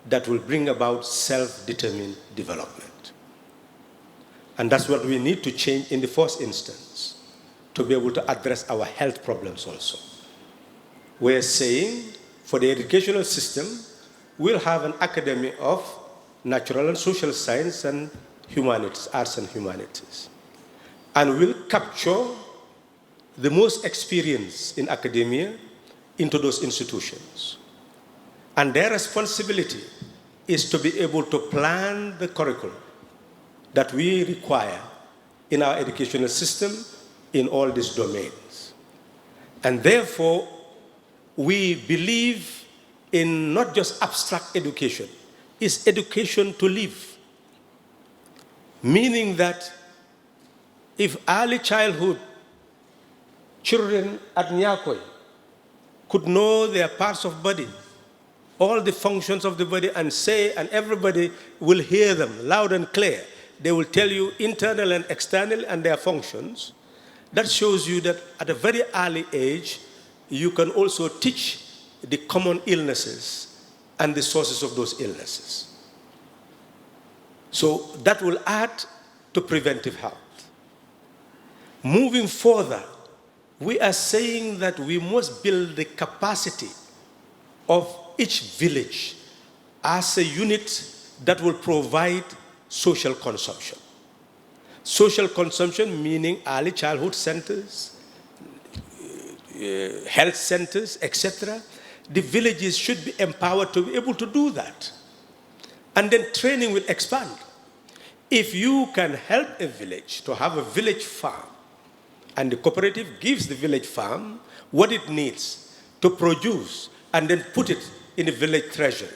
that will bring about self-determined development. And that's what we need to change in the first instance to be able to address our health problems also. we're saying for the educational system, we'll have an academy of natural and social science and humanities, arts and humanities. And we'll capture the most experienced in academia into those institutions. And their responsibility is to be able to plan the curriculum that we require in our educational system in all these domains. And therefore, we believe in not just abstract education, it's education to live. Meaning that if early childhood children at Nyakoi could know their parts of body, all the functions of the body, and say, and everybody will hear them loud and clear. They will tell you internal and external and their functions. That shows you that at a very early age, you can also teach the common illnesses and the sources of those illnesses. So that will add to preventive health. Moving further, we are saying that we must build the capacity of each village as a unit that will provide social consumption. Social consumption meaning early childhood centers, health centers, etc. The villages should be empowered to be able to do that. And then training will expand. If you can help a village to have a village farm, and the cooperative gives the village farm what it needs to produce and then put it in the village treasury.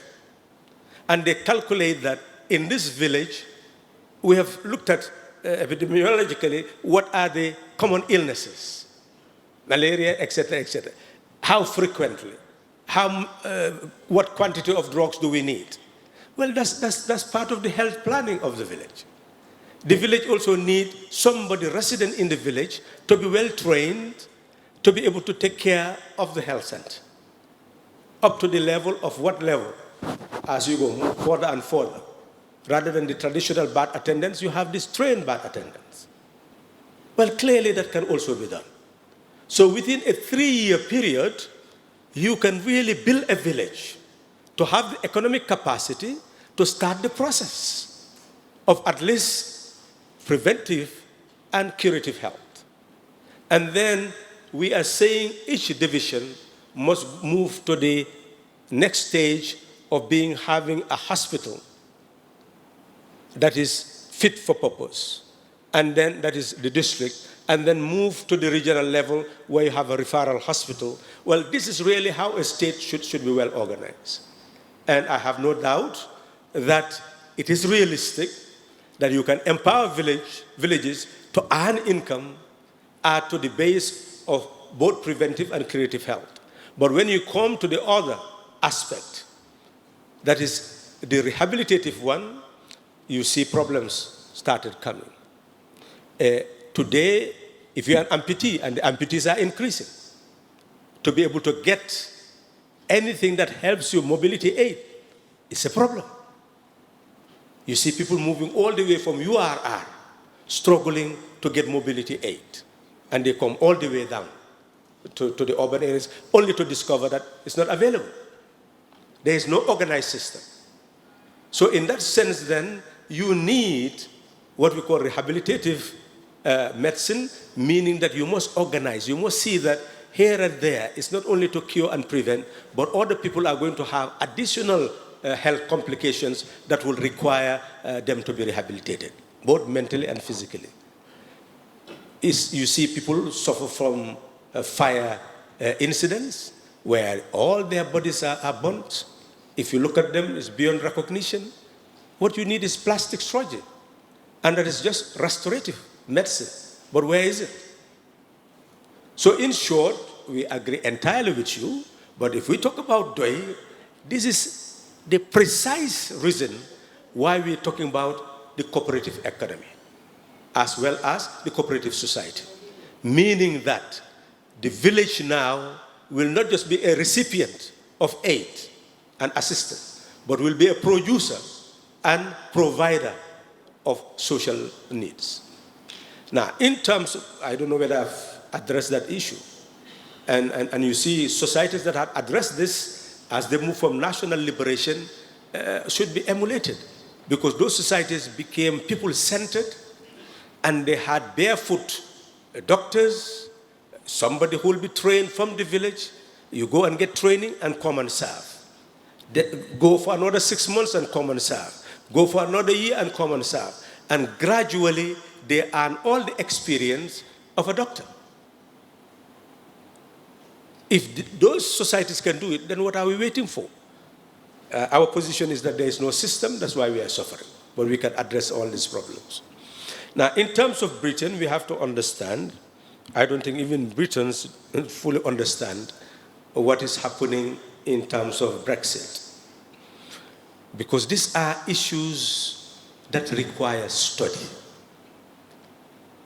And they calculate that in this village, we have looked at epidemiologically what are the common illnesses, malaria, etc., etc. How frequently, what quantity of drugs do we need? Well, that's part of the health planning of the village. The village also needs somebody resident in the village to be well trained, to be able to take care of the health center. Up to the level of what level? As you go further and further. Rather than the traditional bath attendants, you have these trained bath attendants. Well, clearly that can also be done. So within a 3-year period, you can really build a village to have the economic capacity to start the process of at least preventive and curative health. And then we are saying each division must move to the next stage of having a hospital that is fit for purpose. And then that is the district, and then move to the regional level where you have a referral hospital. Well, this is really how a state should be well organized. And I have no doubt that it is realistic that you can empower villages to earn income to the base of both preventive and curative health. But when you come to the other aspect, that is the rehabilitative one, you see problems started coming. Today, if you're an amputee, and the amputees are increasing, to be able to get anything that helps you mobility aid is a problem. You see people moving all the way from URR, struggling to get mobility aid. And they come all the way down to the urban areas, only to discover that it's not available. There is no organized system. So in that sense, then, you need what we call rehabilitative medicine, meaning that you must organize. You must see that here and there, it's not only to cure and prevent, but other people are going to have additional health complications that will require them to be rehabilitated, both mentally and physically. You see people suffer from fire incidents where all their bodies are burnt. If you look at them, it's beyond recognition. What you need is plastic surgery, and that is just restorative medicine. But where is it? So in short, we agree entirely with you, but if we talk about DOI, this is the precise reason why we're talking about the cooperative economy, as well as the cooperative society. Meaning that the village now will not just be a recipient of aid and assistance, but will be a producer and provider of social needs. Now, in terms of, I don't know whether I've addressed that issue, And you see societies that have addressed this as they move from national liberation should be emulated, because those societies became people-centered, and they had barefoot doctors, somebody who will be trained from the village. You go and get training and come and serve. Go for another 6 months and come and serve. Go for another year and come and serve. And gradually, they earn all the experience of a doctor. If those societies can do it, then what are we waiting for? Our position is that there is no system, that's why we are suffering. But we can address all these problems. Now, in terms of Britain, we have to understand, I don't think even Britons fully understand what is happening in terms of Brexit. Because these are issues that require study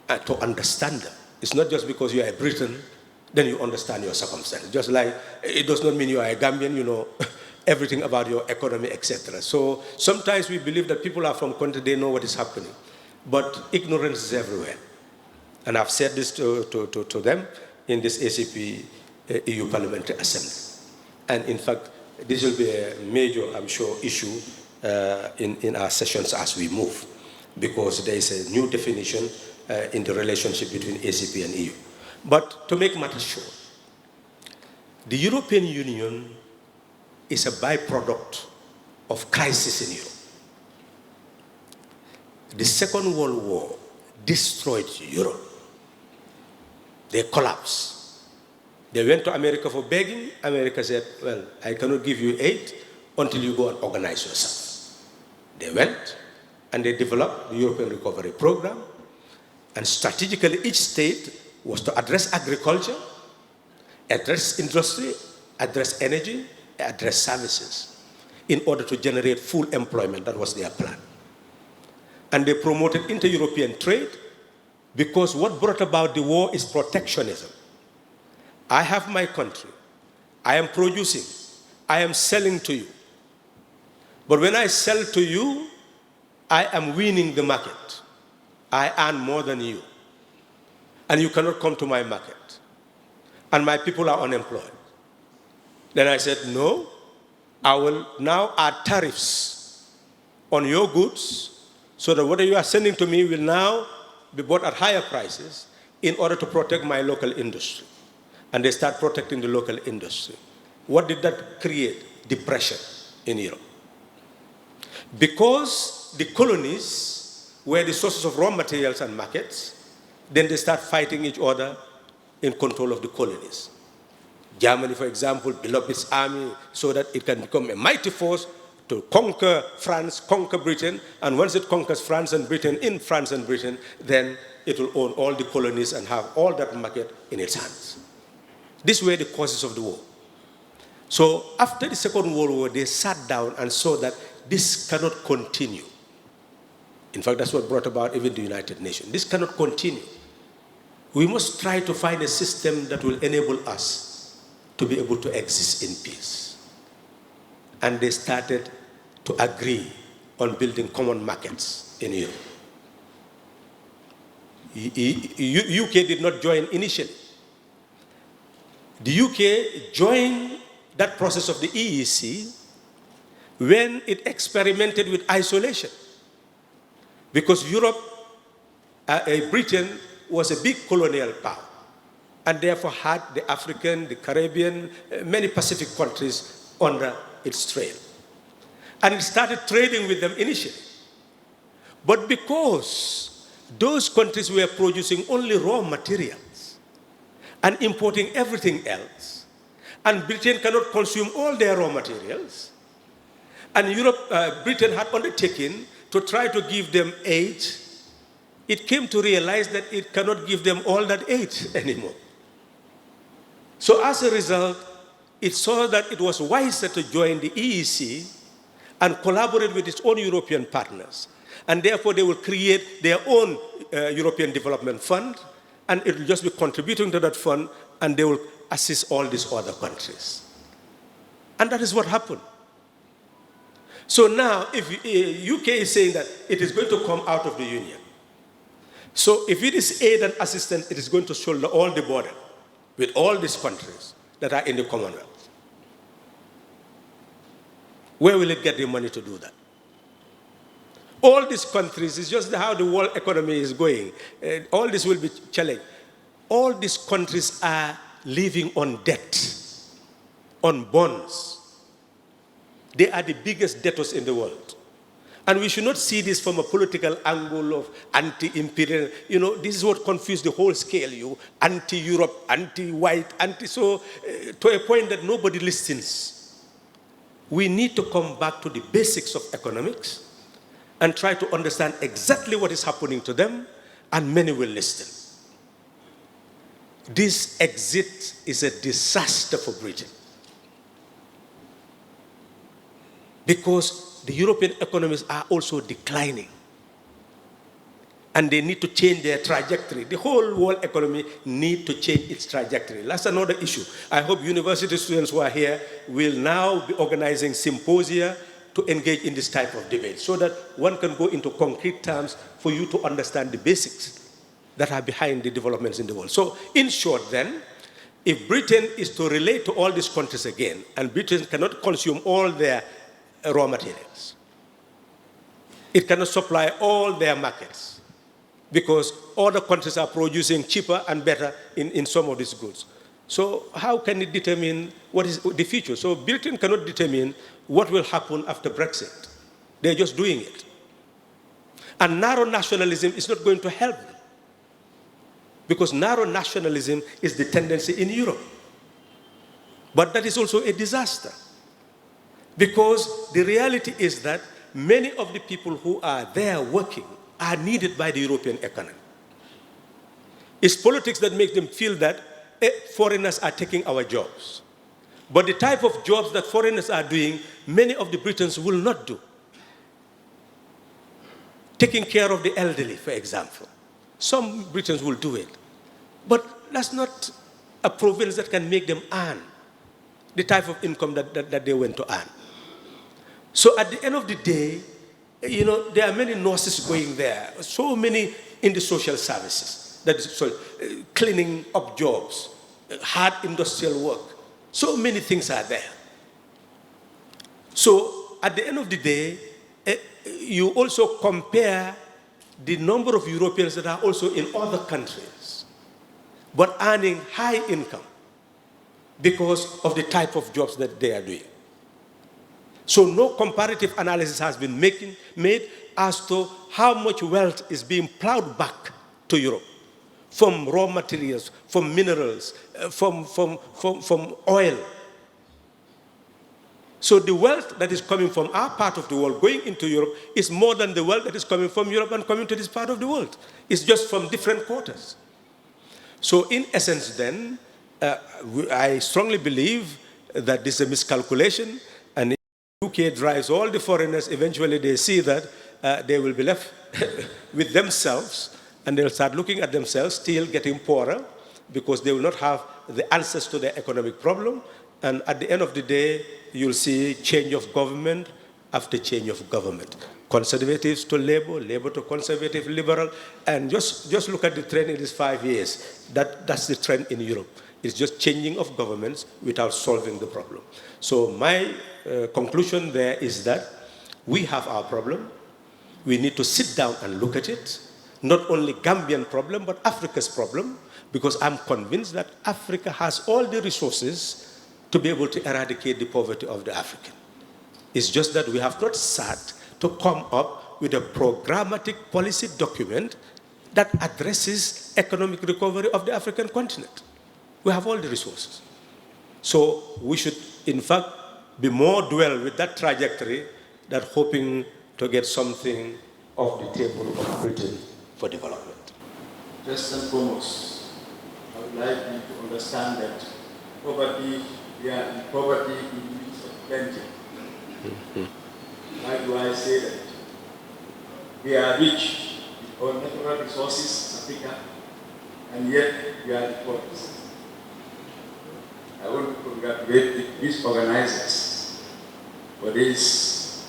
and to understand them. It's not just because you are a Briton, then you understand your circumstances. Just like it does not mean you are a Gambian, you know everything about your economy, etc. So sometimes we believe that people are from country, they know what is happening. But ignorance is everywhere. And I've said this to them in this ACP EU Parliamentary Assembly. And in fact, this will be a major, I'm sure, issue in our sessions as we move, because there is a new definition in the relationship between ACP and EU. But to make matters short, the European Union is a byproduct of crisis in Europe. The Second World War destroyed Europe. They collapsed. They went to America for begging. America said, well, I cannot give you aid until you go and organize yourself. They went and they developed the European Recovery Program. And strategically, each state was to address agriculture, address industry, address energy, address services in order to generate full employment. That was their plan. And they promoted inter-European trade, because what brought about the war is protectionism. I have my country. I am producing. I am selling to you. But when I sell to you, I am winning the market. I earn more than you. And you cannot come to my market. And my people are unemployed. Then I said, no, I will now add tariffs on your goods, so that what you are sending to me will now be bought at higher prices in order to protect my local industry. And they start protecting the local industry. What did that create? Depression in Europe. Because the colonies were the sources of raw materials and markets, then they start fighting each other in control of the colonies. Germany, for example, built up its army so that it can become a mighty force to conquer France, conquer Britain, and once it conquers France and Britain, in France and Britain, then it will own all the colonies and have all that market in its hands. These were the causes of the war. So after the Second World War, they sat down and saw that this cannot continue. In fact, that's what brought about even the United Nations. This cannot continue. We must try to find a system that will enable us to be able to exist in peace. And they started to agree on building common markets in Europe. UK did not join initially. The UK joined that process of the EEC when it experimented with isolation. Because Europe, Britain was a big colonial power, and therefore had the African, the Caribbean, many Pacific countries under its trade. And it started trading with them initially. But because those countries were producing only raw materials and importing everything else, and Britain cannot consume all their raw materials, and Britain had undertaken to try to give them aid, it came to realize that it cannot give them all that aid anymore. So as a result, it saw that it was wiser to join the EEC and collaborate with its own European partners. And therefore, they will create their own European Development Fund, and it will just be contributing to that fund, and they will assist all these other countries. And that is what happened. So now, if UK is saying that it is going to come out of the Union, so if it is aid and assistance, it is going to shoulder all the burden. with all these countries that are in the Commonwealth? Where will it get the money to do that? All these countries, it's just how the world economy is going. All this will be challenged. All these countries are living on debt, on bonds. They are the biggest debtors in the world. And we should not see this from a political angle of anti-imperial. You know, this is what confused the whole scale. You anti-Europe, anti-white, to a point that nobody listens. We need to come back to the basics of economics and try to understand exactly what is happening to them, and many will listen. This exit is a disaster for Britain, because the European economies are also declining, and they need to change their trajectory. The whole world economy needs to change its trajectory. That's another issue. I hope university students who are here will now be organizing symposia to engage in this type of debate, so that one can go into concrete terms for you to understand the basics that are behind the developments in the world. So in short then, if Britain is to relate to all these countries again, and Britain cannot consume all their raw materials, it cannot supply all their markets, because other countries are producing cheaper and better in some of these goods. So how can it determine what is the future? So Britain cannot determine what will happen after Brexit. They're just doing it. And narrow nationalism is not going to help them, because narrow nationalism is the tendency in Europe. But that is also a disaster, because the reality is that many of the people who are there working are needed by the European economy. It's politics that makes them feel that foreigners are taking our jobs. But the type of jobs that foreigners are doing, many of the Britons will not do. Taking care of the elderly, for example. Some Britons will do it. But that's not a province that can make them earn the type of income that they went to earn. So at the end of the day, you know, there are many nurses going there, so many in the social services, that is, cleaning up jobs, hard industrial work. So many things are there. So at the end of the day, you also compare the number of Europeans that are also in other countries, but earning high income because of the type of jobs that they are doing. So no comparative analysis has been made as to how much wealth is being plowed back to Europe from raw materials, from minerals, from oil. So the wealth that is coming from our part of the world going into Europe is more than the wealth that is coming from Europe and coming to this part of the world. It's just from different quarters. So in essence then, I strongly believe that this is a miscalculation, and if UK drives all the foreigners, eventually they see that they will be left with themselves, and they'll start looking at themselves, still getting poorer, because they will not have the answers to their economic problem. And at the end of the day, you'll see change of government after change of government. Conservatives to Labour, Labour to Conservative, Liberal, and just look at the trend in these 5 years. That's the trend in Europe. It's just changing of governments without solving the problem. So my conclusion there is that we have our problem. We need to sit down and look at it. Not only Gambian problem, but Africa's problem, because I'm convinced that Africa has all the resources to be able to eradicate the poverty of the African. It's just that we have not sat to come up with a programmatic policy document that addresses economic recovery of the African continent. We have all the resources. So we should, in fact, be more dwell with that trajectory than hoping to get something off the table of Britain for development. First and foremost, I would like you to understand that poverty, we are in poverty in midst of plenty. Why do I say that? We are rich with our natural resources, Africa, and yet we are the poorest. I want to congratulate these organizers for this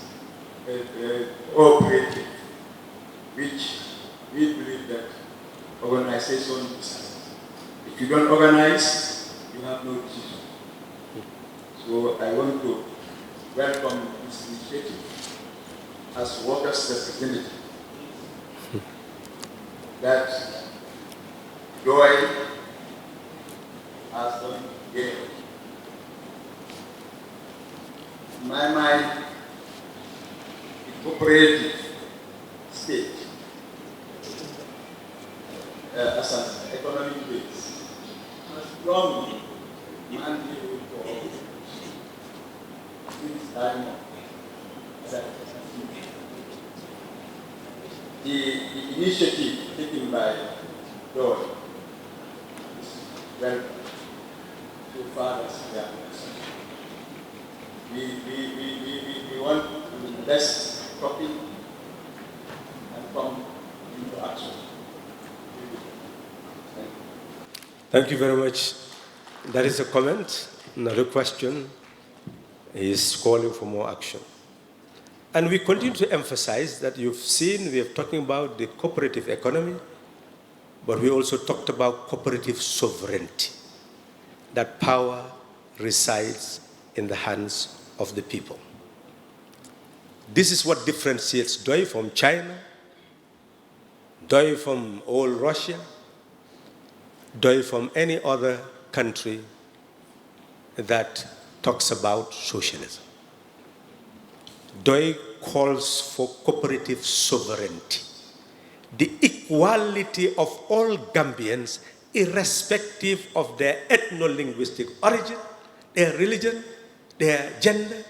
cooperative, which we believe that organization is. If you don't organize, have no decision. So I want to welcome this initiative as workers' representative that DOI has done here. In my mind, the cooperative state as an economic base has long mandated for since time of the initiative taken by DOI is welcome so far as we are concerned. We want to invest topic and come into action. Thank you very much. That is a comment. Another question is calling for more action. And we continue to emphasize that you've seen, we are talking about the cooperative economy, but we also talked about cooperative sovereignty. That power resides in the hands of the people. This is what differentiates DOI from China, DOI from old Russia, DOI from any other country that talks about socialism. DOI calls for cooperative sovereignty, the equality of all Gambians, irrespective of their ethno-linguistic origin, their religion, their gender,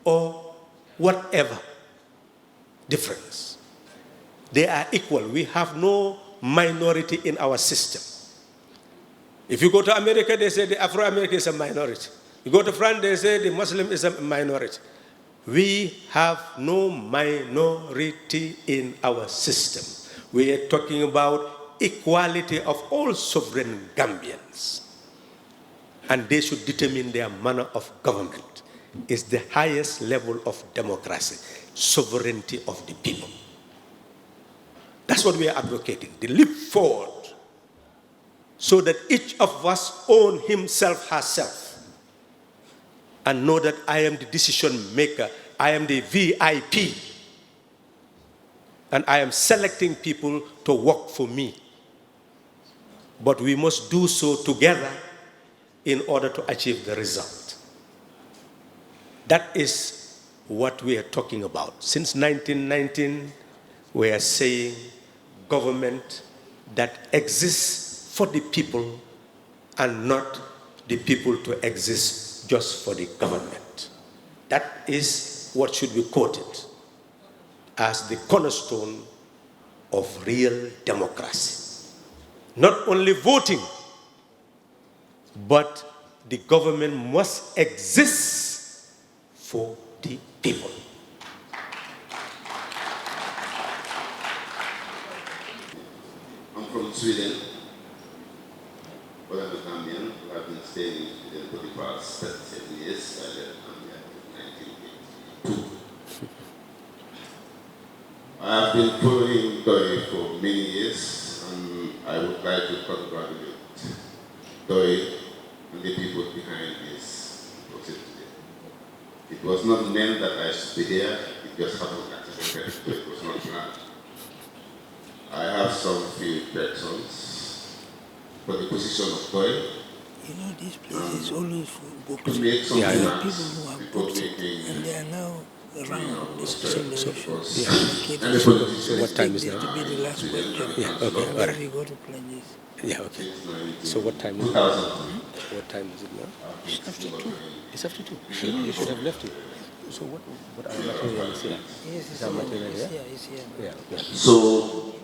or whatever difference. They are equal. We have no minority in our system. If you go to America, they say the Afro-American is a minority. You go to France, they say the Muslim is a minority. We have no minority in our system. We are talking about equality of all sovereign Gambians. And they should determine their manner of government. It's the highest level of democracy, sovereignty of the people. That's what we are advocating, the leap forward, so that each of us own himself, herself, and know that I am the decision maker, I am the VIP, and I am selecting people to work for me. But we must do so together in order to achieve the result. That is what we are talking about. Since 1919, we are saying government that exists for the people and not the people to exist just for the government. That is what should be quoted as the cornerstone of real democracy. Not only voting, but the government must exist for the people. I'm from Sweden, but I'm a Gambian who have been staying in Sweden for the past 37 years. I left Gambia in 1982. I have been following DOI for many years, and I would like to congratulate DOI and the people behind this process today. It was not meant that I should be here, it just happened accidentally, so it was not planned. I have some few questions for the position of DOI. You know, this place is always full of books. To make some There are remarks people who have before books, making and they are now around this So what time is now? To be the last question. Yeah, okay, all right. We go to pledges. Yeah, okay. So what time is it? 2000. What time is it now? It's after 2. It's after 2. You should have left it. So what our material is here? Yes, it's our material here? here. It's here. Yeah, yeah. So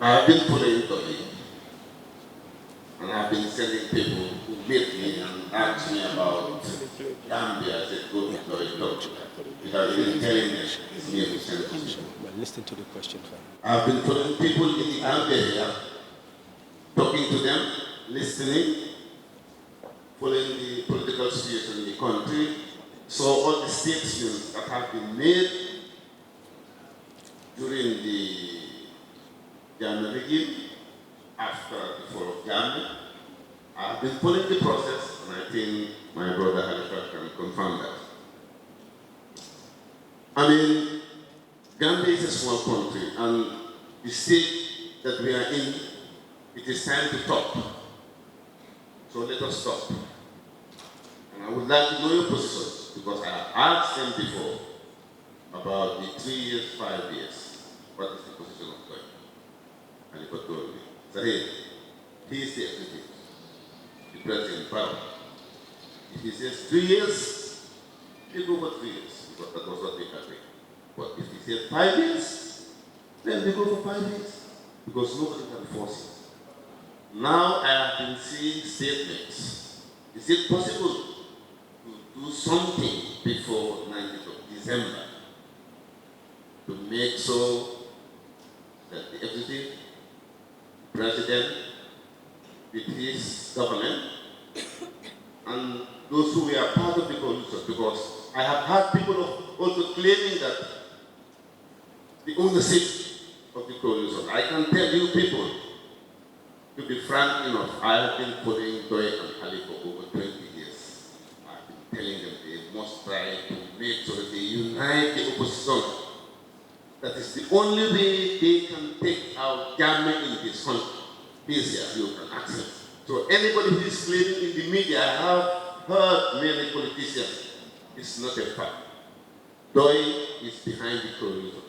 I've been following DOI, and I've been sending people who meet me and ask me about Gambia as a good DOI doctor, without even telling me it's me who sent them. Well, listen to the question first. I've been following people in the Gambia here, talking to them, listening, following the political situation in the country, so all the statements that have been made during the Ghana regime, after the fall of Ghana, I've been following the process, and I think my brother Halifa can confirm that. I mean, Gambia is a small country, and the state that we are in, it is time to stop. So let us stop. And I would like to know your position, because I have asked them before about the 3 years, 5 years. What is the position of God? And he told me, so hey, he is the executive, the president power. If he says 3 years, we go for 3 years, because that was what we agreed. But if he says 5 years, then we go for 5 years, because nobody can force it. Now I have been seeing statements. Is it possible to do something before 19th of December to make sure that the executive, president, with his government, and those who were part of the coalition, because I have had people also claiming that the ownership of the coalition. I can tell you people, to be frank enough, I have been following Doi and Ali for over 20 years. I've been telling them they must try to make sure that they unite the opposition. That is the only way they can take out government in this country. Please, you can access. So anybody who is claiming in the media, I have heard many politicians, it's not a fact. Doi is behind the coalition.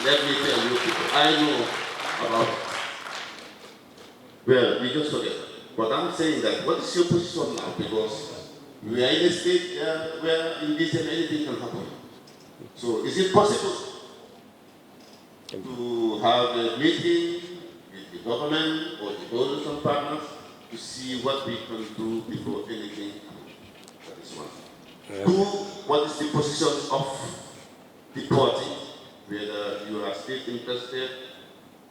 Let me tell you people, I know about it. Well, we just forget. But I'm saying that, what is your position now? Because we are in a state where in this and anything can happen. So is it possible to have a meeting with the government or the coalition partners to see what we can do before anything happens? That is one. Yeah. Two, what is the position of the party? Whether you are still interested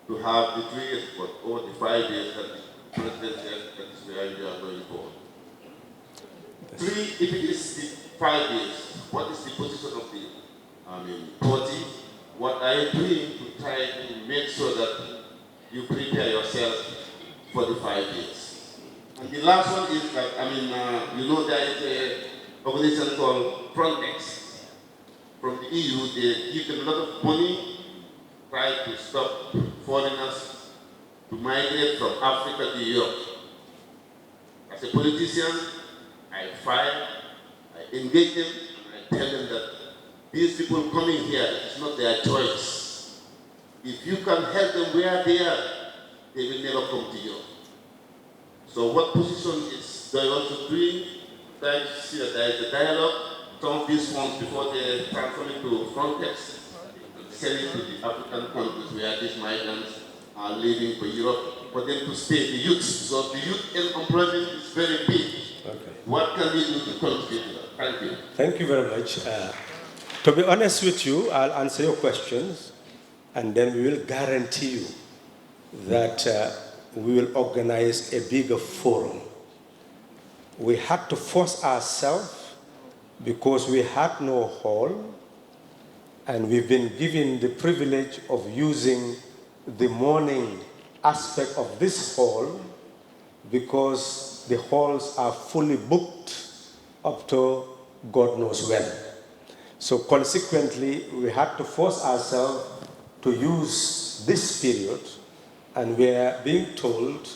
to have the 3 years or the 5 years that the president said that is where you are going for. Three, if it is the 5 years, what is the position of the party? What are you doing to try to make sure that you prepare yourself for the 5 years? And the last one is that, you know there is an organization called Frontex. From the EU, they give them a lot of money, try to stop foreigners to migrate from Africa to Europe. As a politician, I fight, I engage them, and I tell them that these people coming here, it's not their choice. If you can help them where they are, they will never come to Europe. So what position is they also doing? Try to see that there is a dialogue. Some of these funds, before they transfer it to Frontex, send it to the African countries where these migrants are leaving for Europe, for them to stay, the youth. So the youth unemployment is very big. Okay. What can we do to contribute to that? Thank you. Thank you very much. To be honest with you, I'll answer your questions, and then we will guarantee you that we will organize a bigger forum. We had to force ourselves because we had no hall, and we've been given the privilege of using the morning aspect of this hall because the halls are fully booked up to God knows when. So consequently, we had to force ourselves to use this period, and we are being told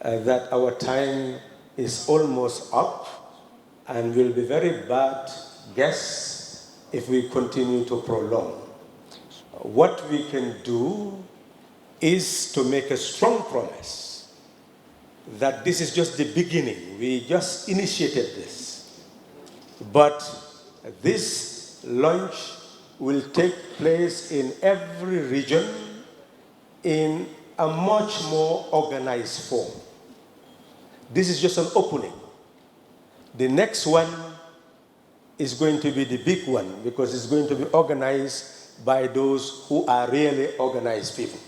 that our time is almost up, and will be very bad guests if we continue to prolong. What we can do is to make a strong promise that this is just the beginning. We just initiated this. But this launch will take place in every region in a much more organized form. This is just an opening. The next one is going to be the big one because it's going to be organized by those who are really organized people.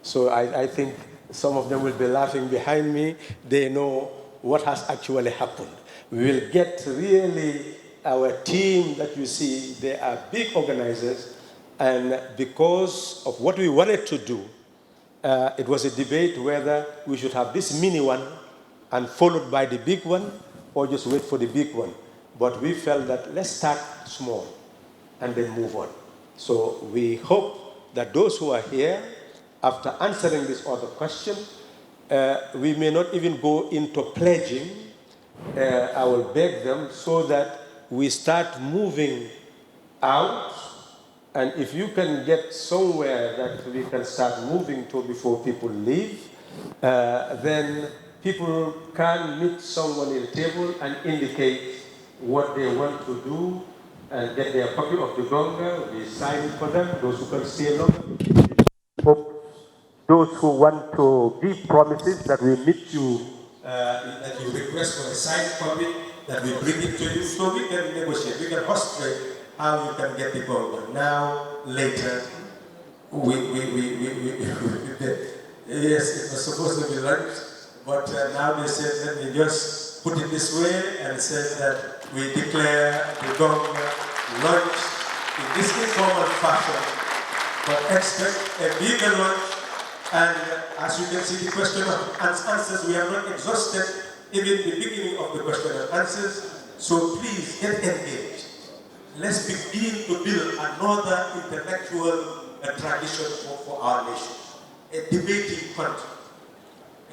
So I think some of them will be laughing behind me. They know what has actually happened. We will get really our team that you see, they are big organizers, and because of what we wanted to do, it was a debate whether we should have this mini one and followed by the big one, or just wait for the big one. But we felt that let's start small and then move on. So we hope that those who are here, after answering this other question, we may not even go into pledging. I will beg them so that we start moving out, and if you can get somewhere that we can start moving to before people leave, then people can meet someone at the table and indicate what they want to do and get their copy of the GONGA. We sign it for them, those who can stay longer. Those who want to give promises that we meet you, that you request for a signed copy, that we bring it to you, so we can negotiate, we can frustrate how you can get the GONGA. Now, later, yes, it was supposed to be lunch, but now they said, let me just put it this way and say that we declare the GONGA lunch in this informal fashion, but expect a bigger lunch. And as you can see, the question and answers, we have not exhausted even the beginning of the question and answers. So please get engaged. Let's begin to build another intellectual tradition for our nation. A debating country.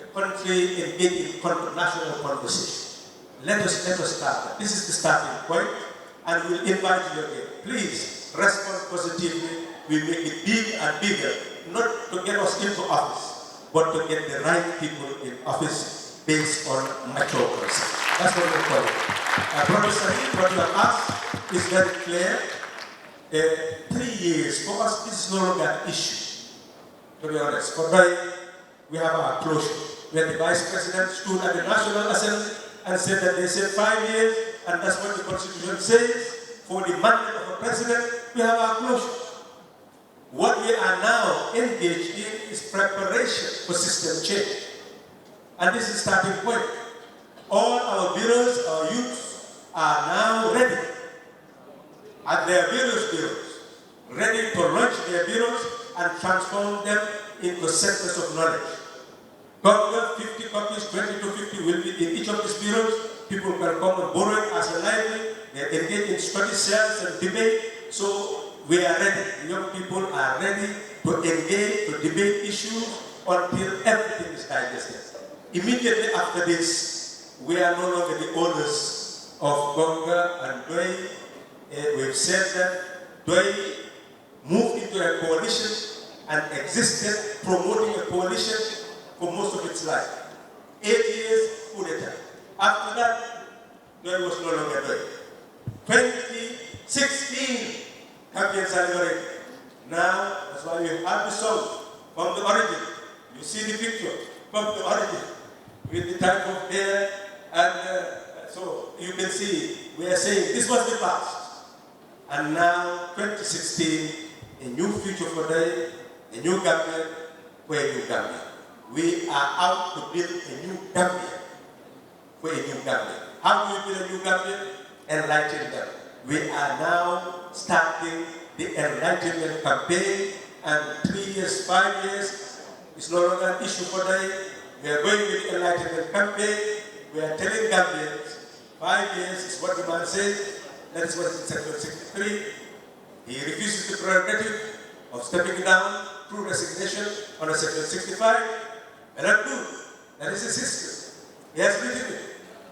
A country engaged in national conversation. Let us start. This is the starting point, and we'll invite you again. Please respond positively. We make it big and bigger, not to get us into office, but to get the right people in office based on mature concepts. That's what we're calling it. Brother Sahib, what you have asked is very clear. 3 years, for us, this is no longer an issue, to be honest. For we have our closure. When the Vice President stood at the National Assembly and said that they said 5 years, and that's what the Constitution says, for the mandate of a president, we have our closure. What we are now engaged in is preparation for system change. And this is starting point. All our bureaus, our youths are now ready at their various bureaus, ready to launch their bureaus and transform them into centers of knowledge. GONGA, 50 copies, 20 to 50 will be in each of these bureaus. People can come and borrow it as a library. They engage in study sessions and debate. So we are ready. Young people are ready to engage, to debate issues until everything is digested. Immediately after this, we are no longer the owners of GONGA and DOI. We've said that DOI moved into a coalition and existed promoting a coalition for most of its life. 8 years, coup d'etat. After that, DOI was no longer DOI. 2016, campaigns are liberated. Now, that's why we have the song from the origin. You see the picture from the origin with the type of hair, and so you can see we are saying this was the past. And now, 2016, a new future for them, a new Gambia, for a new Gambia. We are out to build a new Gambia for a new Gambia. How do we build a new Gambia? Enlighten them. We are now starting the enlightenment campaign, and 3 years, 5 years is no longer an issue for them. We are going with the enlightenment campaign. We are telling Gambians 5 years is what the man says. That is what is in Section 63. He refuses the prerogative of stepping down through resignation under Section 65. And that too, that is his history. He has written it.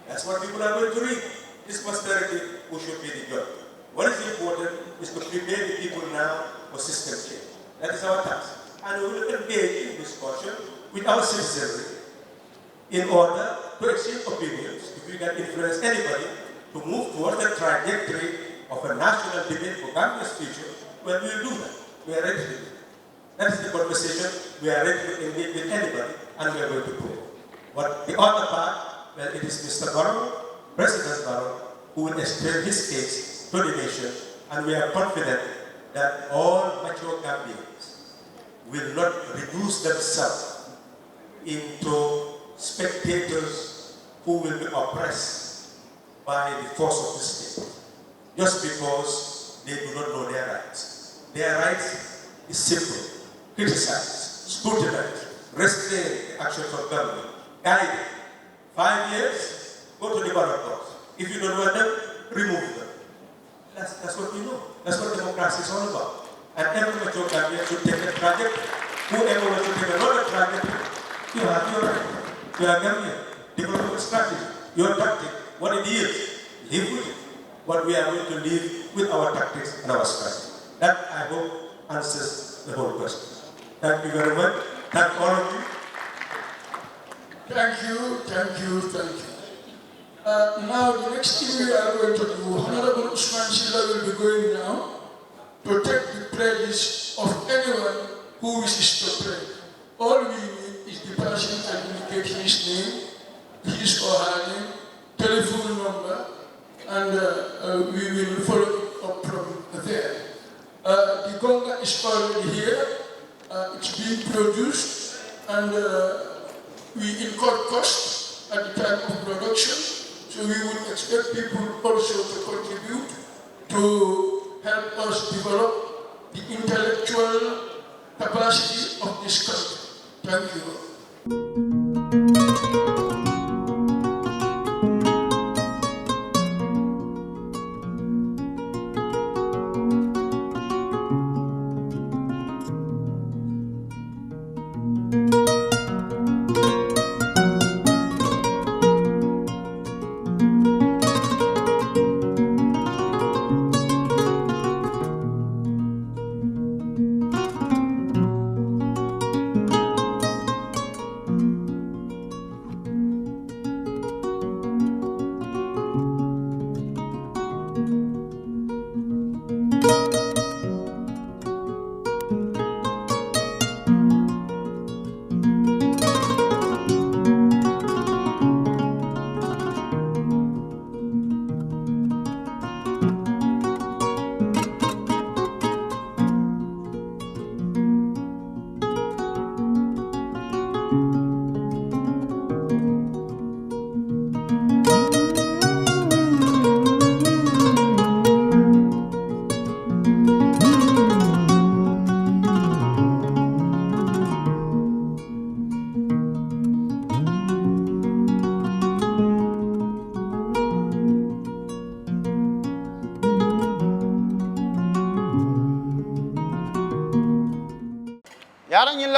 That's what people are going to read. This posterity who should be the judge. What is important is to prepare the people now for system change. That is our task. And we will engage in discussion with our citizenry in order to exchange opinions, if we can influence anybody, to move towards the trajectory of a national debate for Gambia's future. Well, we will do that. We are ready to do that. That is the conversation. We are ready to engage with anybody, and we are going to do it. But the other part, well, it is Mr. Barrow, President Barrow, who will explain his case to the nation, and we are confident that all mature Gambians will not reduce themselves into spectators who will be oppressed by the force of the state, just because they do not know their rights. Their rights is simple: criticize, scrutinize, restrain the actions of government, guide, 5 years, go to the ballot box. If you don't want them, remove them. That's what we know. That's what democracy is all about. And every mature candidate should take a trajectory. Whoever wants to take another trajectory, you have your right. You are Gambian. Develop a strategy, your tactic, what it is, live with it. But we are going to live with our tactics and our strategy. That, I hope, answers the whole question. Thank you very much. Thank all of you. Thank you, thank you, thank you. Now the next thing we are going to do, Honorable Usman Silla will be going now to take the pledges of anyone who wishes to pray. All we need is the person to indicate his name, his or her name, telephone number, and we will follow it up from there. The GONGA is already here, it's being produced, and we incur costs at the time of production, so we would expect people also to contribute to help us develop the intellectual capacity of this country. Thank you.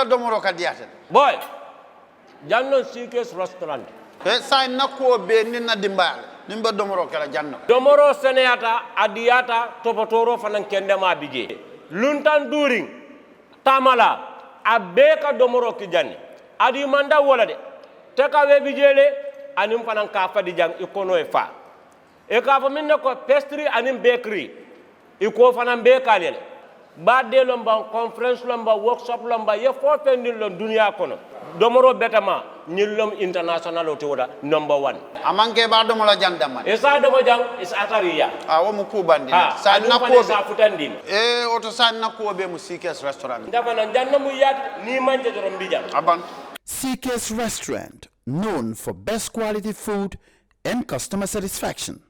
Domoro kadiate boy janno sikes restaurant e sai nakko be ninna dimbal nimba domoro kala janno domoro seneyata adiyata topotoro fanan kendema bije luntan during tamala abeka domoro ki janni adi manda wala de te ka we bijele anim fanan ka fadi jang ikono e fa e ka fa minne ko pastry anim bakery iko fanan be kalele badde lomba conference lomba workshop lomba ye fo fendin lon dunia kono domoro betama nyillom international otoda number 1 amanke ba domo la jandama e sa domo jang is atariya wo mu kubandi sa nakko sa futandin e oto sa nakko be mu sikes restaurant ndafa na janna mu yat ni manje dorom bijam aban CK's Restaurant, known for best quality food and customer satisfaction.